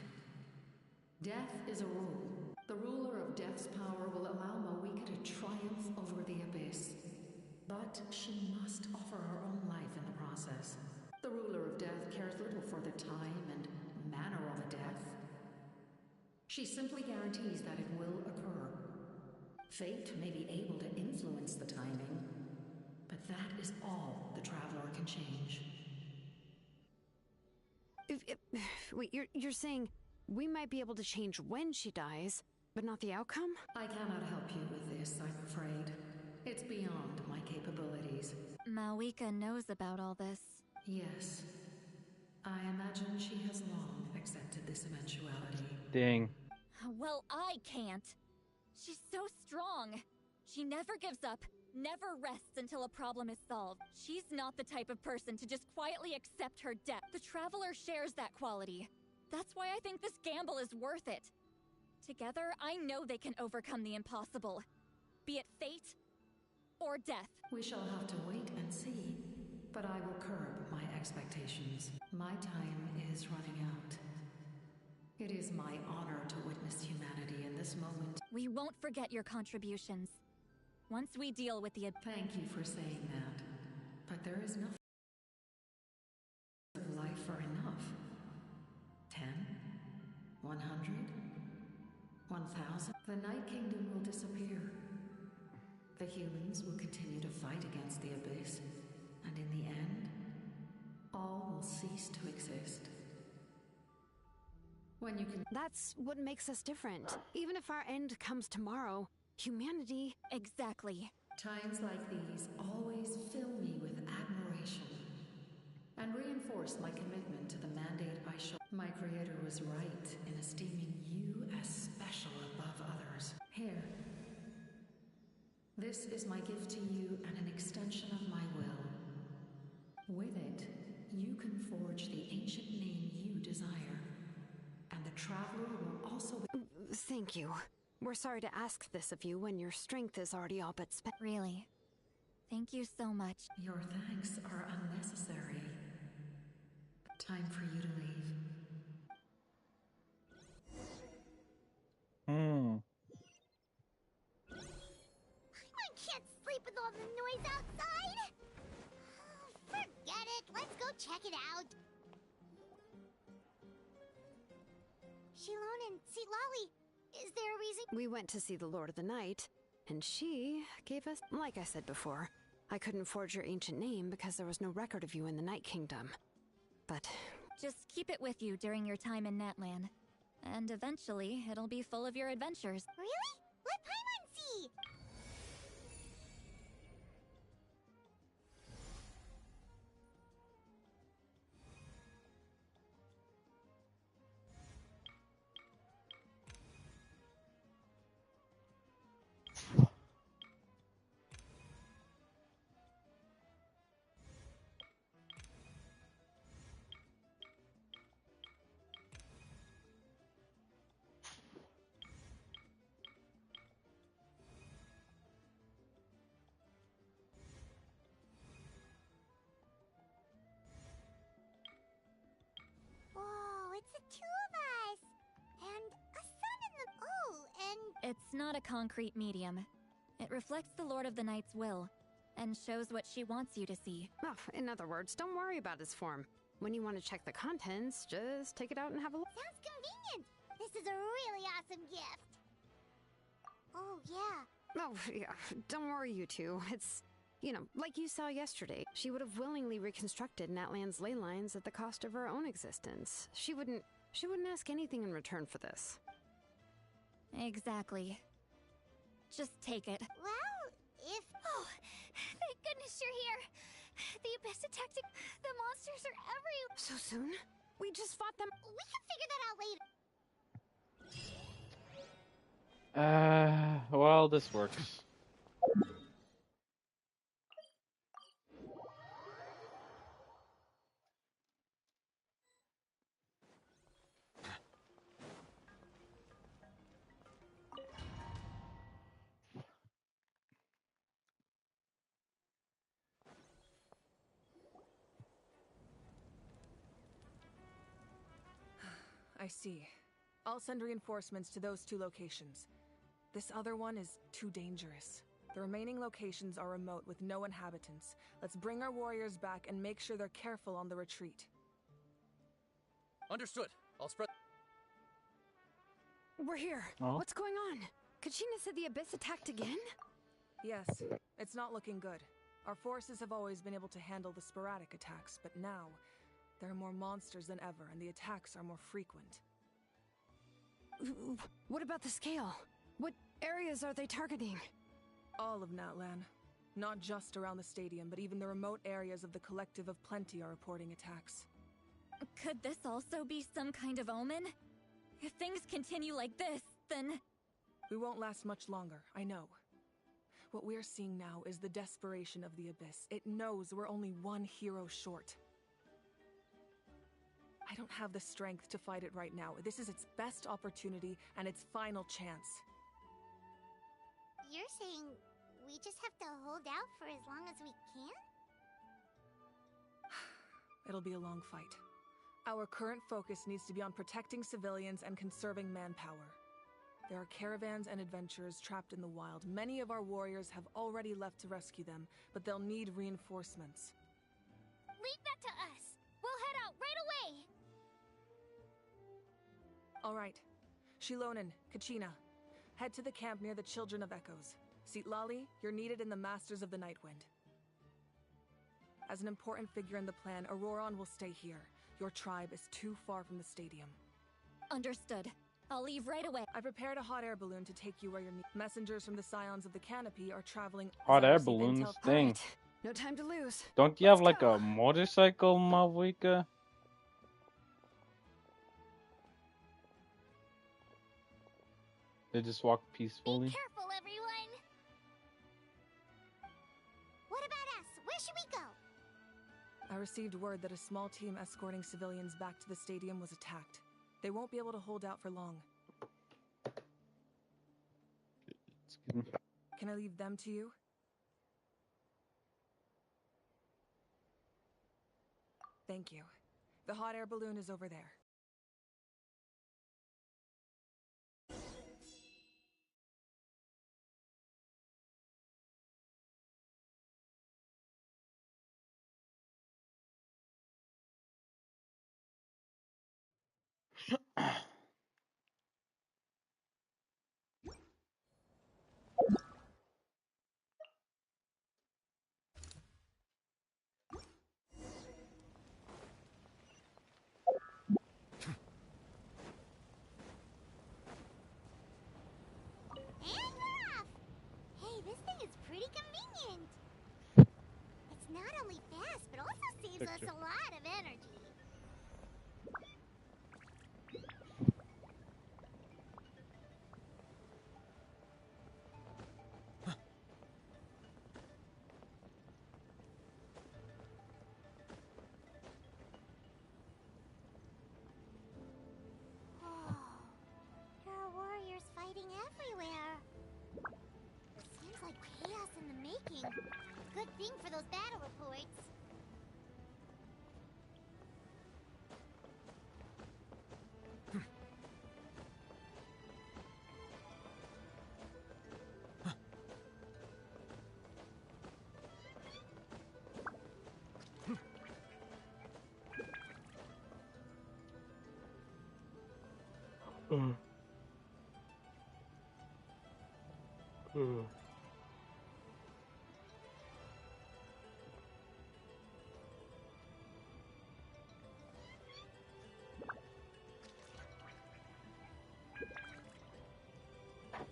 Death is a rule. The ruler of death's power will allow Mawika to triumph over the abyss. But she must offer her own life in the process. The ruler of death cares little for the time and manner of a death. She simply guarantees that it will occur. Fate may be able to influence the timing, but that is all the Traveler can change. Wait, you're saying we might be able to change when she dies, but not the outcome? I cannot help you with this, I'm afraid. It's beyond my capabilities. Mawika knows about all this. Yes. I imagine she has long accepted this eventuality. Dang. Well, I can't. She's so strong. She never gives up, never rests until a problem is solved. She's not the type of person to just quietly accept her death. The Traveler shares that quality. That's why I think this gamble is worth it. Together, I know they can overcome the impossible. Be it fate or death. We shall have to wait and see. But I will curb my expectations. My time is running out. It is my honor to witness humanity in this moment. We won't forget your contributions. Once we deal with the... Thank you for saying that. But there is nothing of life are enough. 10? 100? 1,000? The Night Kingdom will disappear. The humans will continue to fight against the abyss. And in the end, all will cease to exist. When you can... That's what makes us different. Even if our end comes tomorrow, humanity... Exactly. Times like these always fill me with admiration and reinforce my commitment to the mandate I show. My creator was right in esteeming you as special above others. Here. This is my gift to you and an extension of my will. With it, you can forge the ancient name you desire. And the Traveler will also be... Thank you. We're sorry to ask this of you when your strength is already all but spent. Really. Thank you so much. Your thanks are unnecessary. Time for you to leave. I can't sleep with all the noise outside. Forget it. Let's go check it out. Shilon and Lolly, is there a reason? We went to see the Lord of the Night, and she gave us... Like I said before, I couldn't forge your ancient name because there was no record of you in the Night Kingdom. But... Just keep it with you during your time in Natlan. And eventually, it'll be full of your adventures. Really? Let Paimon see! It's not a concrete medium. It reflects the Lord of the Night's will, and shows what she wants you to see. Oh, in other words, don't worry about his form. When you want to check the contents, just take it out and have a look. Sounds convenient! This is a really awesome gift! Oh, yeah. Oh, yeah. Don't worry, you two. It's, you know, like you saw yesterday. She would have willingly reconstructed Natlan's ley lines at the cost of her own existence. She wouldn't ask anything in return for this. Exactly. Just take it. Well, if... Oh, thank goodness you're here. The Abyss attacked. The monsters are everywhere. So soon? We just fought them. We can figure that out later. Well, this works. I see. I'll send reinforcements to those 2 locations. This other one is too dangerous. The remaining locations are remote with no inhabitants. Let's bring our warriors back and make sure they're careful on the retreat. Understood. I'll spread... We're here. Oh. What's going on? Kachina said the Abyss attacked again? Yes, it's not looking good. Our forces have always been able to handle the sporadic attacks, but now there are more monsters than ever, and the attacks are more frequent. What about the scale? What areas are they targeting? All of Natlan. Not just around the stadium, but even the remote areas of the Collective of Plenty are reporting attacks. Could this also be some kind of omen? If things continue like this, then... We won't last much longer, I know. What we're seeing now is the desperation of the Abyss. It knows we're only one hero short. I don't have the strength to fight it right now. This is its best opportunity and its final chance. You're saying we just have to hold out for as long as we can? It'll be a long fight. Our current focus needs to be on protecting civilians and conserving manpower. There are caravans and adventurers trapped in the wild. Many of our warriors have already left to rescue them, but they'll need reinforcements. Leave that to us! We'll head out right away! All right. Shilonen, Kachina, head to the camp near the Children of Echoes. Lali, you're needed in the Masters of the Nightwind. As an important figure in the plan, Auroron will stay here. Your tribe is too far from the stadium. Understood. I'll leave right away. I prepared a hot air balloon to take you where you're needed. Messengers from the Scions of the Canopy are traveling... Hot air balloons, dang. Right. No time to lose. Don't you have like a motorcycle, Malvika? They just walk peacefully. Be careful, everyone! What about us? Where should we go? I received word that a small team escorting civilians back to the stadium was attacked. They won't be able to hold out for long. Can I leave them to you? Thank you. The hot air balloon is over there. Us a lot of energy. Oh, there are warriors fighting everywhere. Seems like chaos in the making. Good thing for those battle reports.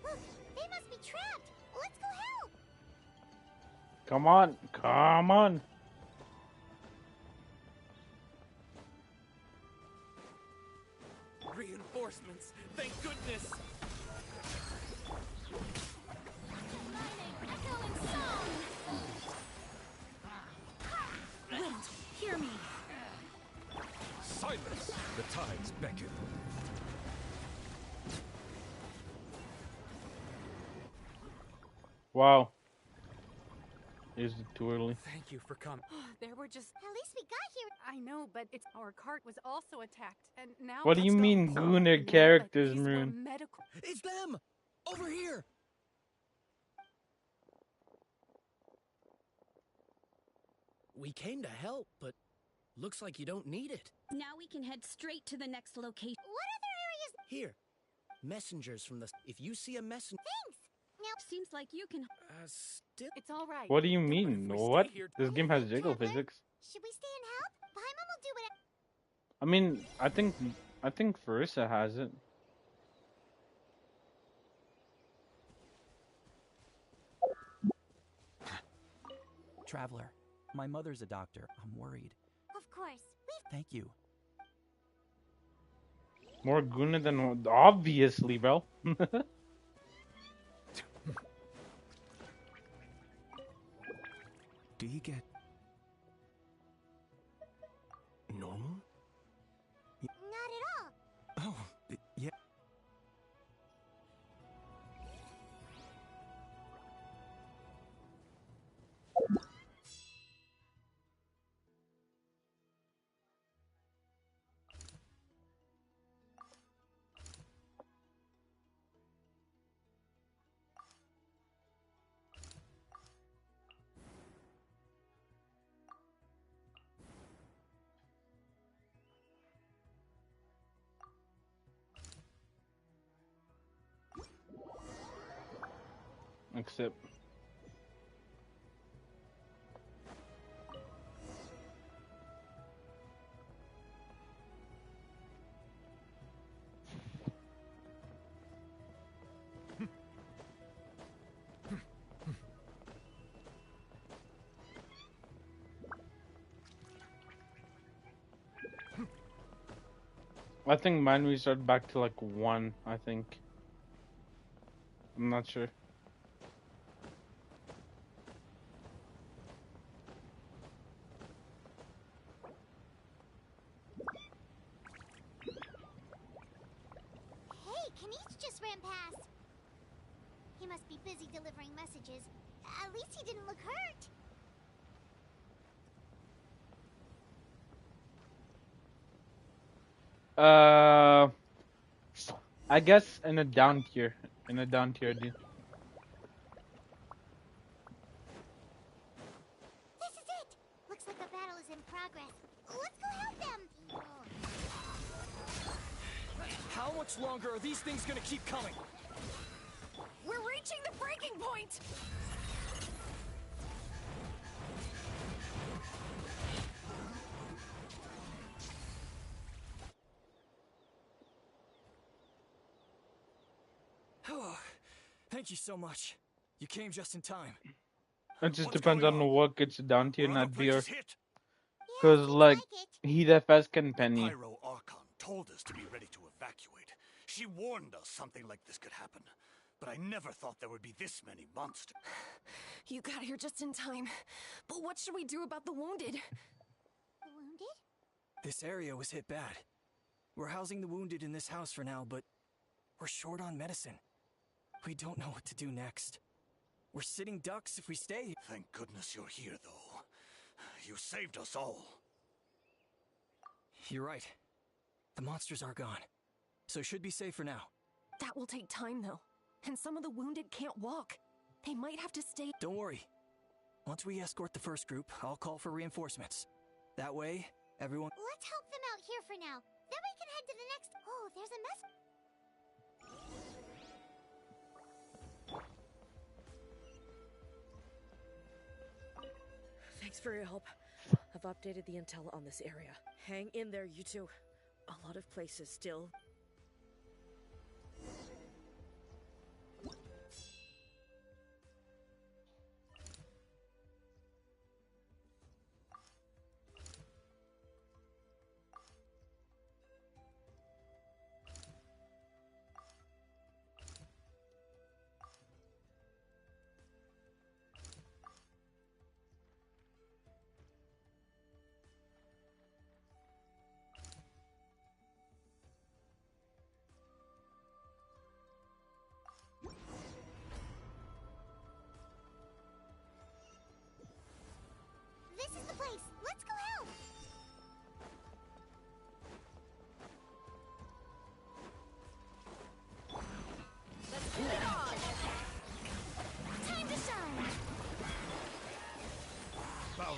Look, they must be trapped. Let's go help. Come on, come on. Reinforcements! Thank goodness! Wind, hear me. Silence! The tides beckon. Wow. Is it too early? Thank you for coming. There were just... At least we got here. I know, but it's our cart was also attacked, and now... What do you mean, Gooner characters, Maroon? Medical... It's them! Over here! We came to help, but looks like you don't need it. Now we can head straight to the next location. What other areas? Here. Messengers from the... If you see a messenger... Thanks! Now... Seems like you can... still... It's all right. What do you mean? What? This game has jiggle physics. Should we stay and help? Paimon will do it. I mean, I think Farissa has it. Traveler, my mother's a doctor. I'm worried. Of course. Thank you. More Gooner than obviously, bro. Do you get... normal? Not at all. Oh, yeah. Except... I think mine restarted back to like 1, I think. I'm not sure. Hey, Kanish just ran past. He must be busy delivering messages. At least he didn't look hurt. I guess in a down tier. In a down tier, dude. This is it! Looks like a battle is in progress. Let's go help them! How much longer are these things gonna keep coming? We're reaching the breaking point! Oh, thank you so much. You came just in time. It just depends on what gets down tier, not beer. Cause like, Heat FS can penny. Pyro Archon told us to be ready to evacuate. She warned us something like this could happen. But I never thought there would be this many monsters. You got here just in time. But what should we do about the wounded? The wounded? This area was hit bad. We're housing the wounded in this house for now, but we're short on medicine. We don't know what to do next. We're sitting ducks if we stay. Thank goodness you're here, though. You saved us all. You're right. The monsters are gone. So should be safe for now. That will take time, though. And some of the wounded can't walk. They might have to stay. Don't worry. Once we escort the first group, I'll call for reinforcements. That way, everyone... Let's help them out here for now. Then we can head to the next... Oh, there's a mess... Thanks for your help. I've updated the intel on this area. Hang in there, you two. A lot of places still...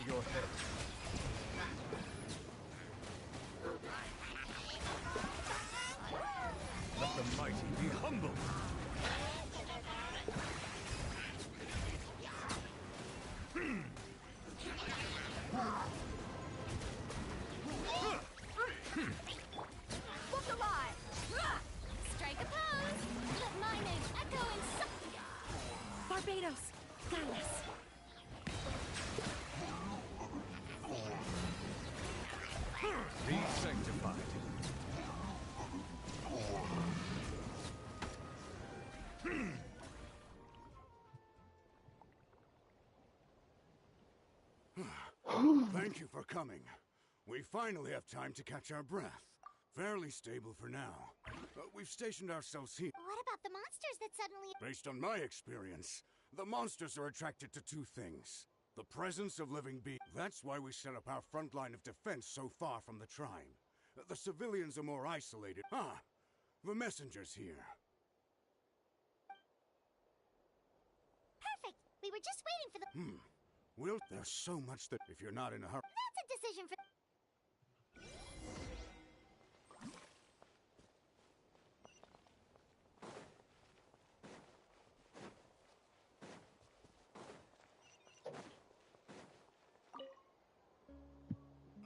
your head. Let the mighty be humble. Look alive! Strike a pose! Let my name echo in Barbados, guide us. Be sanctified. Thank you for coming. We finally have time to catch our breath. Fairly stable for now. We've stationed ourselves here. What about the monsters that suddenly... Based on my experience, the monsters are attracted to two things. The presence of living beings. That's why we set up our front line of defense so far from the tribe. The civilians are more isolated. Ah, the messenger's here. Perfect! We were just waiting for the... Well, there's so much that if you're not in a hurry... That's a decision for...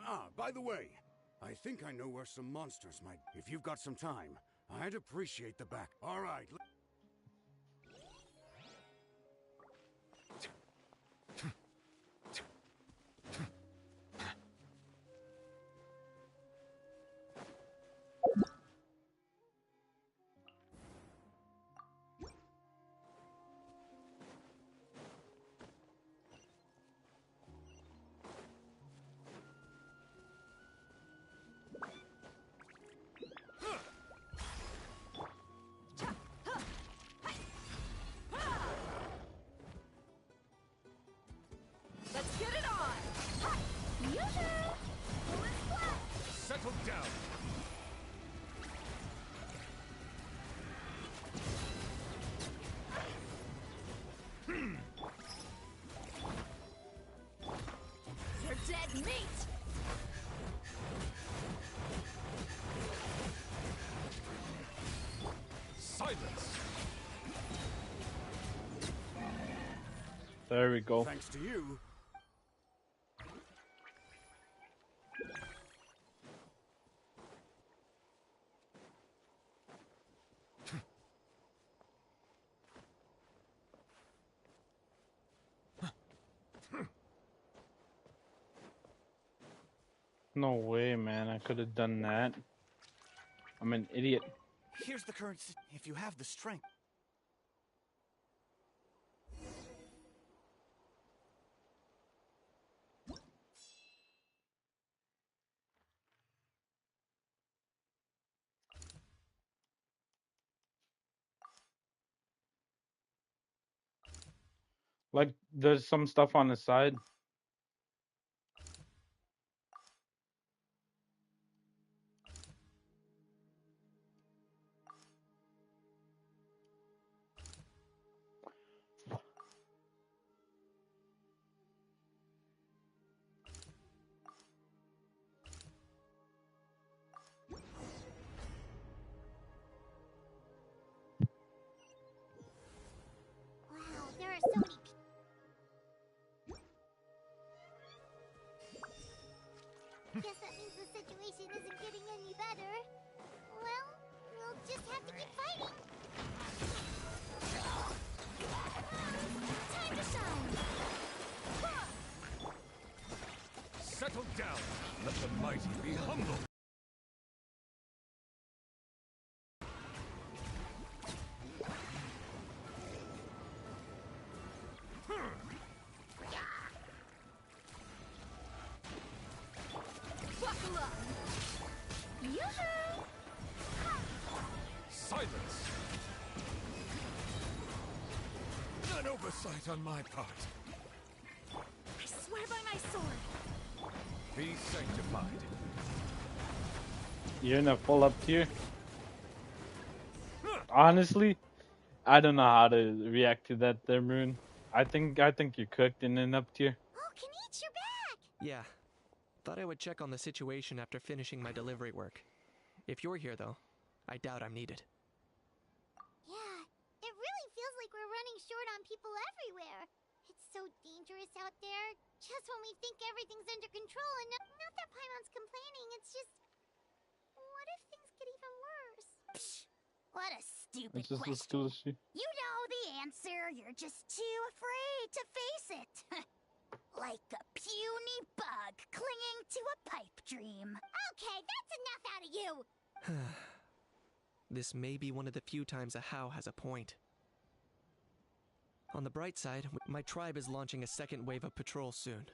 Ah, by the way, I think I know where some monsters might... If you've got some time, I'd appreciate the back. All right. Let's get it on! Settle down. You're dead meat! Silence. There we go. Thanks to you. No way, man. I could have done that. I'm an idiot. Here's the current... If you have the strength... Like, there's some stuff on the side. Wow, there are so many people. Guess that means the situation isn't getting any better. Well, we'll just have to keep fighting. Time to shine! Settle down. Let the mighty be humble. Buckle up! Yoo-hoo! Silence. An oversight on my part. I swear by my sword! Be sanctified. You're in a full up tier. Honestly, I don't know how to react to that there, Moon. I think you're cooked in an up tier. Oh, Kenich, you're back! Yeah. Thought I would check on the situation after finishing my delivery work. If you're here, though, I doubt I'm needed. Yeah, it really feels like we're running short on people everywhere. It's so dangerous out there. Just when we think everything's under control, and not that Paimon's complaining, it's just... What if things get even worse? Psh, what a stupid It's just a question. school. You know the answer, you're just too afraid to face it. Like a puny bug clinging to a pipe dream. Okay, that's enough out of you! This may be one of the few times a How has a point. On the bright side, my tribe is launching a second wave of patrols soon.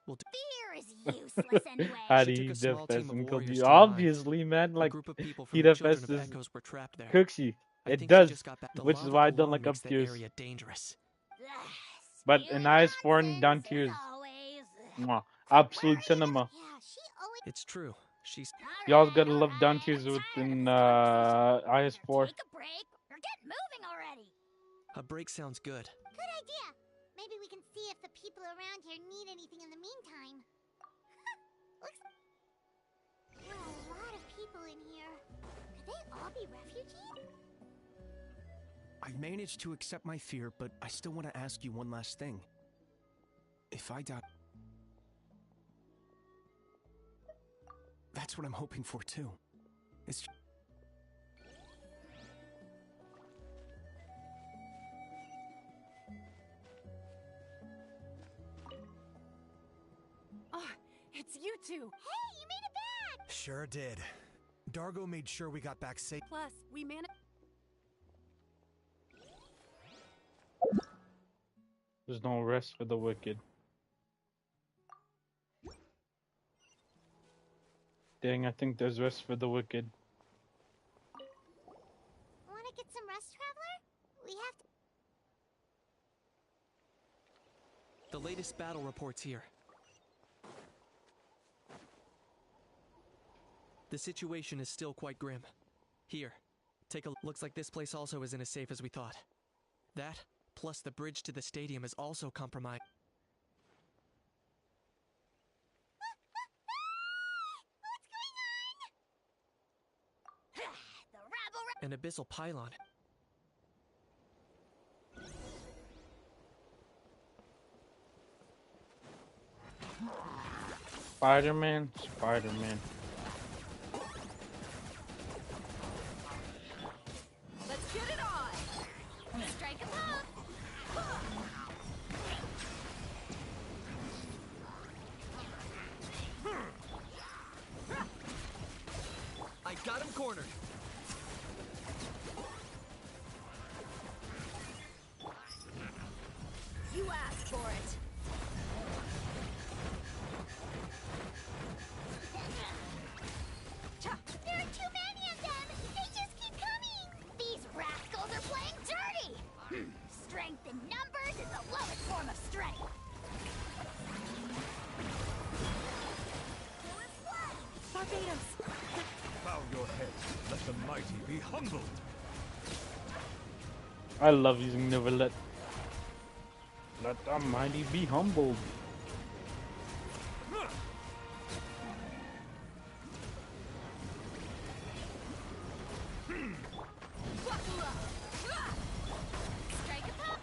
Fear is useless anyway. How do She took you a small defend team of and kill warriors you? to the mine. Obviously, man. A Like, group of people he from the Children defends of this Echoes were trapped there. Cooksy. I It think she does, just got back. The which is lava why I don't alone like up makes the tiers. area dangerous. But an ice foreign down tiers. Mwah. Absolute cinema. It's true. She's. Y'all's gotta love down tiers within IS4. Take a break. We're getting moving already. A break sounds good. Good idea! Maybe we can see if the people around here need anything in the meantime. There are a lot of people in here. Could they all be refugees? I managed to accept my fear, but I still want to ask you one last thing. If I die... That's what I'm hoping for, too. It's... Oh, it's you two! Hey, you made it back! Sure did. Dargo made sure we got back safe. Plus, we managed... There's no rest for the wicked. Dang, I think there's rest for the wicked. Wanna get some rest, Traveler? We have to... The latest battle reports here. The situation is still quite grim. Here, take a... Looks like this place also isn't as safe as we thought. That, plus the bridge to the stadium is also compromised. An abyssal pylon. Spider-Man, Spider-Man. Let's get it on! Strike a pop! I got him cornered. You asked for it. There are too many of them! They just keep coming! These rascals are playing dirty! Strength in numbers is the lowest form of strength. Barbados! Bow your head, let the mighty be humbled. I love using Never Let the mighty be humbled. Strike a pop!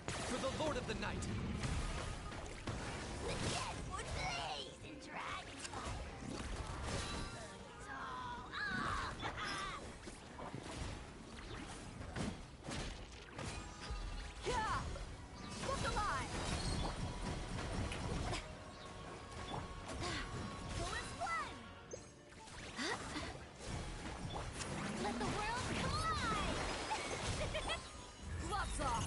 For the Lord of the Night. The dead would blaze in dragonfire. Yeah! Look alive! Let the world collide! Gloves off!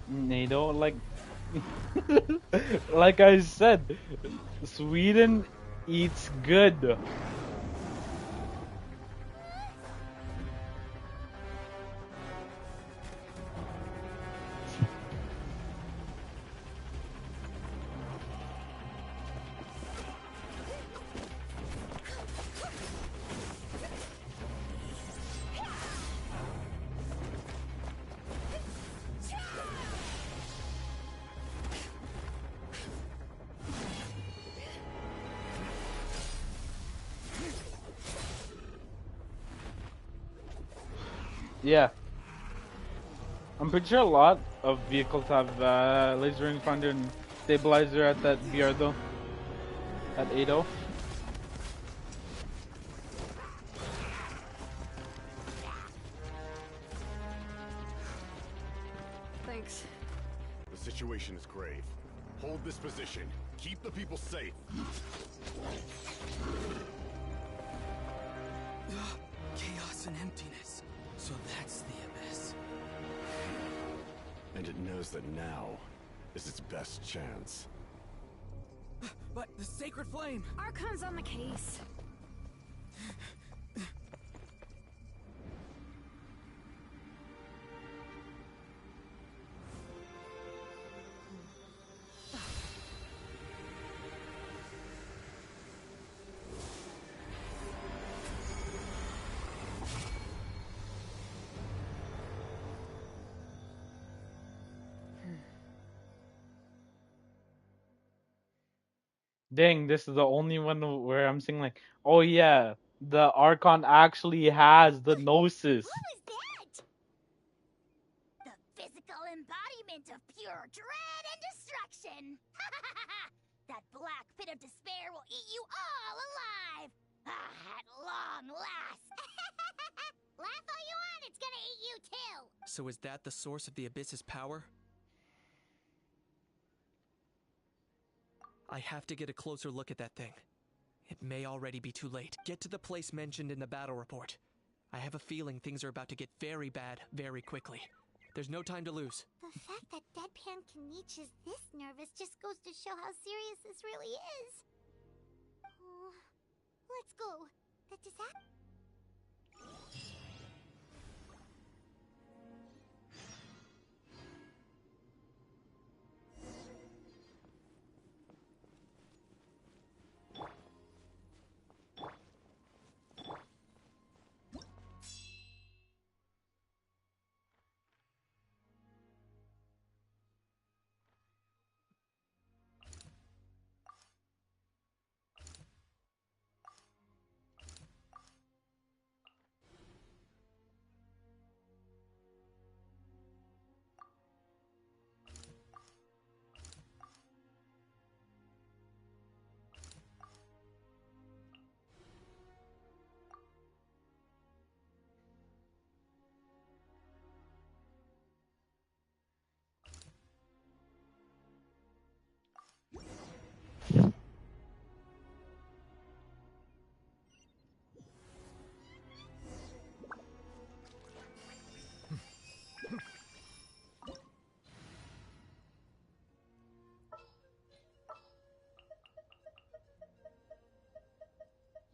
NATO, like I said, Sweden eats good. Yeah. I'm pretty sure a lot of vehicles have laser rangefinder and stabilizer at that VR though. At 80. Thanks. The situation is grave. Hold this position. Keep the people safe. Chaos and emptiness. So that's the abyss. And it knows that now is its best chance. But the sacred flame! Archon's on the case. Dang, this is the only one where I'm saying like, oh yeah, the Archon actually has the Gnosis. What was that? The physical embodiment of pure dread and destruction. That black pit of despair will eat you all alive. At long last. Laugh all you want, it's gonna eat you too. So is that the source of the Abyss's power? I have to get a closer look at that thing. It may already be too late. Get to the place mentioned in the battle report. I have a feeling things are about to get very bad very quickly. There's no time to lose. The fact that Deadpan Kanich is this nervous just goes to show how serious this really is. Let's go. The disaster.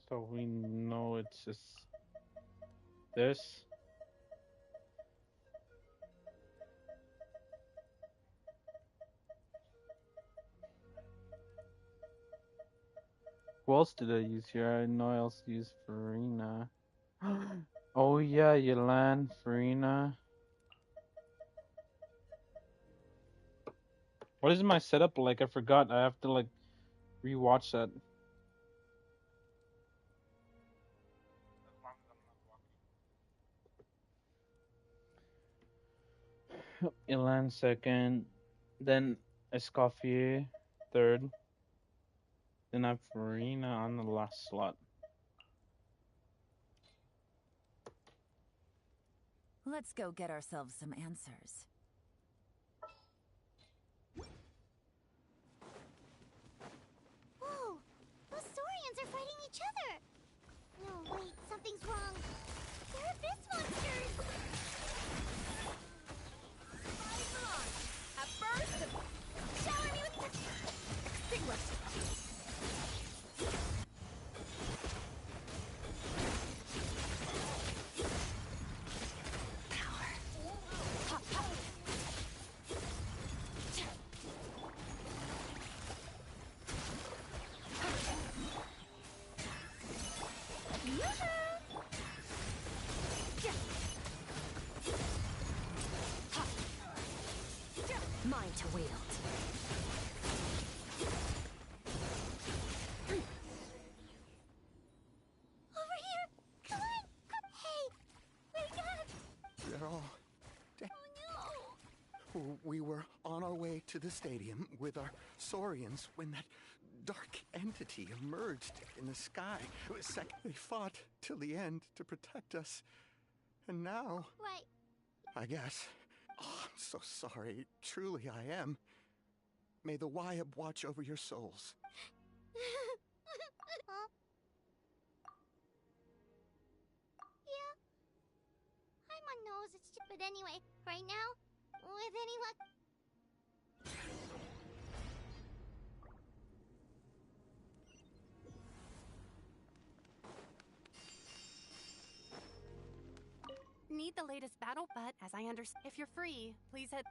So we know it's just this. Who else did I use here? I know I also used Farina. Oh yeah, Yelan, Farina. What is my setup like? I forgot. I have to like rewatch that. Yelan second, then Escoffier third, then I have Farina on the last slot. Let's go get ourselves some answers. Whoa! Those Saurians are fighting each other! No, wait, something's wrong. They're abyss monsters! Mine to wield. Over here! Come on! Come. Hey! Wake up! They're all dead. Oh We were on our way to the stadium with our saurians when that dark entity emerged in the sky. They fought till the end to protect us. And now... Right. I guess. Oh, I'm so sorry. Truly I am. May the Wyab watch over your souls. Huh? Yeah. I'm on nose, it's just... But anyway, right now, with any luck... Need the latest battle, but as I understand, if you're free, please head.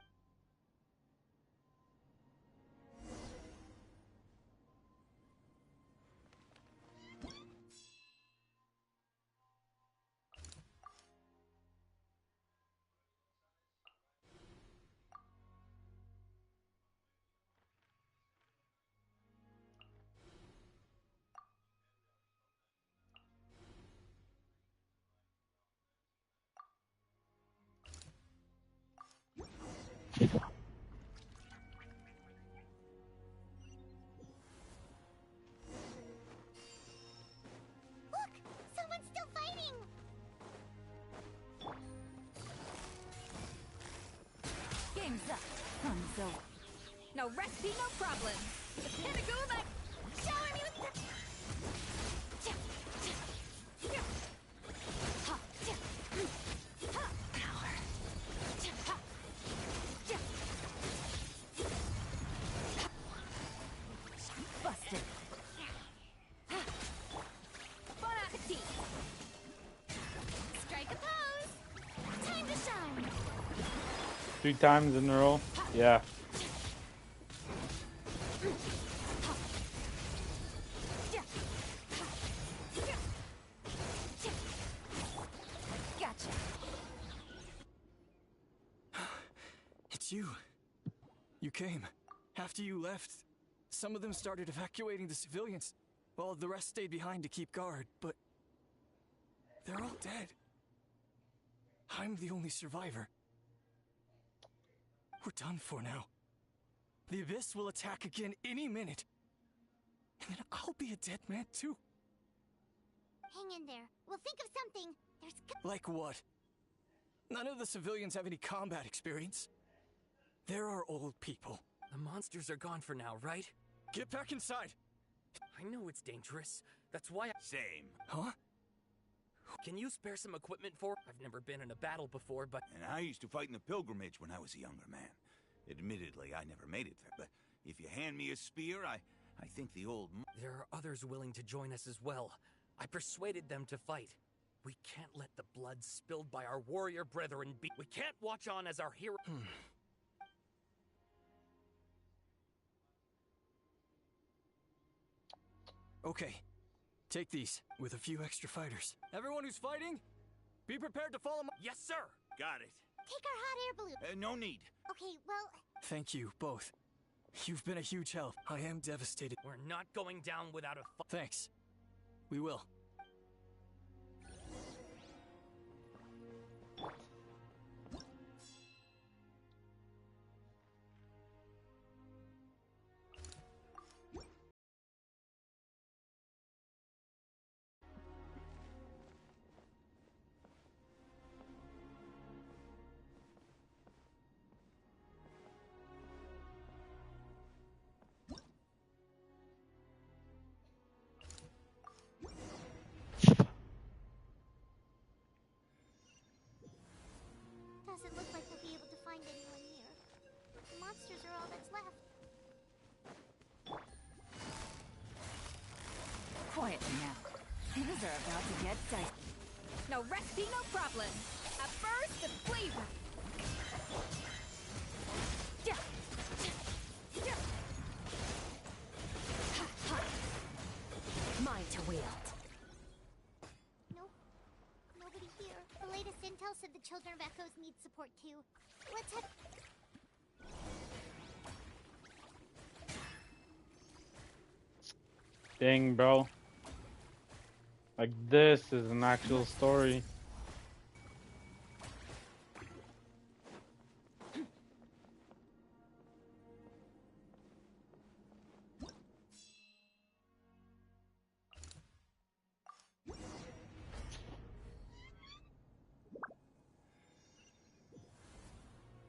Look! Someone's still fighting! Game's up. Fun's over. No recipe, no problem. Pinaguma! Shower me with the... Busted. Bon appetit. Strike a pose! Time to shine! 3 times in a row. Yeah. Gotcha. It's you. You came. After you left, some of them started evacuating the civilians, while the rest stayed behind to keep guard, but they're all dead. I'm the only survivor. We're done for now. The Abyss will attack again any minute. And then I'll be a dead man too. Hang in there. We'll think of something. There's... Like what? None of the civilians have any combat experience. There are old people. The monsters are gone for now, right? Get back inside! I know it's dangerous. That's why Same. Huh? Can you spare some equipment for? I've never been in a battle before, but... And I used to fight in the pilgrimage when I was a younger man. Admittedly, I never made it there, but if you hand me a spear, I think the old... There are others willing to join us as well. I persuaded them to fight. We can't let the blood spilled by our warrior brethren be... We can't watch on as our hero... Okay. Take these, with a few extra fighters. Everyone who's fighting, be prepared to follow my... Yes, sir! Got it. Take our hot air balloon. No need. Okay, well... Thank you, both. You've been a huge help. I am devastated. We're not going down without a fight. Thanks. We will. Doesn't look like we'll be able to find anyone here. The monsters are all that's left. Quietly now. Things are about to get dicey. No recipe, no problem. A burst of flavor. Mine to wield. Nope. Nobody here. The latest intel said the children of Echoes need support too. Let's head... Dang, bro. Like, this is an actual story.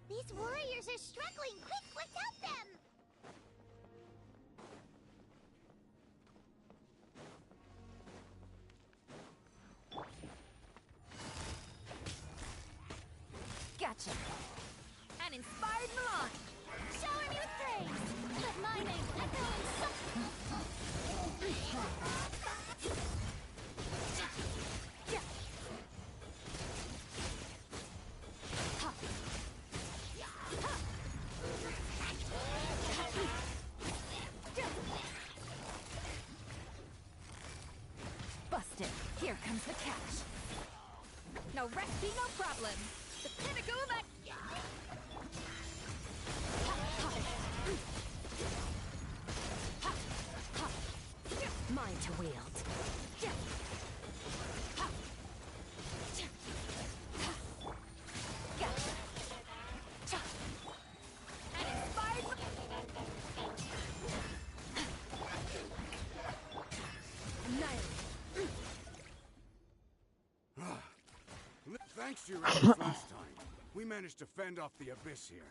These warriors are struggling. Quick, let's help them! Gotcha. An inspired Milan. Shower me with praise. Let my name echo in Busted. Here comes the catch. No recipe, no problem. The pinnacle of that. Mine to wield. Thanks to your efforts last time, we managed to fend off the abyss here,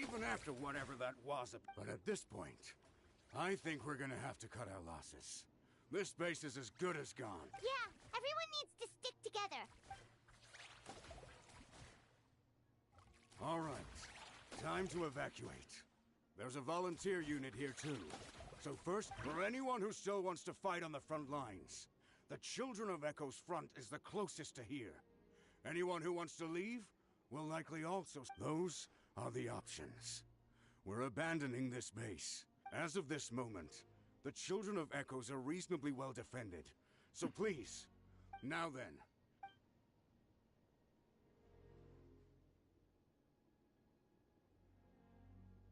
even after whatever that was. But at this point, I think we're gonna have to cut our losses. This base is as good as gone. Yeah, everyone needs to stick together. All right, time to evacuate. There's a volunteer unit here too. So first, for anyone who still wants to fight on the front lines, the Children of Echo's front is the closest to here. Anyone who wants to leave will likely also... Those are the options. We're abandoning this base. As of this moment, the Children of Echoes are reasonably well defended. So please, now then.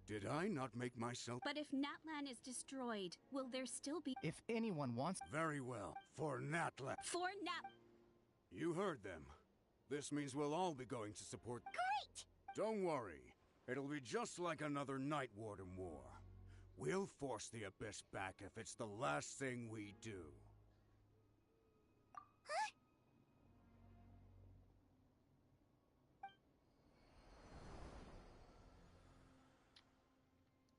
Did I not make myself... But if Natlan is destroyed, will there still be... If anyone wants... Very well. For Natlan. For Nat... You heard them. This means we'll all be going to support... Great! Don't worry. It'll be just like another Night Warden war. We'll force the Abyss back if it's the last thing we do. Huh?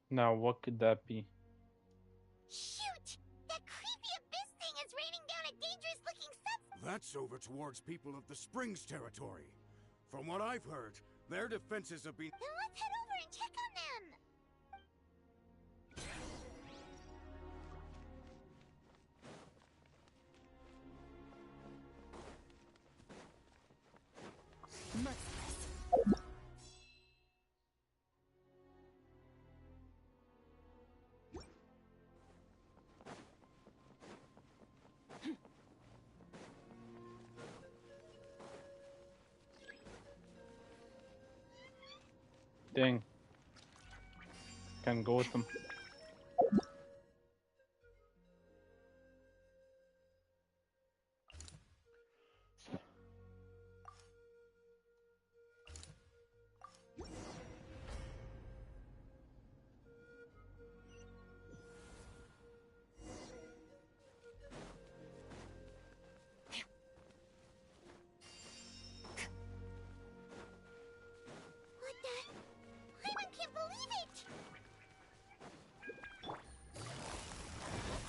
Now, what could that be? Shoot! That creepy abyss thing is raining down a dangerous-looking substance! That's over towards people of the Springs territory. From what I've heard, their defenses have been... Then let's head over and check on them! Dang. Can't go with them.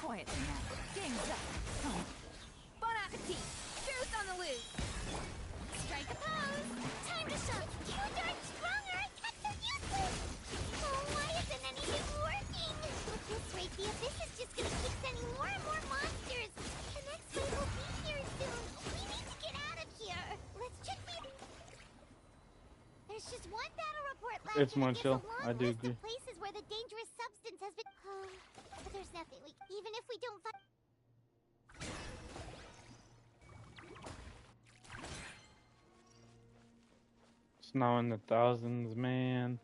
Quietly now. Game's up. Bon appetit. Truth on the loose. Strike a pose! Time to shove! You darn stronger! Attacks are useless! Oh, why isn't anything working? At this rate, the abyss is just gonna keep sending more and more monsters! The next wave will be here soon! We need to get out of here! Let's check the... There's just one battle report left. It's more chill. I do agree. Places where the dangerous substance has been... but there's nothing we... Even if we don't find... It's now in the thousands, man.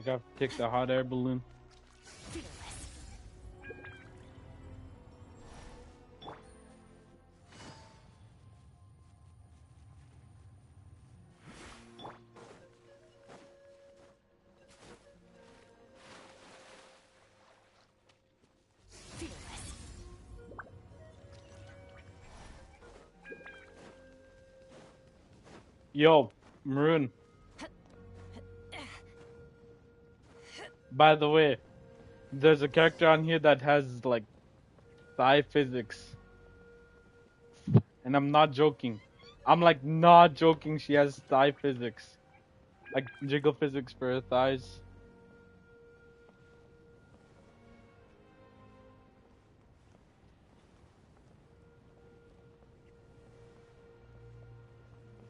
I got to take the hot air balloon. Yo, Maroon. By the way, there's a character on here that has like thigh physics. And I'm not joking. I'm like not joking. She has thigh physics. Like jiggle physics for her thighs.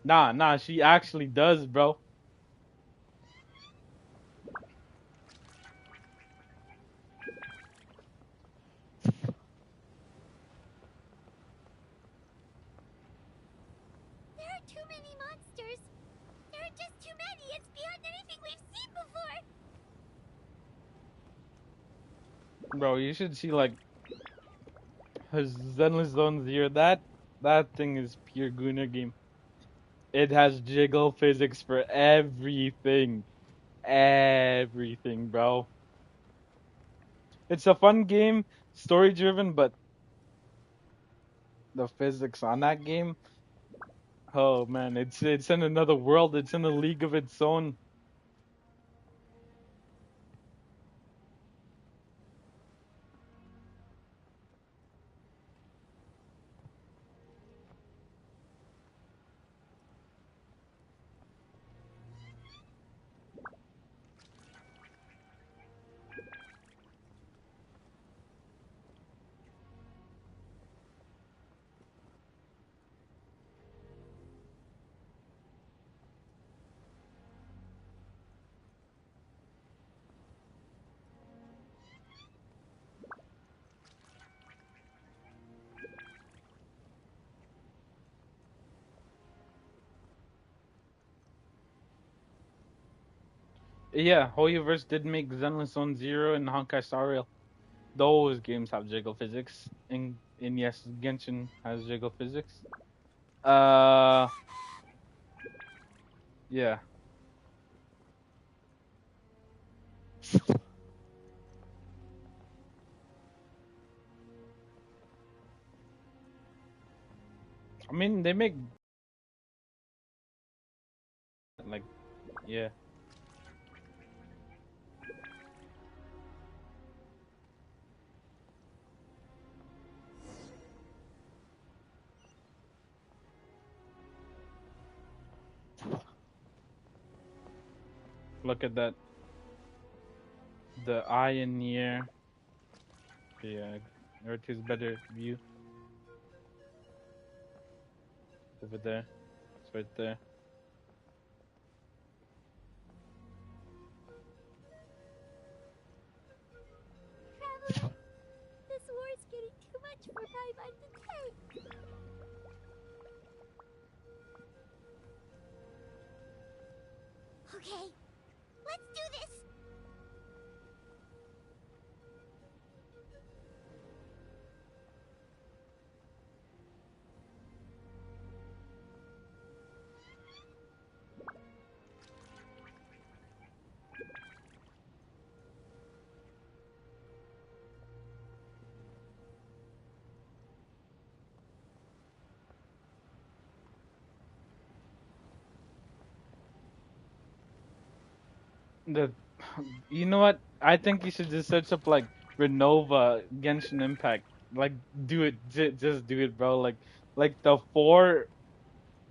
Nah, she actually does, bro. There are too many monsters. There are just too many. It's beyond anything we've seen before. Bro, you should see like her Zenless Zone Zero. That thing is pure Gunner game. It has jiggle physics for everything. Everything, bro. It's a fun game, story driven, but the physics on that game, oh man, it's in another world. It's in a league of its own. Yeah, Hoyoverse did make Zenless Zone Zero and Honkai Star Rail. Those games have jiggle physics. And yes, Genshin has jiggle physics. Yeah. I mean, they make like, yeah. Look at that. The eye in the air. Yeah, Earth is better view. Over there. It's right there. Traveler, this war is getting too much for Paimon to take. Okay, let's do this. The, you know what? I think you should just search up like Renova Genshin Impact. Like, do it. Just do it, bro. Like the four,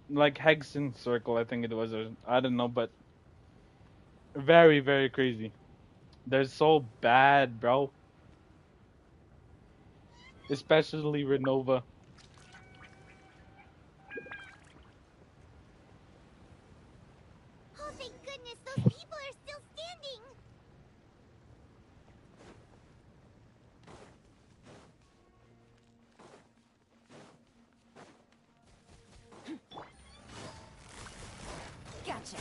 like Hexen Circle. I think it was. Or, I don't know, but very, very crazy. They're so bad, bro. Especially Renova. Oh, thank goodness, those people are still standing. Gotcha.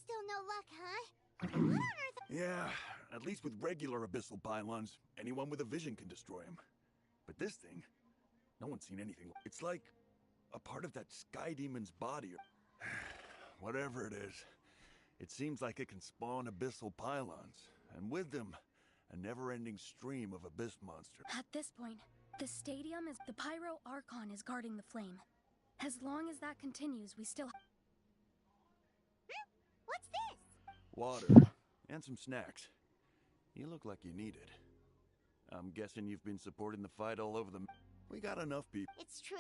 Still no luck, huh? What on earth? Yeah, at least with regular abyssal pylons, anyone with a vision can destroy them. But this thing, no one's seen anything. It's like a part of that sky demon's body. Whatever it is, it seems like it can spawn abyssal pylons, and with them, a never-ending stream of abyss monsters. At this point, the stadium is... The Pyro Archon is guarding the flame. As long as that continues, we still... What's this? Water, and some snacks. You look like you need it. I'm guessing you've been supporting the fight all over the... We got enough people. It's true.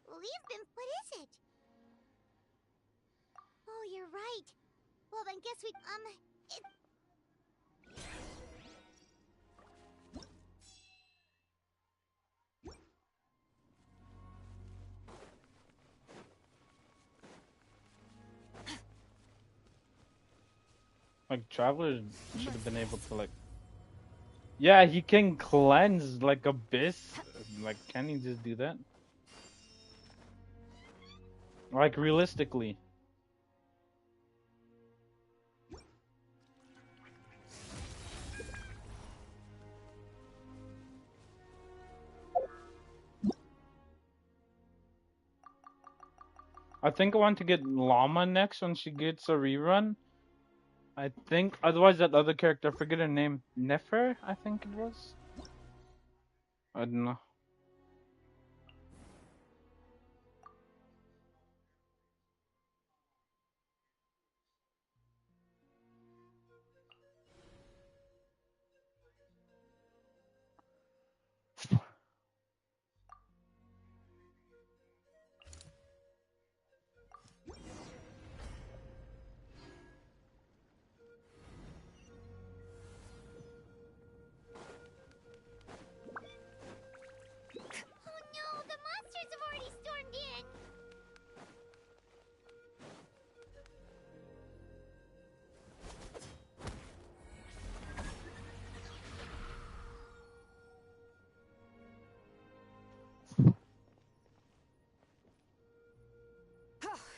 We've been... What is it? Oh, you're right. Well, then guess we... Like, Traveler should have been able to, like... Yeah, he can cleanse, like, Abyss. Like, can he just do that? Like, realistically. I think I want to get Llama next when she gets a rerun. I think, otherwise that other character, I forget her name, Nefer, I think it was? I don't know.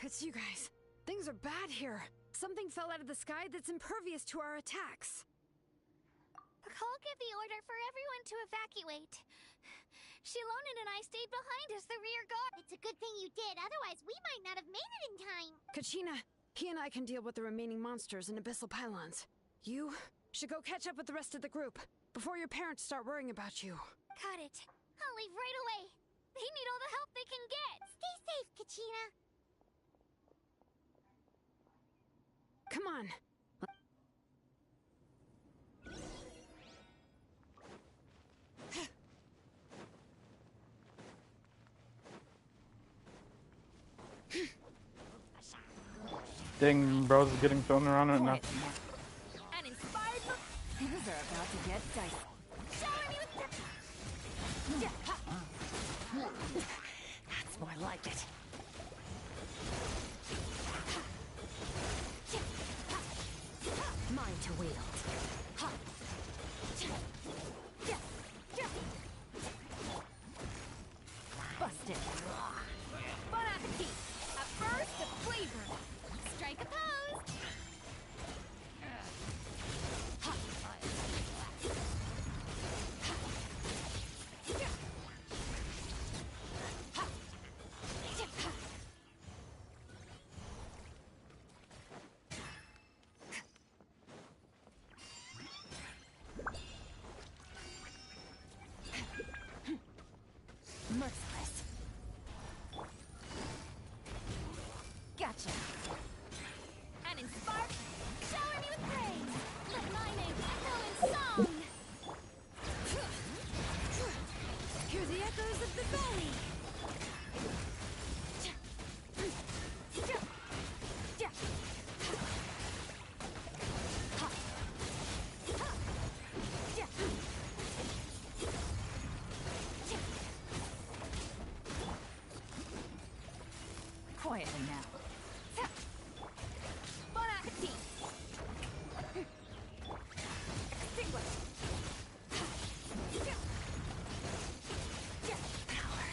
It's you guys. Things are bad here. Something fell out of the sky that's impervious to our attacks. I'll give the order for everyone to evacuate. Shilonen and I stayed behind as the rear guard. It's a good thing you did, otherwise we might not have made it in time. Kachina, he and I can deal with the remaining monsters and abyssal pylons. You should go catch up with the rest of the group before your parents start worrying about you. Got it. I'll leave right away. They need all the help they can get. Stay safe, Kachina. Come on. Dang, bro's getting thrown around right now. And inspired things are about to get dicey. Shower me with That's more like it. Mine to wield. Busted. Bon appetit. A burst of flavor. Strike a pose. Merciless. Gotcha. And inspired. Shower me with praise. Let my name echo in song. Hear the echoes of the valley. Quietly now. Bon appetit. Extinguish. Power.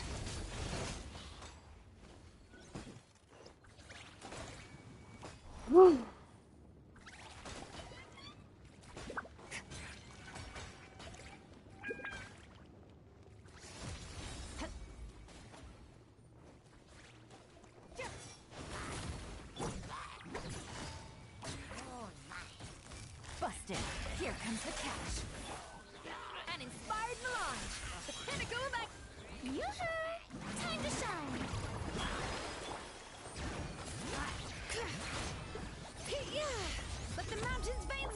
Here comes the catch. An inspired melange. The pinnacle of act. Yoo-hoo! Time to shine. Let the mountain's veins.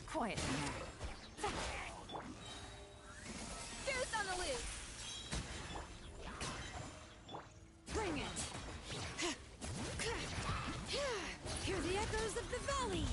Quiet now. Goose on the loose. Bring it. Hear the echoes of the valley.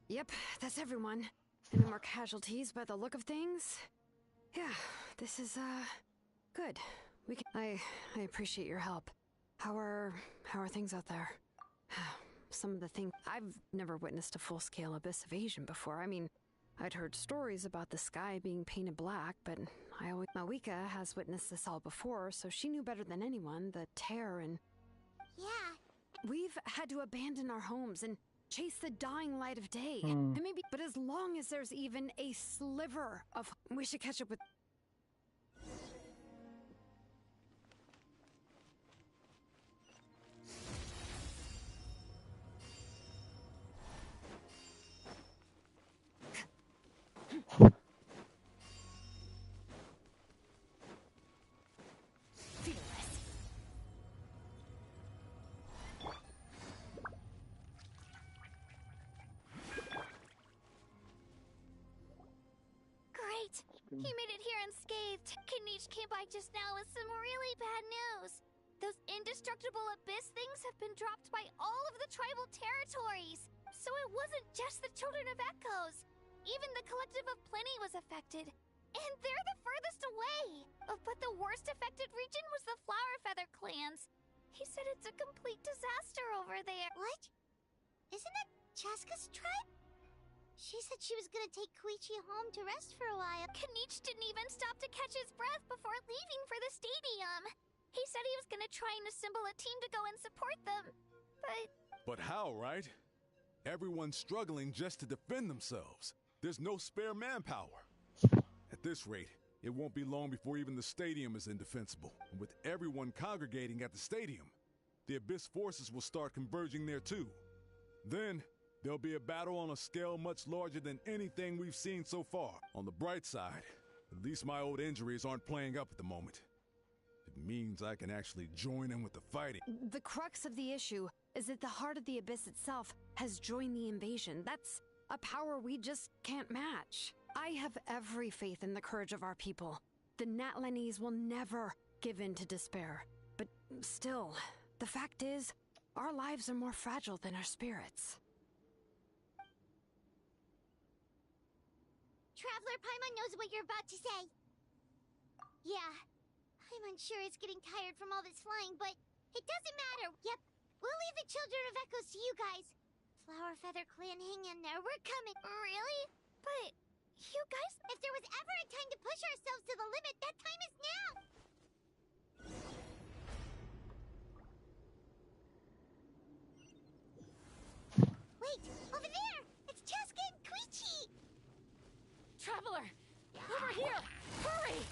Yep, that's everyone. Any more casualties by the look of things? Yeah, this is, good. We can— I appreciate your help. How are things out there? Some of the things— I've never witnessed a full-scale abyss invasion before. I mean, I'd heard stories about the sky being painted black, but Mawika has witnessed this all before, so she knew better than anyone the terror and— Yeah. We've had to abandon our homes and chase the dying light of day. And maybe— but as long as there's even a sliver of— we should catch up with— He made it here unscathed. Kanish came by just now with some really bad news. Those indestructible abyss things have been dropped by all of the tribal territories. So it wasn't just the Children of Echoes. Even the Collective of Plenty was affected. And they're the furthest away. But the worst affected region was the Flower Feather clans. He said it's a complete disaster over there. What? Isn't that Chaska's tribe? She said she was gonna take Koichi home to rest for a while. Kanish didn't even stop to catch his breath before leaving for the stadium. He said he was gonna try and assemble a team to go and support them. But how, right? Everyone's struggling just to defend themselves. There's no spare manpower. At this rate, it won't be long before even the stadium is indefensible. And with everyone congregating at the stadium, the Abyss forces will start converging there too. Then there'll be a battle on a scale much larger than anything we've seen so far. On the bright side, at least my old injuries aren't playing up at the moment. It means I can actually join in with the fighting. The crux of the issue is that the heart of the Abyss itself has joined the invasion. That's a power we just can't match. I have every faith in the courage of our people. The Natlanese will never give in to despair. But still, the fact is, our lives are more fragile than our spirits. Traveler Paimon knows what you're about to say. Yeah, Paimon's sure is getting tired from all this flying, but it doesn't matter. Yep, we'll leave the Children of Echoes to you guys. Flower Feather Clan, hang in there. We're coming. Really? But you guys, if there was ever a time to push ourselves to the limit, that time is now. Wait, over there! It's Chaska and Koichi! Traveler! Over here! Hurry!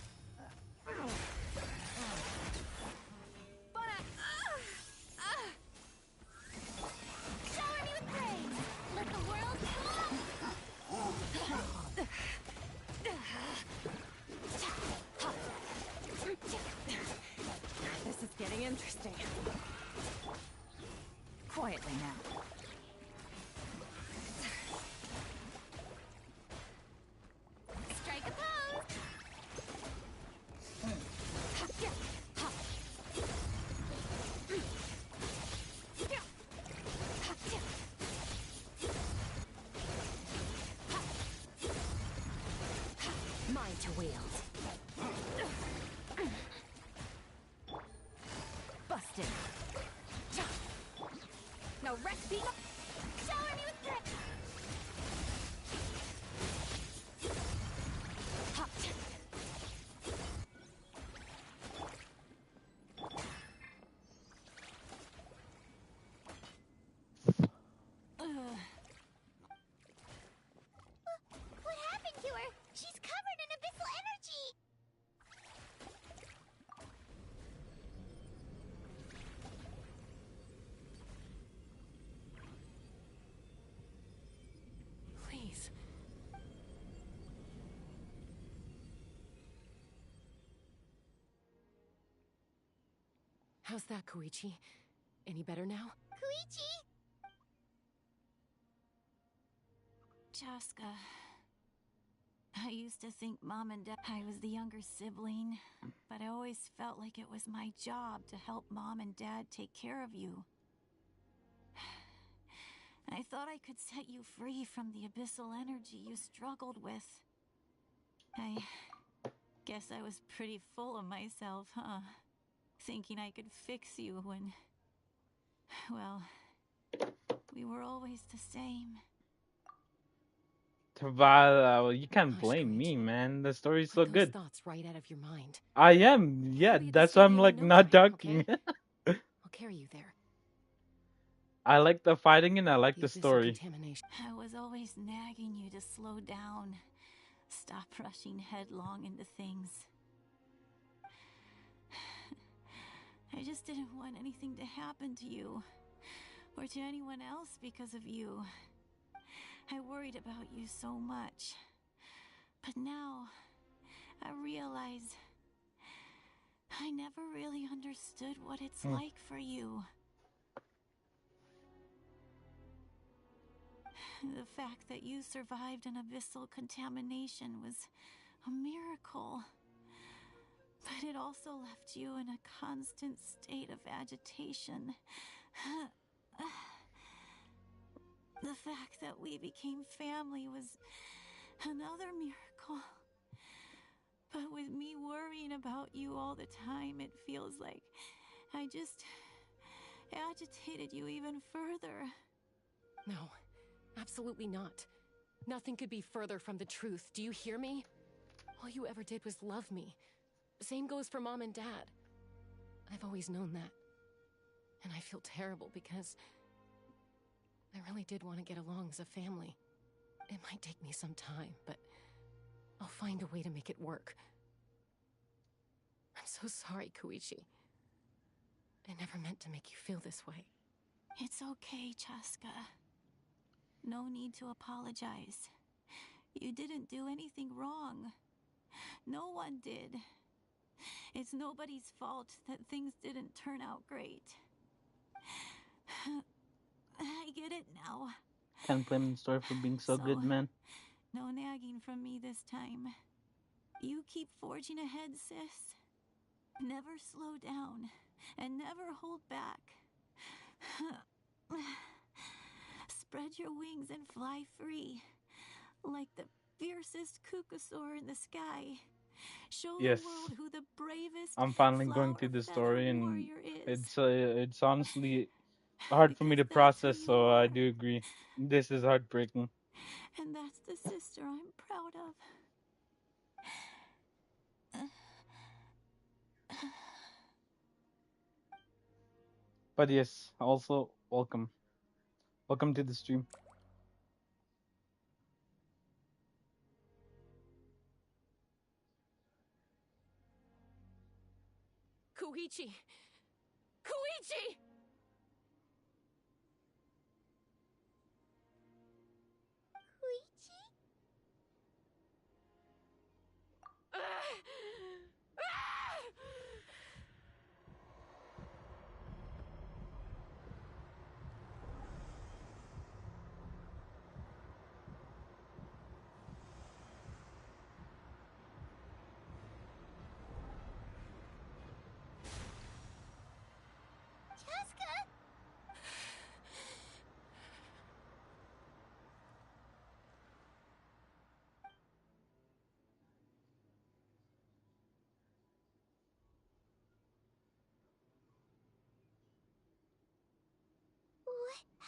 Shower me with praise! Let the world This is getting interesting. Quietly now. strike a pose! gonna wreck people. Shower me with drip. Hot. What happened to her? She's covered in abyssal energy. Please. How's that, Koichi? Any better now? Koichi? Chaska. I used to think Mom and Dad I was the younger sibling, but I always felt like it was my job to help Mom and Dad take care of you. I thought I could set you free from the abyssal energy you struggled with. I guess I was pretty full of myself, huh? Thinking I could fix you when... well, we were always the same. Well, you can't blame me, man. The story's so Put those good. thoughts right out of your mind. I am, yeah. I'll be at the That's why I'm stadium like in no not time, talking. okay? I'll carry you there. I like the fighting and I like the abyssal story. contamination. I was always nagging you to slow down. Stop rushing headlong into things. I just didn't want anything to happen to you, or to anyone else because of you. I worried about you so much. But now, I realize I never really understood what it's like for you. The fact that you survived an abyssal contamination was a miracle. But it also left you in a constant state of agitation. The fact that we became family was another miracle. But with me worrying about you all the time, it feels like I just agitated you even further. No, absolutely not. Nothing could be further from the truth. Do you hear me? All you ever did was love me. Same goes for Mom and Dad. I've always known that. And I feel terrible because I really did want to get along as a family. It might take me some time, but I'll find a way to make it work. I'm so sorry, Koichi. I never meant to make you feel this way. It's okay, Chaska. No need to apologize. You didn't do anything wrong. No one did. It's nobody's fault that things didn't turn out great. I get it now. Can't blame the story for being so good, man. No nagging from me this time. You keep forging ahead, sis. Never slow down, and never hold back. Spread your wings and fly free, like the fiercest Kukusaur in the sky. Show Yes. the world who the bravest I'm finally going through the story, and it's honestly hard for me to process. So I do agree. This is heartbreaking. And that's the sister I'm proud of. But yes, also welcome. Welcome to the stream. Koichi! Koichi! Koichi?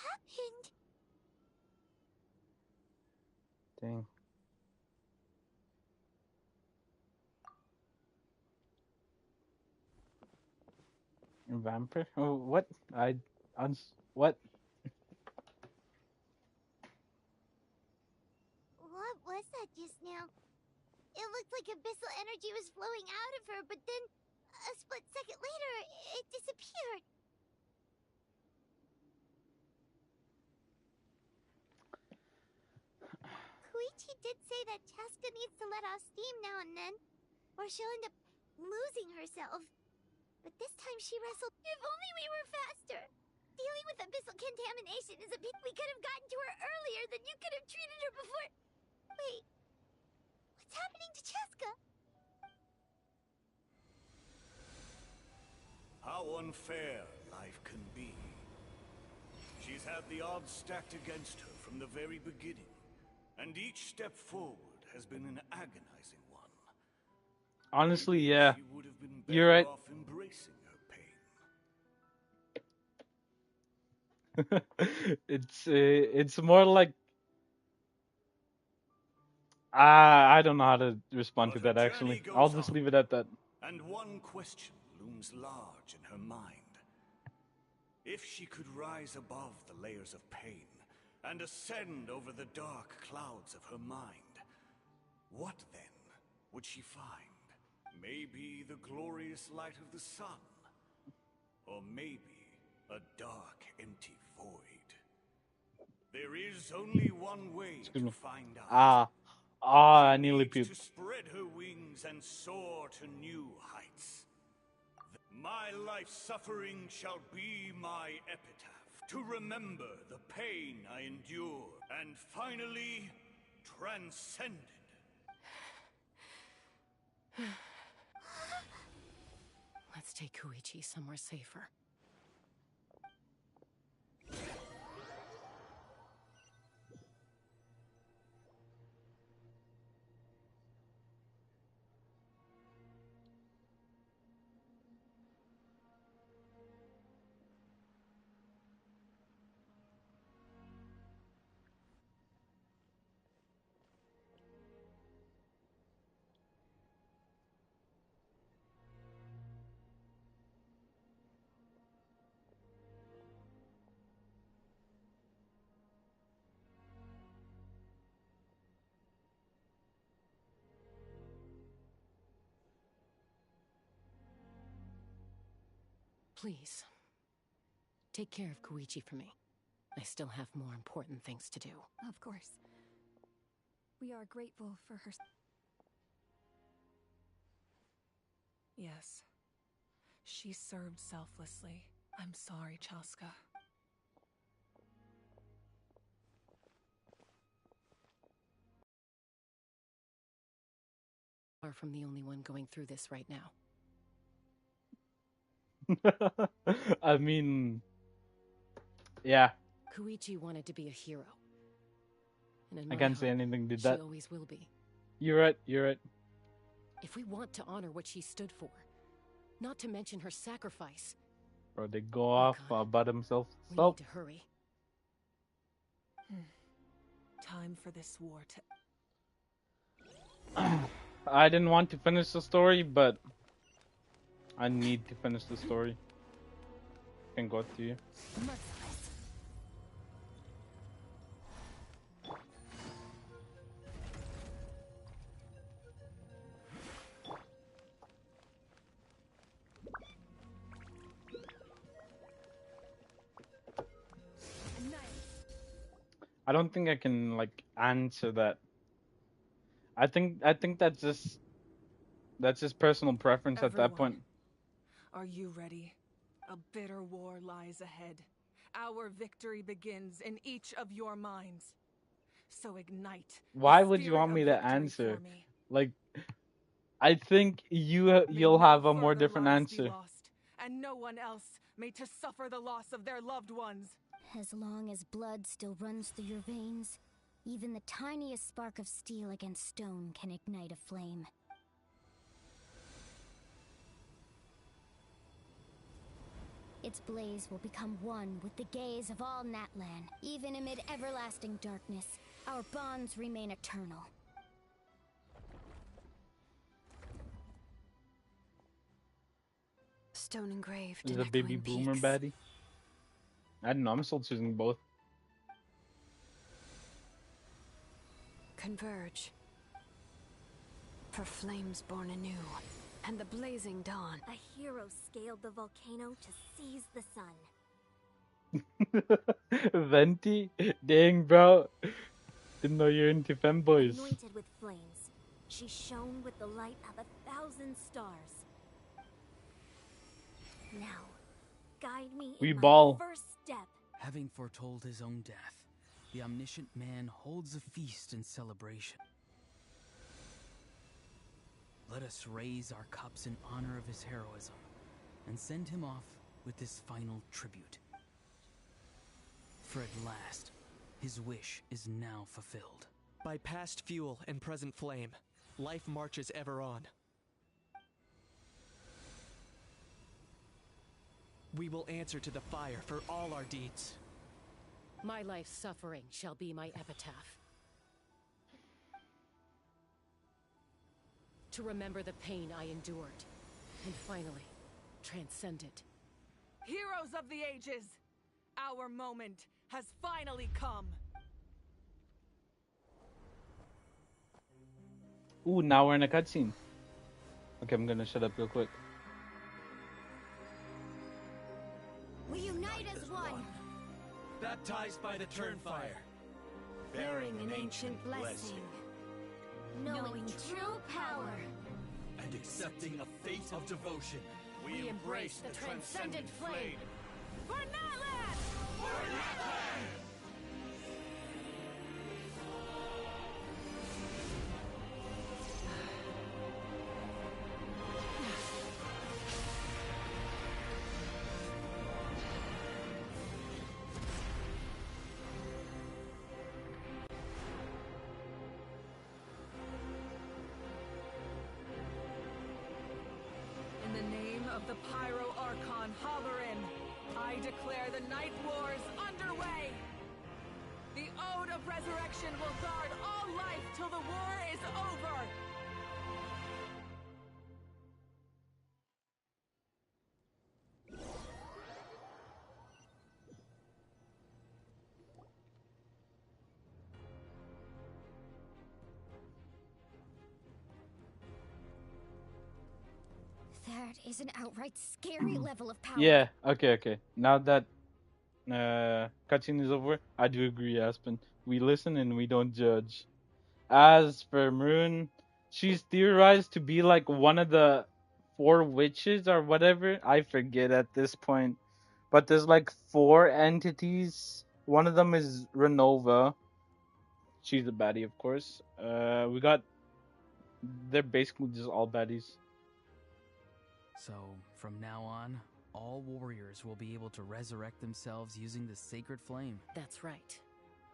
happened? Dang. Vampire? Oh, what? What? What was that just now? It looked like abyssal energy was flowing out of her, but then a split second later, it disappeared. Koichi did say that Chaska needs to let off steam now and then, or she'll end up losing herself. But this time she wrestled. If only we were faster! Dealing with abyssal contamination is a bit. We could have gotten to her earlier, then you could have treated her before. Wait, what's happening to Chaska? How unfair life can be. She's had the odds stacked against her from the very beginning, and each step forward has been an agonizing one. Honestly, yeah. You're right. Off embracing her pain. It's more like I don't know how to respond to that actually. I'll just leave it at that. And one question looms large in her mind. If she could rise above the layers of pain and ascend over the dark clouds of her mind, what then would she find? Maybe the glorious light of the sun, or maybe a dark, empty void. There is only one way to find out. I nearly She needs puked. to spread her wings and soar to new heights. My life's suffering shall be my epitaph, to remember the pain I endured and finally transcended. Let's take Koichi somewhere safer. Please, take care of Koichi for me. I still have more important things to do. Of course. We are grateful for her. Yes. She served selflessly. I'm sorry, Chaska. Far from the only one going through this right now. I mean, yeah. Koichi wanted to be a hero. And in I my can't say heart, anything to she that. always will be. You're right. You're right. If we want to honor what she stood for, not to mention her sacrifice, Bro, they go off about themselves. we So need to hurry. Time for this war to... I didn't want to finish the story, but I need to finish the story. Can go to you. I don't think I can like answer that. I think that's just personal preference at that point. Are you ready? A bitter war lies ahead. Our victory begins in each of your minds. So ignite. Why would you want me to answer? Like, I think you'll have a more different answer. Lost, and no one else made to suffer the loss of their loved ones. As long as blood still runs through your veins, even the tiniest spark of steel against stone can ignite a flame. Its blaze will become one with the gaze of all Natlan. Even amid everlasting darkness, our bonds remain eternal. Stone engraved Is in a baby echoing boomer peaks. baddie? I don't know. I'm still choosing both. Converge. For flames born anew, and the blazing dawn. A hero scaled the volcano to seize the sun. Venti? Dang, bro. Didn't know you're into femboys. Anointed with flames, she shone with the light of 1,000 stars. Now, guide me We in my ball. first step. Having foretold his own death, the omniscient man holds a feast in celebration. Let us raise our cups in honor of his heroism and send him off with this final tribute. For at last, his wish is now fulfilled. By past fuel and present flame, life marches ever on. We will answer to the fire for all our deeds. My life's suffering shall be my epitaph. To remember the pain I endured, and finally, transcend it. Heroes of the ages! Our moment has finally come! Ooh, now we're in a cutscene. Okay, I'm gonna shut up real quick. We unite as one, Baptized by the Turnfire, bearing an ancient blessing, knowing true power, and accepting a fate of devotion. We embrace the transcendent flame. For Natlan! For Natlan! In the name of the Pyro Archon Halloran, I declare the Night Wars underway! The Ode of Resurrection will guard all life till the war is over! That is an outright scary level of power. Yeah, okay. Now that cutscene is over, I do agree, Aspen. We listen and we don't judge. As for Maroon, she's theorized to be like one of the 4 witches or whatever. I forget at this point. But there's like 4 entities. One of them is Renova. She's a baddie, of course. They're basically just all baddies. So, from now on, all warriors will be able to resurrect themselves using the sacred flame. That's right.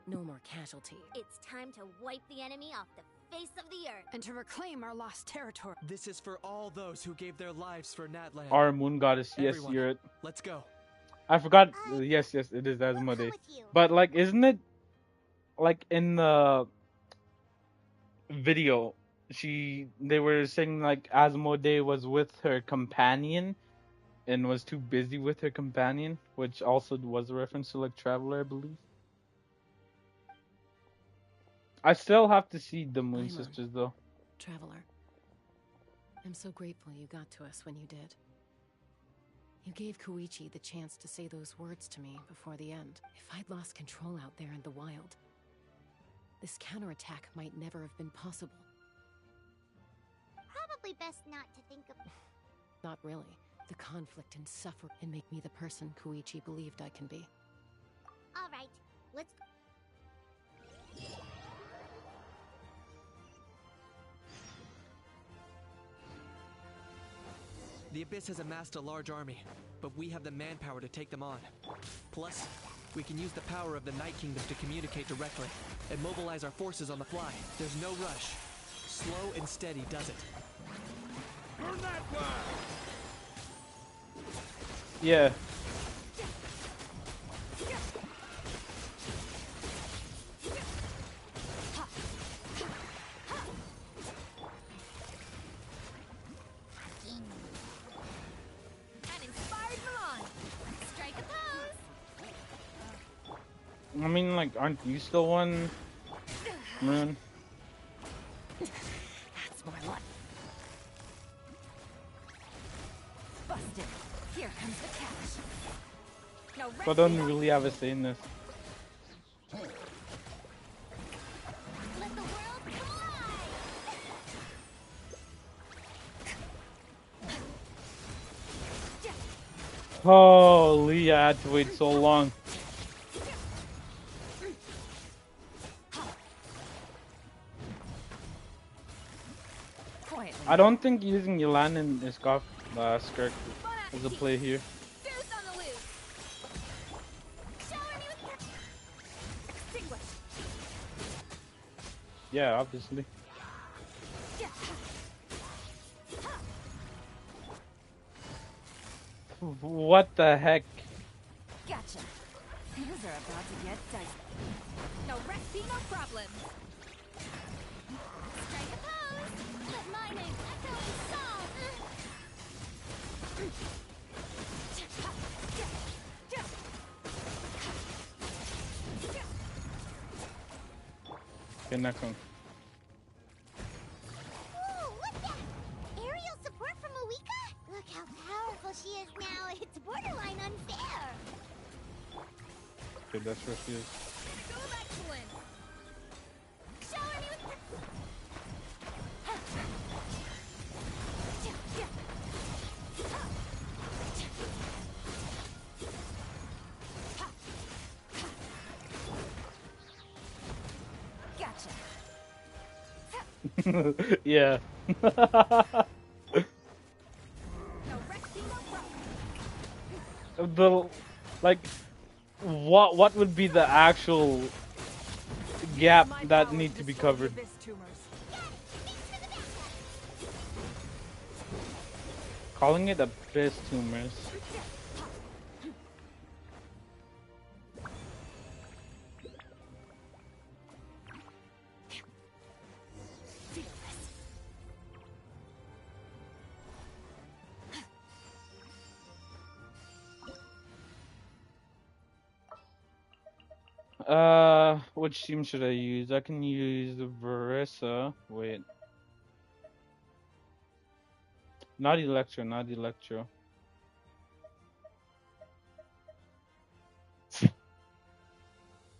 No more casualties. It's time to wipe the enemy off the face of the earth. And to reclaim our lost territory. This is for all those who gave their lives for Natlan. Our moon goddess, yes, Everyone, you're it. Let's go. I forgot. Yes, it is Asmodee. But like, isn't it like in the video? They were saying like Asmodee was with her companion and was too busy with her companion, which also was a reference to like Traveler, I believe. I still have to see the Moon Paimon, Sisters though. Traveler, I'm so grateful you got to us when you did. You gave Koichi the chance to say those words to me before the end. If I'd lost control out there in the wild, this counterattack might never have been possible. Probably best not to think of... Not really. The conflict and suffering and make me the person Koichi believed I can be. Alright, let's... The Abyss has amassed a large army, but we have the manpower to take them on. Plus, we can use the power of the Night Kingdom to communicate directly and mobilize our forces on the fly. There's no rush. Slow and steady does it. Yeah, I mean, like, aren't you still one, Moon? That's more like. Busted. Here comes the catch. No, So I don't really have a say in this. Let the world collide. Holy, I had to wait so long. I don't think using Yelan and Iskov Skirk is a play here. Yeah, obviously. What the heck? Gotcha. Things are about to get dicey. No recipe, no problem. Strike a pose. Let my name echo in song. Okay, next one. Ooh, look that! Aerial support from Moika? Look how powerful she is now. It's borderline unfair. Okay, that's where she is. Excellent. Shower me with. Gotcha. Yeah. The like what would be the actual gap that need to be covered? Calling it abyss tumors. Which team should I use? I can use Verissa. Wait. Not Electro, not Electro.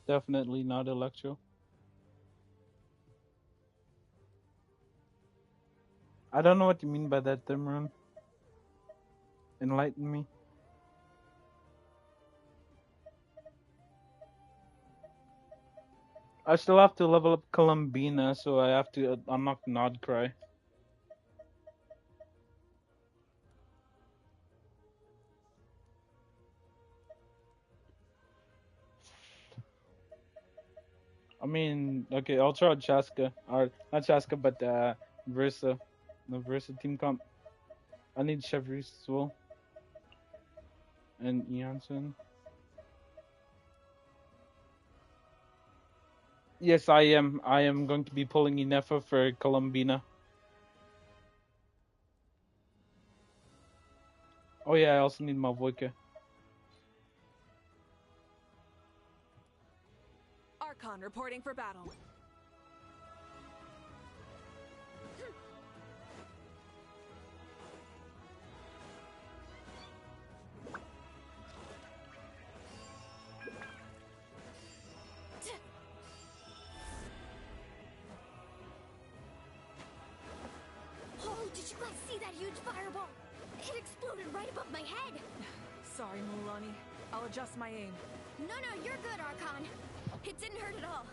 Definitely not Electro. I don't know what you mean by that, Thermaron. Enlighten me. I still have to level up Columbina, so I have to unlock Nod Cry. I mean, okay, I'll try Chaska. Or, not Chaska, but Versa. The Versa team comp. I need Chevrolet as well. And Eonson. Yes, I am. I am going to be pulling Inefa for Columbina. Oh yeah, I also need Malvoika. Archon reporting for battle. Oh, did you guys see that huge fireball? It exploded right above my head. Sorry, Mulani. I'll adjust my aim. No, you're good, Archon. It didn't hurt at all.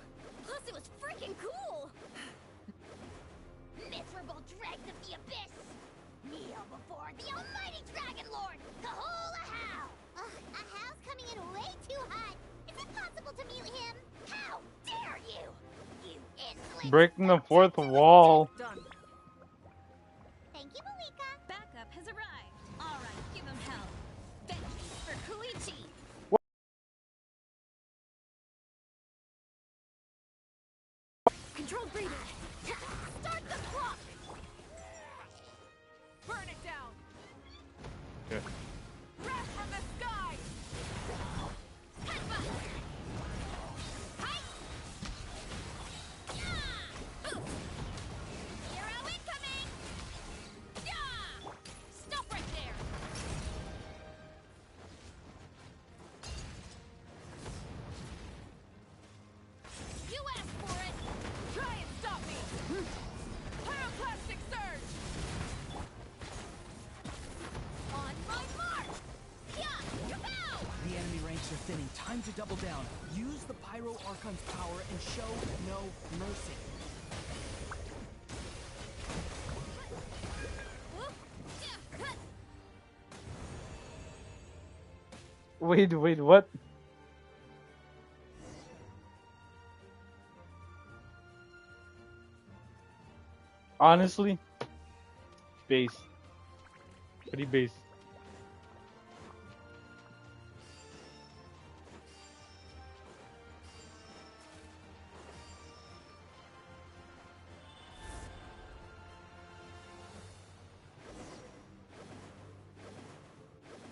Plus, it was freaking cool. Miserable dregs of the abyss! Kneel before the almighty Dragon Lord, Kahula How! How's coming in way too hot. Is it possible to mute him? How dare you! You insolent... Breaking the fourth wall. Done. Thank you, Malika. Backup has arrived. All right, give him hell. Vengeance for Koichi. Controlled breathing. Start the clock. Burn it down. Okay. Wrath from the sky. thinning. Time to double down. Use the Pyro Archon's power and show no mercy. Wait, what? Honestly, base. Pretty base.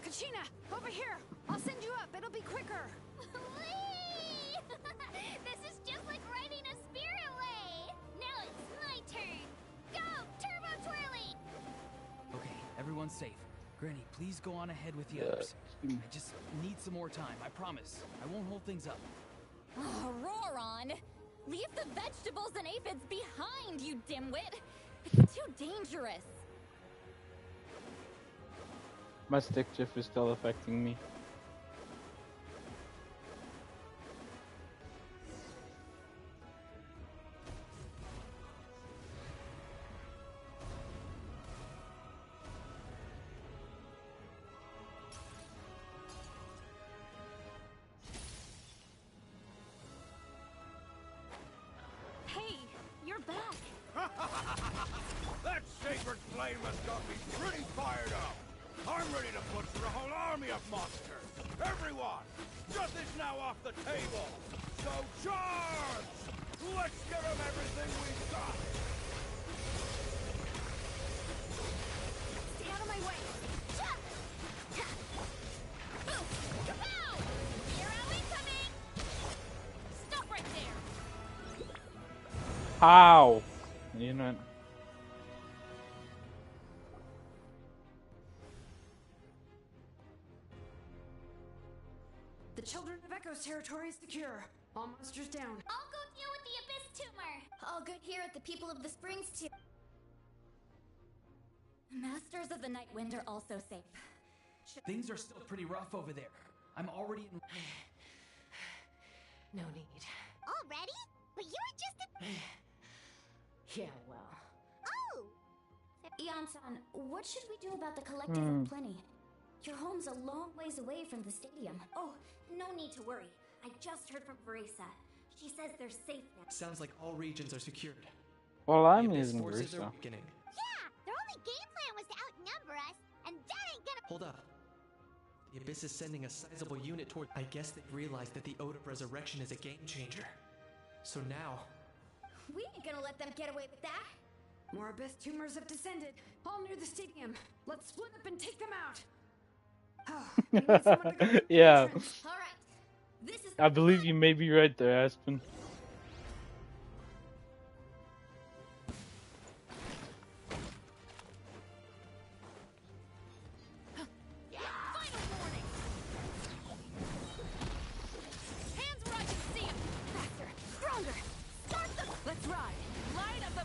Kachina, over here! I'll send you up, it'll be quicker! Whee! This is just like riding a spirit way! Now it's my turn! Go, Turbo Twirly! Okay, everyone's safe. Granny, please go on ahead with the others. I just need some more time, I promise. I won't hold things up. Oh, Roron! Leave the vegetables and aphids behind, you dimwit! It's too dangerous! My stick shift is still affecting me. Hey, you're back! That sacred flame has got me pretty fired up. I'm ready to put through a whole army of monsters. Everyone, nothing's now off the table. So charge! Let's give them everything we've got. Stay out of my way! Kapow! Hero incoming! Stop right there! How? You know. The Children of Echo's territory is secure. All monsters down. I'll go deal with the Abyss Tumor! All good here at the People of the Springs too. Masters of the Night Wind are also safe. Things are still pretty rough over there. I'm already in... No need. Already? But you were just a... Yeah, well. Oh! Ian-san, what should we do about the Collective of Plenty? Your home's a long ways away from the stadium. Oh, no need to worry. I just heard from Verisa. She says they're safe now. Sounds like all regions are secured. Well, I'm The Abyss using forces are Verisa. weakening. Yeah! Their only game plan was to outnumber us, and that ain't gonna... Hold up. The Abyss is sending a sizable unit toward... I guess they've realized that the Ode of Resurrection is a game changer. So now... We ain't gonna let them get away with that. More Abyss tumors have descended, all near the stadium. Let's split up and take them out. We need someone to go to the Yeah. entrance. All right. This is I believe you may be right there, Aspen. final warning. Hands where I can see 'em. Faster, stronger. Start the... Let's ride. Light of the...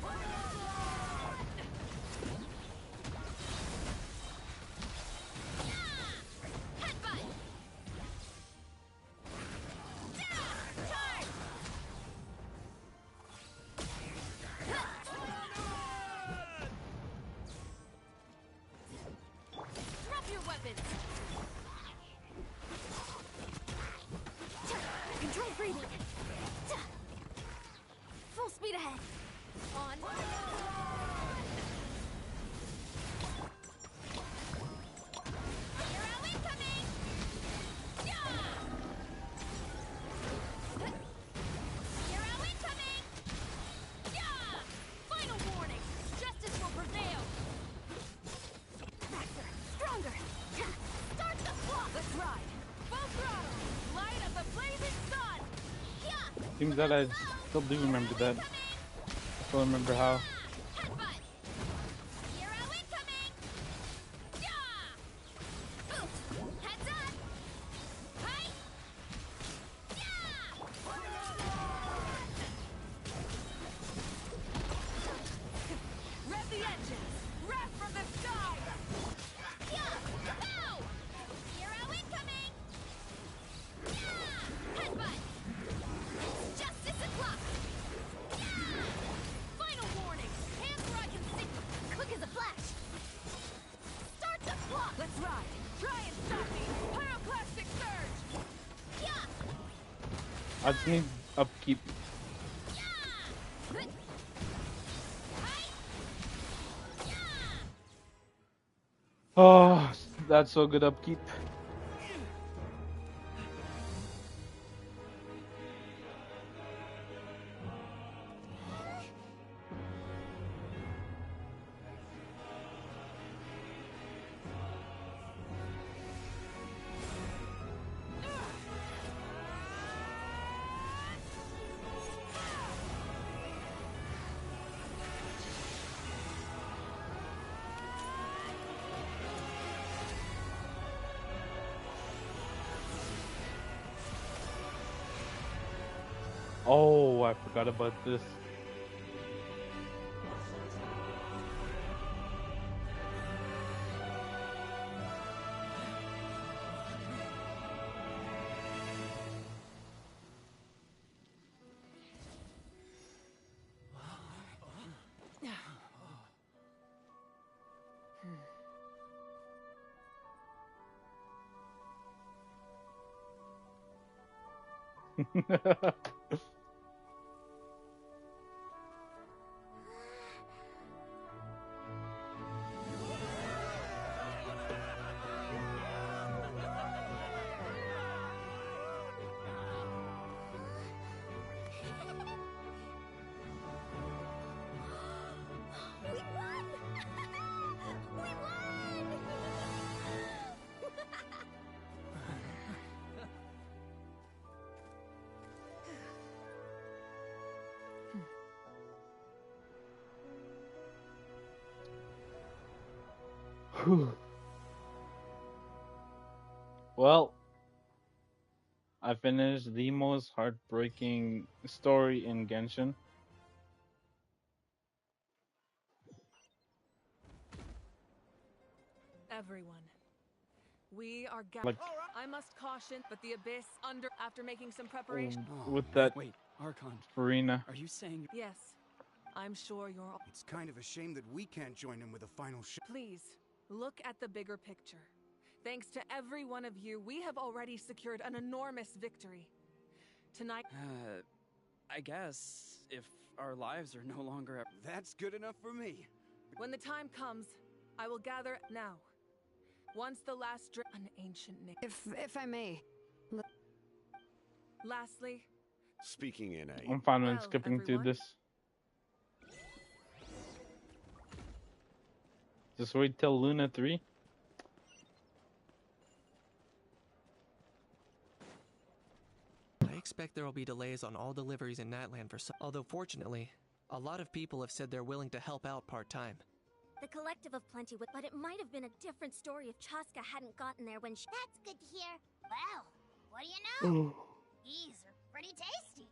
Headbutt. Charge. Drop your weapons. Control breathing. Full speed ahead. On. Hero incoming. Hero incoming. Final warning. Justice will prevail. Faster, stronger. Start the clock. Let's ride. Full throttle. Light of the blazing sun. Seems that I still do remember that. Still remember how. Headbutt. Hero incoming. Heads up. Hi. Rev the engines! Rev from the sky! Pow. Hero incoming. I just need upkeep. Oh, that's so good upkeep. Oh, I forgot about this. Well, I finished the most heartbreaking story in Genshin. Everyone. We are Like, I must caution, but the abyss under after making some preparation. with that Wait, Archon. Farina. Are you saying? Yes. I'm sure you're It's kind of a shame that we can't join him with a final shot. Please, look at the bigger picture. Thanks to every one of you, we have already secured an enormous victory. Tonight I guess if our lives are no longer That's good enough for me. when the time comes, I will gather now. Once the last an ancient name. If I may. Lastly, Speaking in a I'm fine with skipping through this. Just wait till Luna 3. I expect there will be delays on all deliveries in Natlan for some. Although fortunately, a lot of people have said they're willing to help out part-time. The Collective of Plenty would, but it might have been a different story if Chaska hadn't gotten there when she. That's good to hear. Well, what do you know? These are pretty tasty.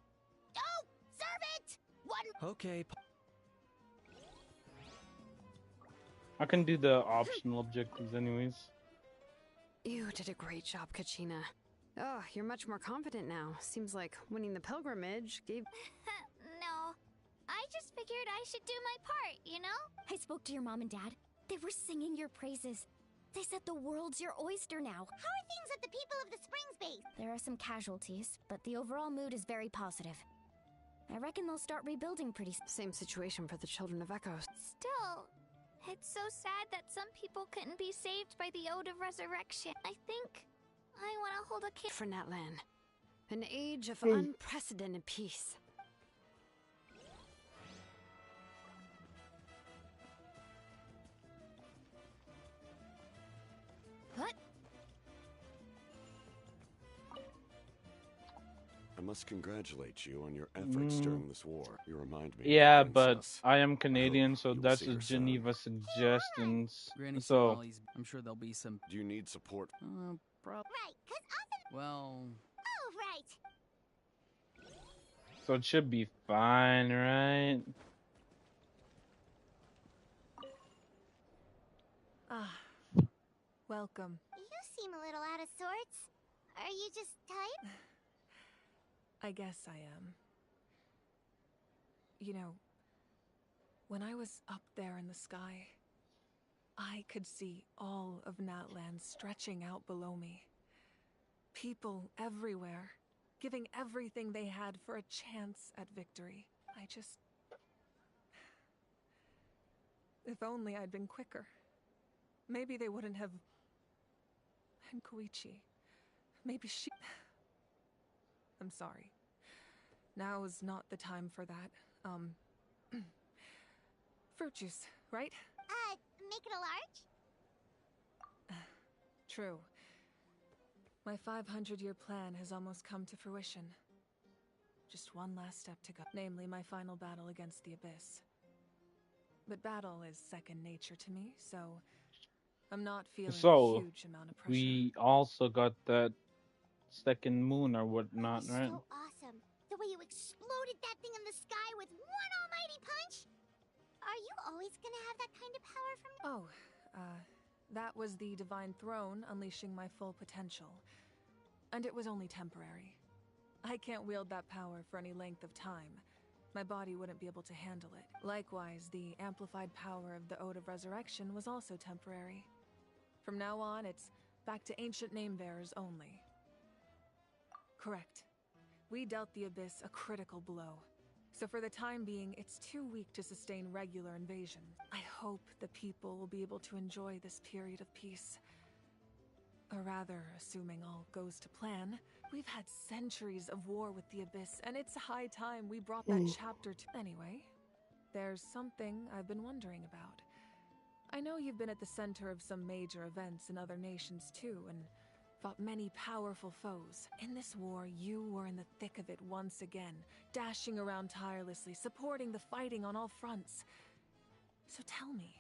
Oh, serve it! One. Okay. I can do the optional objectives anyways. You did a great job, Kachina. Oh, you're much more confident now. Seems like winning the pilgrimage gave... No. I just figured I should do my part, you know? I spoke to your mom and dad. They were singing your praises. They said the world's your oyster now. How are things at the People of the Springs base? There are some casualties, but the overall mood is very positive. I reckon they'll start rebuilding pretty soon. Same situation for the Children of Echoes. Still, it's so sad that some people couldn't be saved by the Ode of Resurrection. I think I want to hold a candle for Natlan. An age of unprecedented peace. What? I must congratulate you on your efforts during this war. You remind me. Yeah, but I am Canadian, so that's a Geneva suggestions. Granny So I'm sure there'll be some. Do you need support? Right, cause often. Well. Oh, right. So it should be fine, right? Ah, welcome. You seem a little out of sorts. Are you just tired? I guess I am. You know, when I was up there in the sky, I could see all of Natlan stretching out below me. People everywhere, giving everything they had for a chance at victory. If only I'd been quicker. Maybe they wouldn't have... And Koichi. Maybe she... I'm sorry. Now is not the time for that. Fruit juice, right? Make it a large? True. My 500-year plan has almost come to fruition. Just one last step to go, namely my final battle against the Abyss. But battle is second nature to me, so I'm not feeling a huge amount of pressure. We also got that second moon or whatnot, right? So awesome. The way you exploded that thing in the sky with one almighty punch. Are you always gonna have that kind of power from... That was the Divine Throne unleashing my full potential. And it was only temporary. I can't wield that power for any length of time. My body wouldn't be able to handle it. Likewise, the amplified power of the Ode of Resurrection was also temporary. From now on, it's back to ancient name-bearers only. Correct. We dealt the Abyss a critical blow. So for the time being, it's too weak to sustain regular invasion. I hope the people will be able to enjoy this period of peace. Or rather, assuming all goes to plan, we've had centuries of war with the Abyss, and it's high time we brought that chapter to... Anyway, there's something I've been wondering about. I know you've been at the center of some major events in other nations too, and fought many powerful foes. In this war, you were in the thick of it once again, dashing around tirelessly, supporting the fighting on all fronts. So tell me,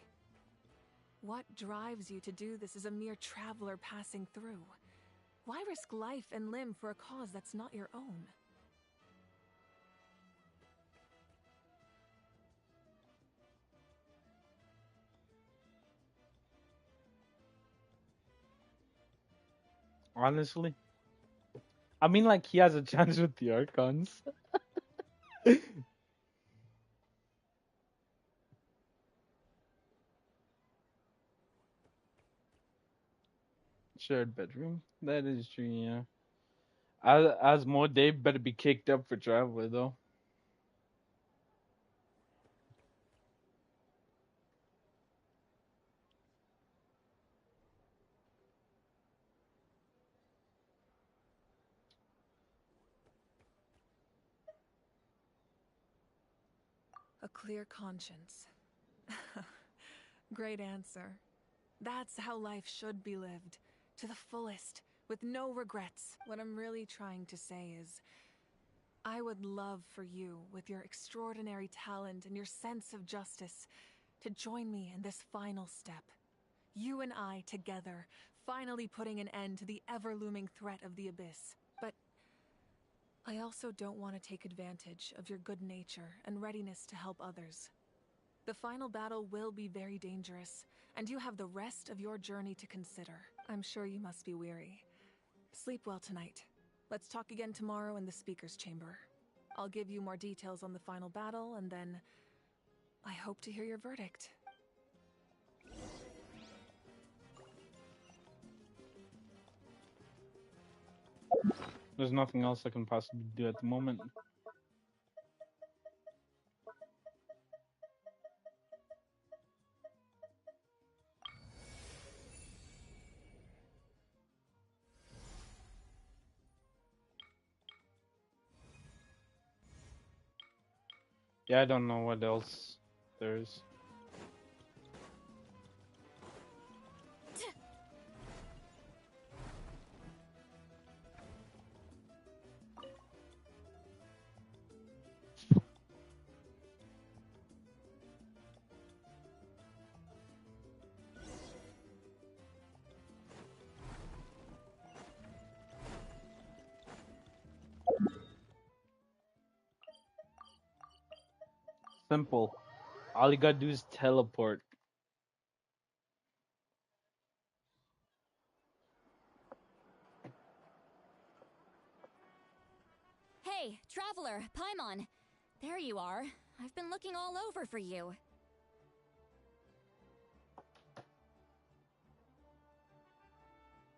what drives you to do this as a mere traveler passing through? Why risk life and limb for a cause that's not your own? Honestly, I mean, like, he has a chance with the Archons. Shared bedroom. That is true, yeah. As more, they better be kicked up for Traveler, though. A clear conscience. Great answer. That's how life should be lived. To the fullest, with no regrets. What I'm really trying to say is, I would love for you, with your extraordinary talent and your sense of justice, to join me in this final step. You and I together, finally putting an end to the ever-looming threat of the Abyss. But I also don't want to take advantage of your good nature and readiness to help others. The final battle will be very dangerous, and you have the rest of your journey to consider. I'm sure you must be weary. Sleep well tonight. Let's talk again tomorrow in the speaker's chamber. I'll give you more details on the final battle, and then I hope to hear your verdict. There's nothing else I can possibly do at the moment. Yeah, I don't know what else there is. Simple. All you gotta do is teleport. Hey, Traveler, Paimon. There you are. I've been looking all over for you.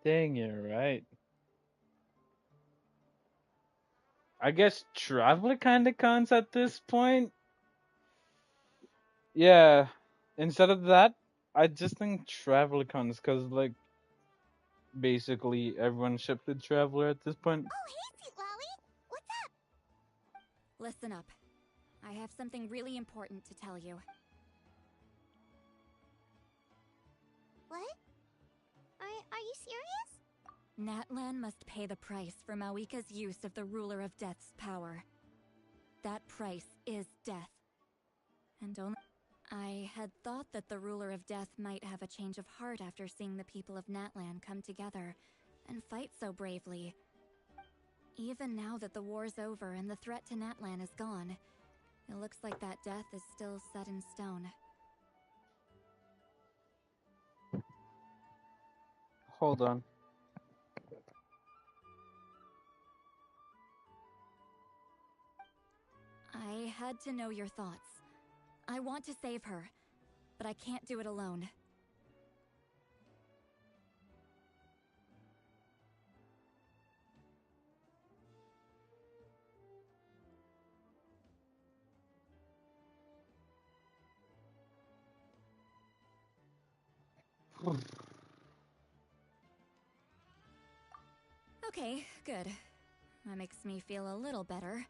Dang, you're right. I guess Traveler kind of counts at this point. Yeah. Instead of that, I just think Traveler counts because, like, basically everyone shipped the Traveler at this point. Oh, hey, Sweet Lolly! What's up? Listen up. I have something really important to tell you. What? Are you serious? Natlan must pay the price for Mawika's use of the Ruler of Death's power. That price is death. And only... I had thought that the Ruler of Death might have a change of heart after seeing the people of Natlan come together and fight so bravely. Even now that the war's over and the threat to Natlan is gone, it looks like that death is still set in stone. Hold on. I had to know your thoughts. I want to save her, but I can't do it alone. Okay, good. That makes me feel a little better.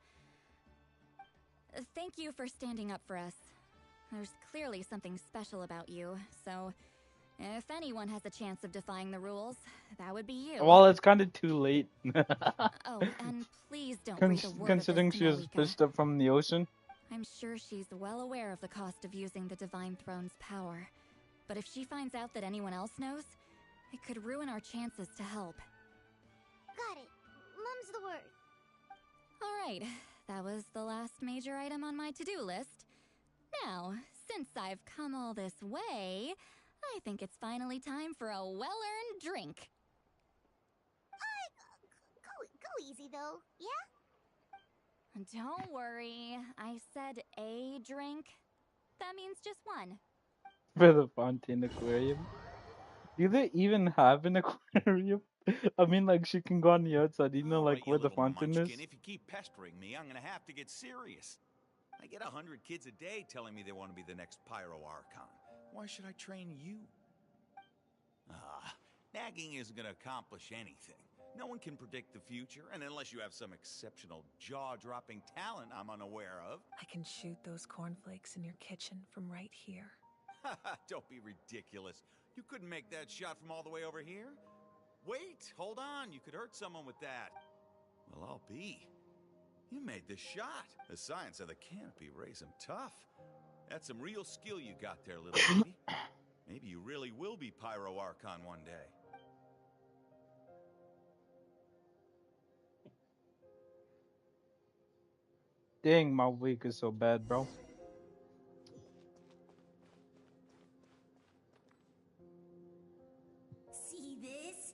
Thank you for standing up for us. There's clearly something special about you, so if anyone has a chance of defying the rules, that would be you. Well, it's kind of too late. Oh, and please don't breathe a word Considering of this she to was Mawika. fished up from the ocean. I'm sure she's well aware of the cost of using the Divine Throne's power. But if she finds out that anyone else knows, it could ruin our chances to help. Got it. Mum's the word. Alright, that was the last major item on my to-do list. Now, since I've come all this way, I think it's finally time for a well-earned drink. Go easy, though, yeah? Don't worry, I said a drink. That means just one. For the Fontaine Aquarium. Do they even have an aquarium? I mean, like, she can go on the outside, you know, like, where the fountain is? If you keep pestering me, I'm gonna have to get serious. I get 100 kids a day telling me they want to be the next Pyro Archon. Why should I train you? Nagging isn't gonna accomplish anything. No one can predict the future, and unless you have some exceptional jaw-dropping talent I'm unaware of. I can shoot those cornflakes in your kitchen from right here. Don't be ridiculous. You couldn't make that shot from all the way over here? Wait, hold on. You could hurt someone with that. Well, I'll be. You made the shot. The science of the canopy raised him tough. That's some real skill you got there, little lady. Maybe you really will be Pyro Archon one day. Dang, my week is so bad, bro. See this?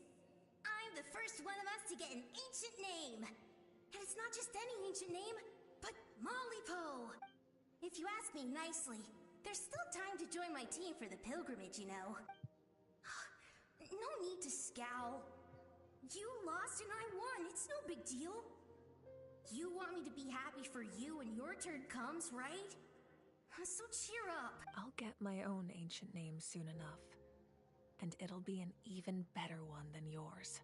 I'm the first one of us to get an ancient name. And it's not just any ancient name, but Mollypo. If you ask me nicely, there's still time to join my team for the pilgrimage, you know. No need to scowl. You lost and I won. It's no big deal. You want me to be happy for you when your turn comes, right? So cheer up. I'll get my own ancient name soon enough. And it'll be an even better one than yours.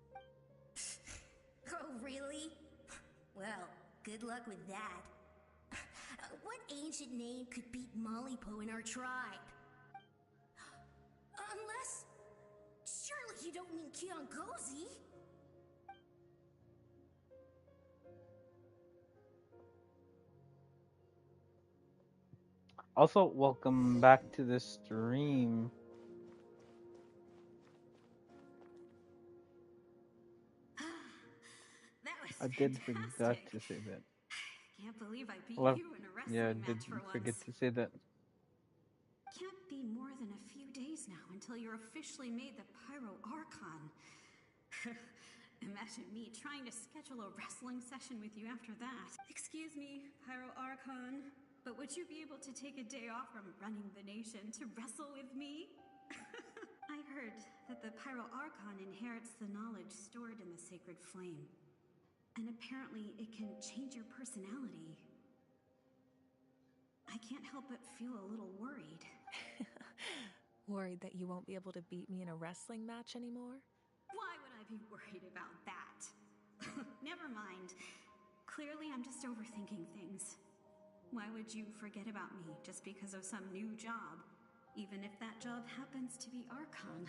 Oh, really? Well, good luck with that. What ancient name could beat Mollypo in our tribe? Unless... Surely you don't mean Kiangozi? Also, welcome back to the stream. I did forget to say that. Can't believe I beat Well, you in a wrestling yeah, I match did for forget once. to say that. Can't be more than a few days now until you're officially made the Pyro Archon. Imagine me trying to schedule a wrestling session with you after that. Excuse me, Pyro Archon, but would you be able to take a day off from running the nation to wrestle with me? I heard that the Pyro Archon inherits the knowledge stored in the sacred flame. And apparently it can change your personality. I can't help but feel a little worried. Worried that you won't be able to beat me in a wrestling match anymore? Why would I be worried about that? Never mind. Clearly I'm just overthinking things. Why would you forget about me just because of some new job? Even if that job happens to be Archon.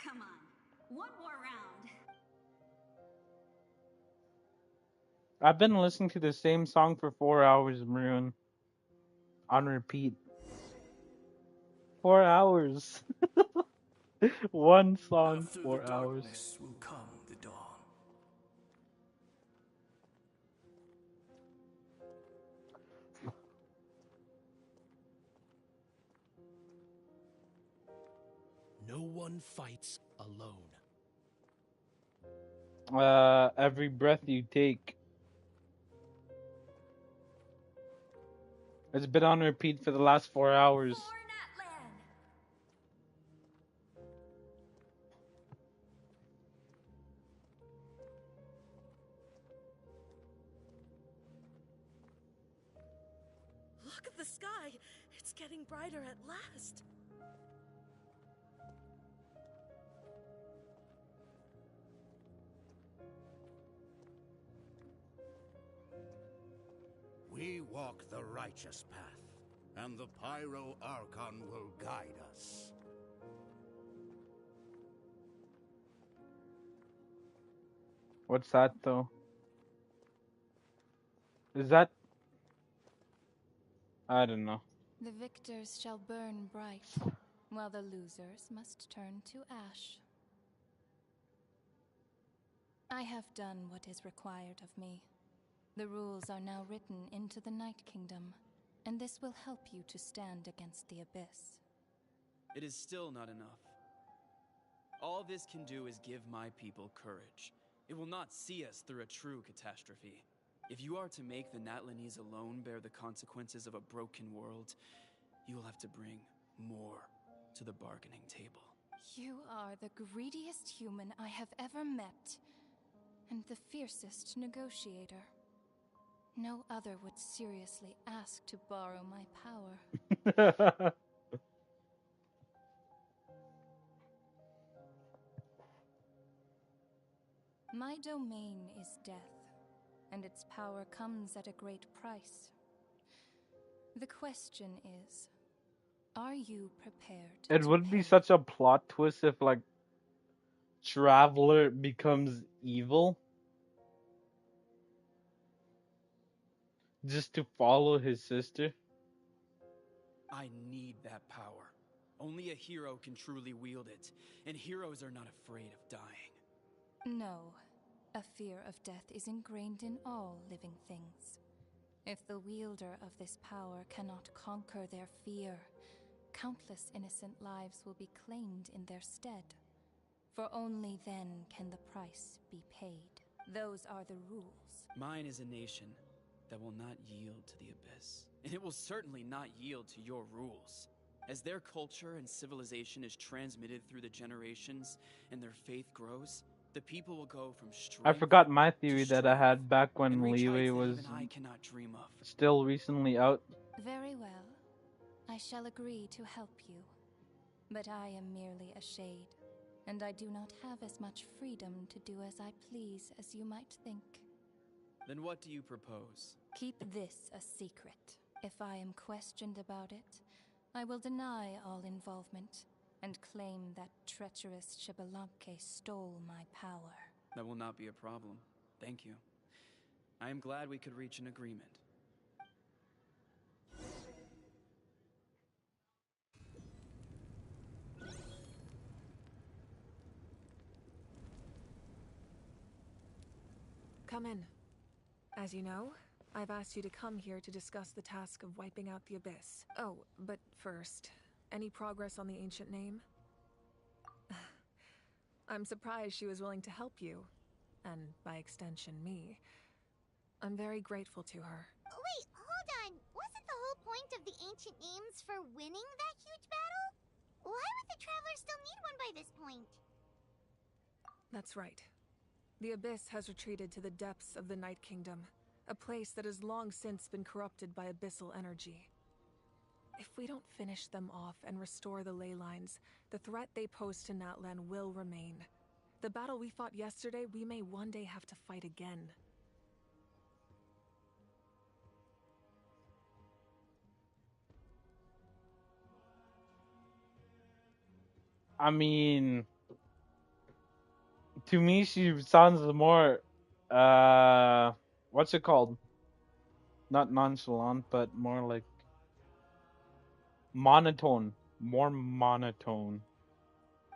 Come on, one more round. I've been listening to the same song for 4 hours, Maroon. On repeat. 4 hours. One song, After 4 the hours. darkness will come the dawn. No one fights alone. Every breath you take. It's been on repeat for the last 4 hours. Look at the sky! It's getting brighter at last! We walk the righteous path, and the Pyro Archon will guide us. What's that though? Is that? I don't know. The victors shall burn bright, while the losers must turn to ash. I have done what is required of me. The rules are now written into the Night Kingdom, and this will help you to stand against the Abyss. It is still not enough. All this can do is give my people courage. It will not see us through a true catastrophe. If you are to make the Natlanese alone bear the consequences of a broken world, you will have to bring more to the bargaining table. You are the greediest human I have ever met, and the fiercest negotiator. No other would seriously ask to borrow my power. My domain is death, and its power comes at a great price. The question is, are you prepared It would be such a plot twist if, like, Traveler becomes evil just to follow his sister. I need that power. Only a hero can truly wield it, and heroes are not afraid of dying. No, a fear of death is ingrained in all living things. If the wielder of this power cannot conquer their fear, countless innocent lives will be claimed in their stead. For only then can the price be paid. Those are the rules. Mine is a nation that will not yield to the Abyss. And it will certainly not yield to your rules. As their culture and civilization is transmitted through the generations and their faith grows, the people will go from strength. I forgot my theory that I had back when Leeway was still recently out. Very well. I shall agree to help you. But I am merely a shade, and I do not have as much freedom to do as I please as you might think. Then what do you propose? Keep this a secret. If I am questioned about it, I will deny all involvement and claim that treacherous Xbalanque stole my power. That will not be a problem. Thank you. I am glad we could reach an agreement. Come in. As you know, I've asked you to come here to discuss the task of wiping out the Abyss. Oh, but first, any progress on the ancient name? I'm surprised she was willing to help you, and by extension me. I'm very grateful to her. Wait, hold on. Wasn't the whole point of the ancient names for winning that huge battle? Why would the Traveler still need one by this point? That's right. The Abyss has retreated to the depths of the Night Kingdom, a place that has long since been corrupted by abyssal energy. If we don't finish them off and restore the ley lines, the threat they pose to Natlan will remain. The battle we fought yesterday, we may one day have to fight again. I mean, to me, she sounds more, what's it called? Not nonchalant, but more like monotone. More monotone.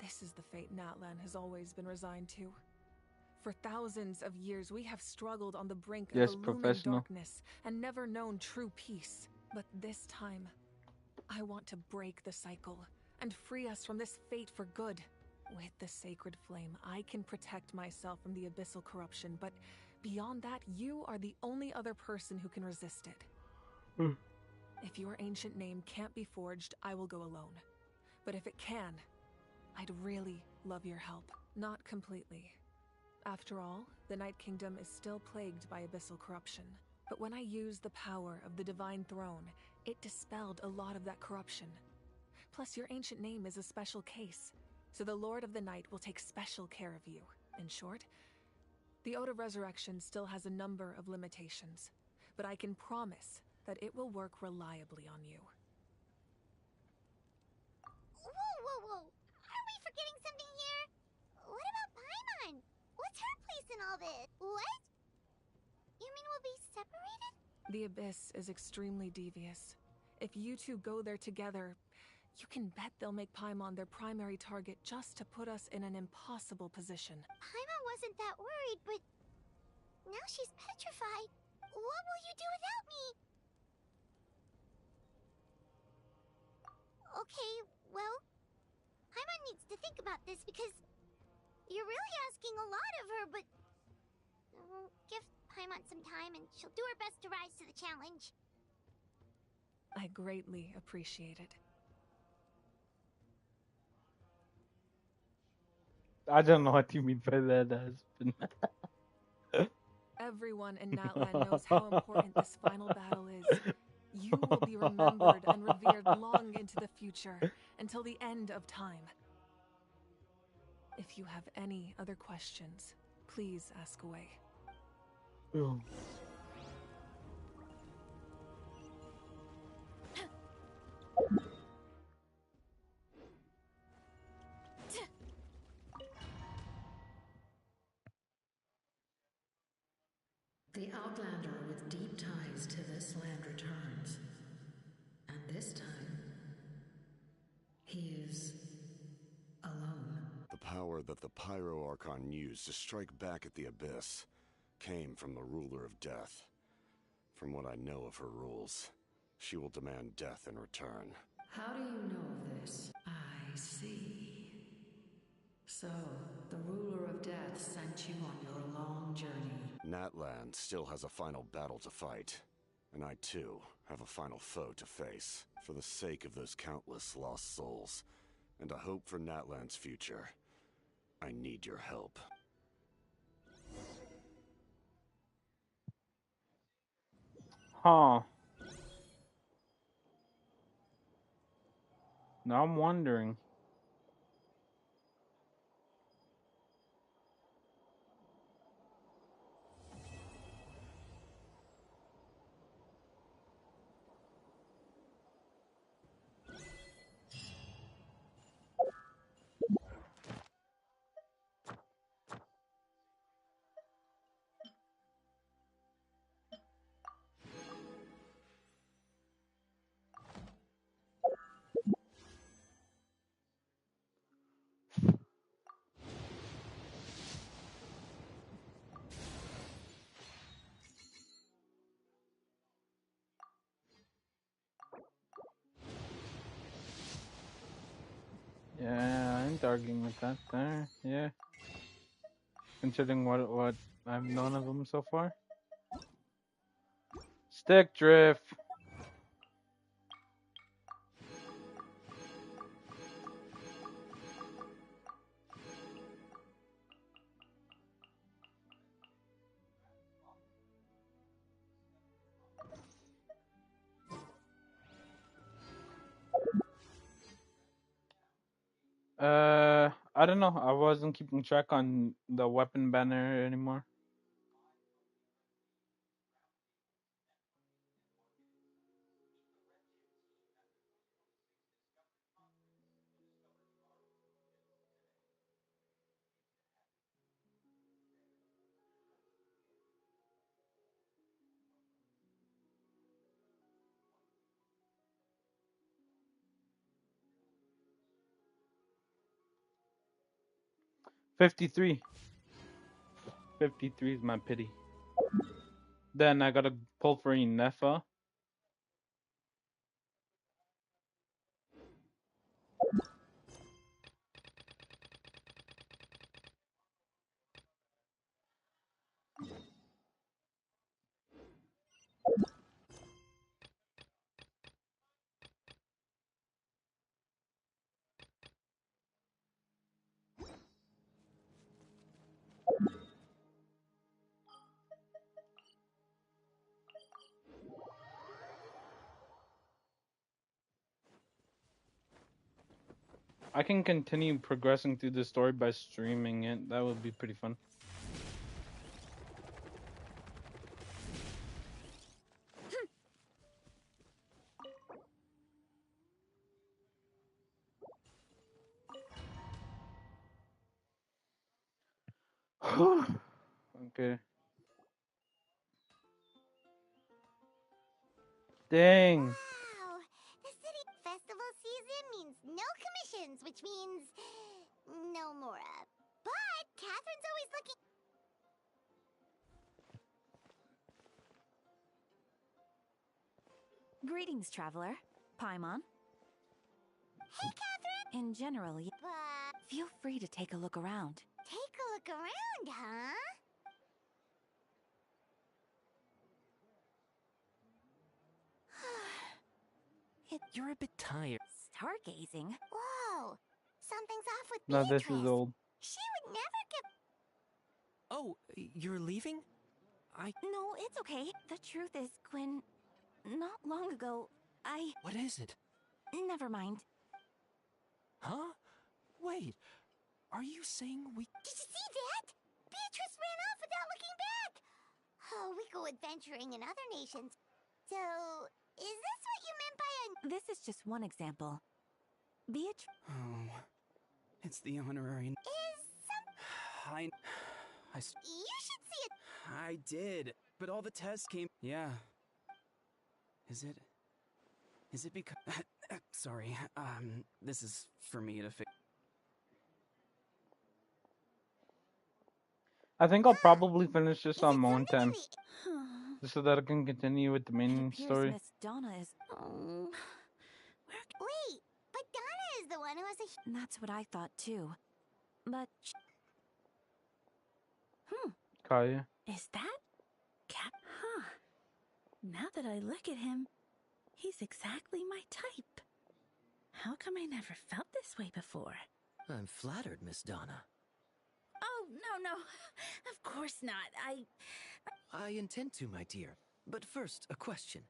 This is the fate Natlan has always been resigned to. For thousands of years, we have struggled on the brink of a looming darkness and never known true peace. But this time, I want to break the cycle and free us from this fate for good. With the sacred flame, I can protect myself from the abyssal corruption, but beyond that, you are the only other person who can resist it. If your ancient name can't be forged, I will go alone. But if it can, I'd really love your help. Not completely. After all, the Night Kingdom is still plagued by abyssal corruption. But when I used the power of the Divine Throne, it dispelled a lot of that corruption. Plus, your ancient name is a special case, so the Lord of the Night will take special care of you. In short, the Ode of Resurrection still has a number of limitations, but I can promise that it will work reliably on you. Whoa! Are we forgetting something here? What about Paimon? What's her place in all this? What? You mean we'll be separated? The Abyss is extremely devious. If you two go there together, you can bet they'll make Paimon their primary target just to put us in an impossible position. Paimon wasn't that worried, but now she's petrified. What will you do without me? Okay, well, Paimon needs to think about this because you're really asking a lot of her, but give Paimon some time and she'll do her best to rise to the challenge. I greatly appreciate it. I don't know what you mean by that, husband. Everyone in Natlan knows how important this final battle is. You will be remembered and revered long into the future, until the end of time. If you have any other questions, please ask away. Oh. The Outlander with deep ties to this land returns. And this time, he is alone. The power that the Pyro Archon used to strike back at the Abyss came from the Ruler of Death. From what I know of her rules, she will demand death in return. How do you know of this? I see. So, the Ruler of Death sent you on your long journey. Natlan still has a final battle to fight, and I too have a final foe to face. For the sake of those countless lost souls, and a hope for Natlan's future, I need your help. Huh. Now I'm wondering. Yeah, I ain't arguing with that there. Yeah. Considering what I've known of them so far. Stick drift. I don't know. I wasn't keeping track on the weapon banner anymore. $53. 53 is my pity. Then I got a pull for Nefa. I can continue progressing through the story by streaming it. That would be pretty fun. Okay. Dang. Wow! The city festival season means no commissions, which means no Mora. But Catherine's always looking. Greetings, traveler. Paimon. Hey, Catherine! In general, But feel free to take a look around. take a look around, huh? You're a bit tired. Stargazing? Whoa! Something's off with No, Beatrice. this is old. She would never give. Oh, you're leaving? No, it's okay. The truth is, Quinn, not long ago, What is it? Never mind. Huh? Wait, are you saying we... Did you see that? Beatrice ran off without looking back. Oh, we go adventuring in other nations. So, is this what you meant by a... This is just one example. Beatrice... Oh, it's the honorary... Is some... I... You should see it. I did, but all the tests came... Yeah. Is it because... Sorry, this is for me to fix... I think I'll probably finish this on my own time. Just so that I can continue with the main story. Miss Donna is... Wait, but Donna is the one who has a... That's what I thought too. But... Kaya. Is that Cat? Huh. Now that I look at him, he's exactly my type. How come I never felt this way before? I'm flattered, Miss Donna. Oh, no. Of course not. I intend to, my dear. But first, a question,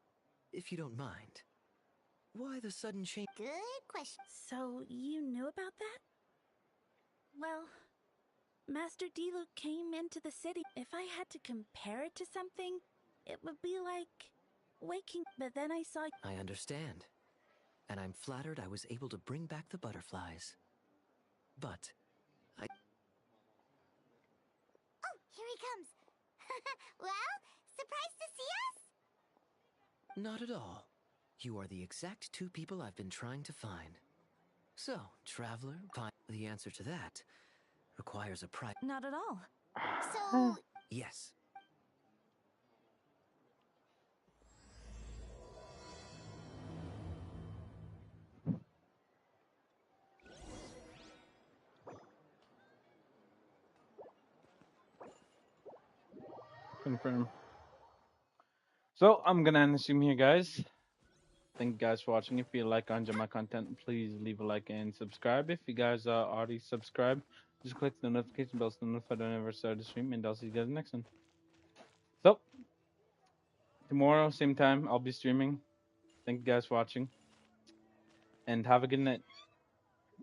if you don't mind. Why the sudden change? Good question. So, you knew about that? Well, Master Diluc came into the city. If I had to compare it to something, it would be like waking. But then I saw... I understand. And I'm flattered I was able to bring back the butterflies. But, Oh, here he comes. Well, surprised to see us? not at all. You are the exact two people I've been trying to find. So, traveler, the answer to that requires a price. Not at all. So... Yes. Confirm. So I'm gonna end the stream here, guys. Thank you guys for watching. If you like or enjoy my content, please leave a like and subscribe. If you guys are already subscribed, just click the notification bell to notify whenever I start the stream, and I'll see you guys next one. So tomorrow, same time, I'll be streaming. Thank you guys for watching, and have a good night.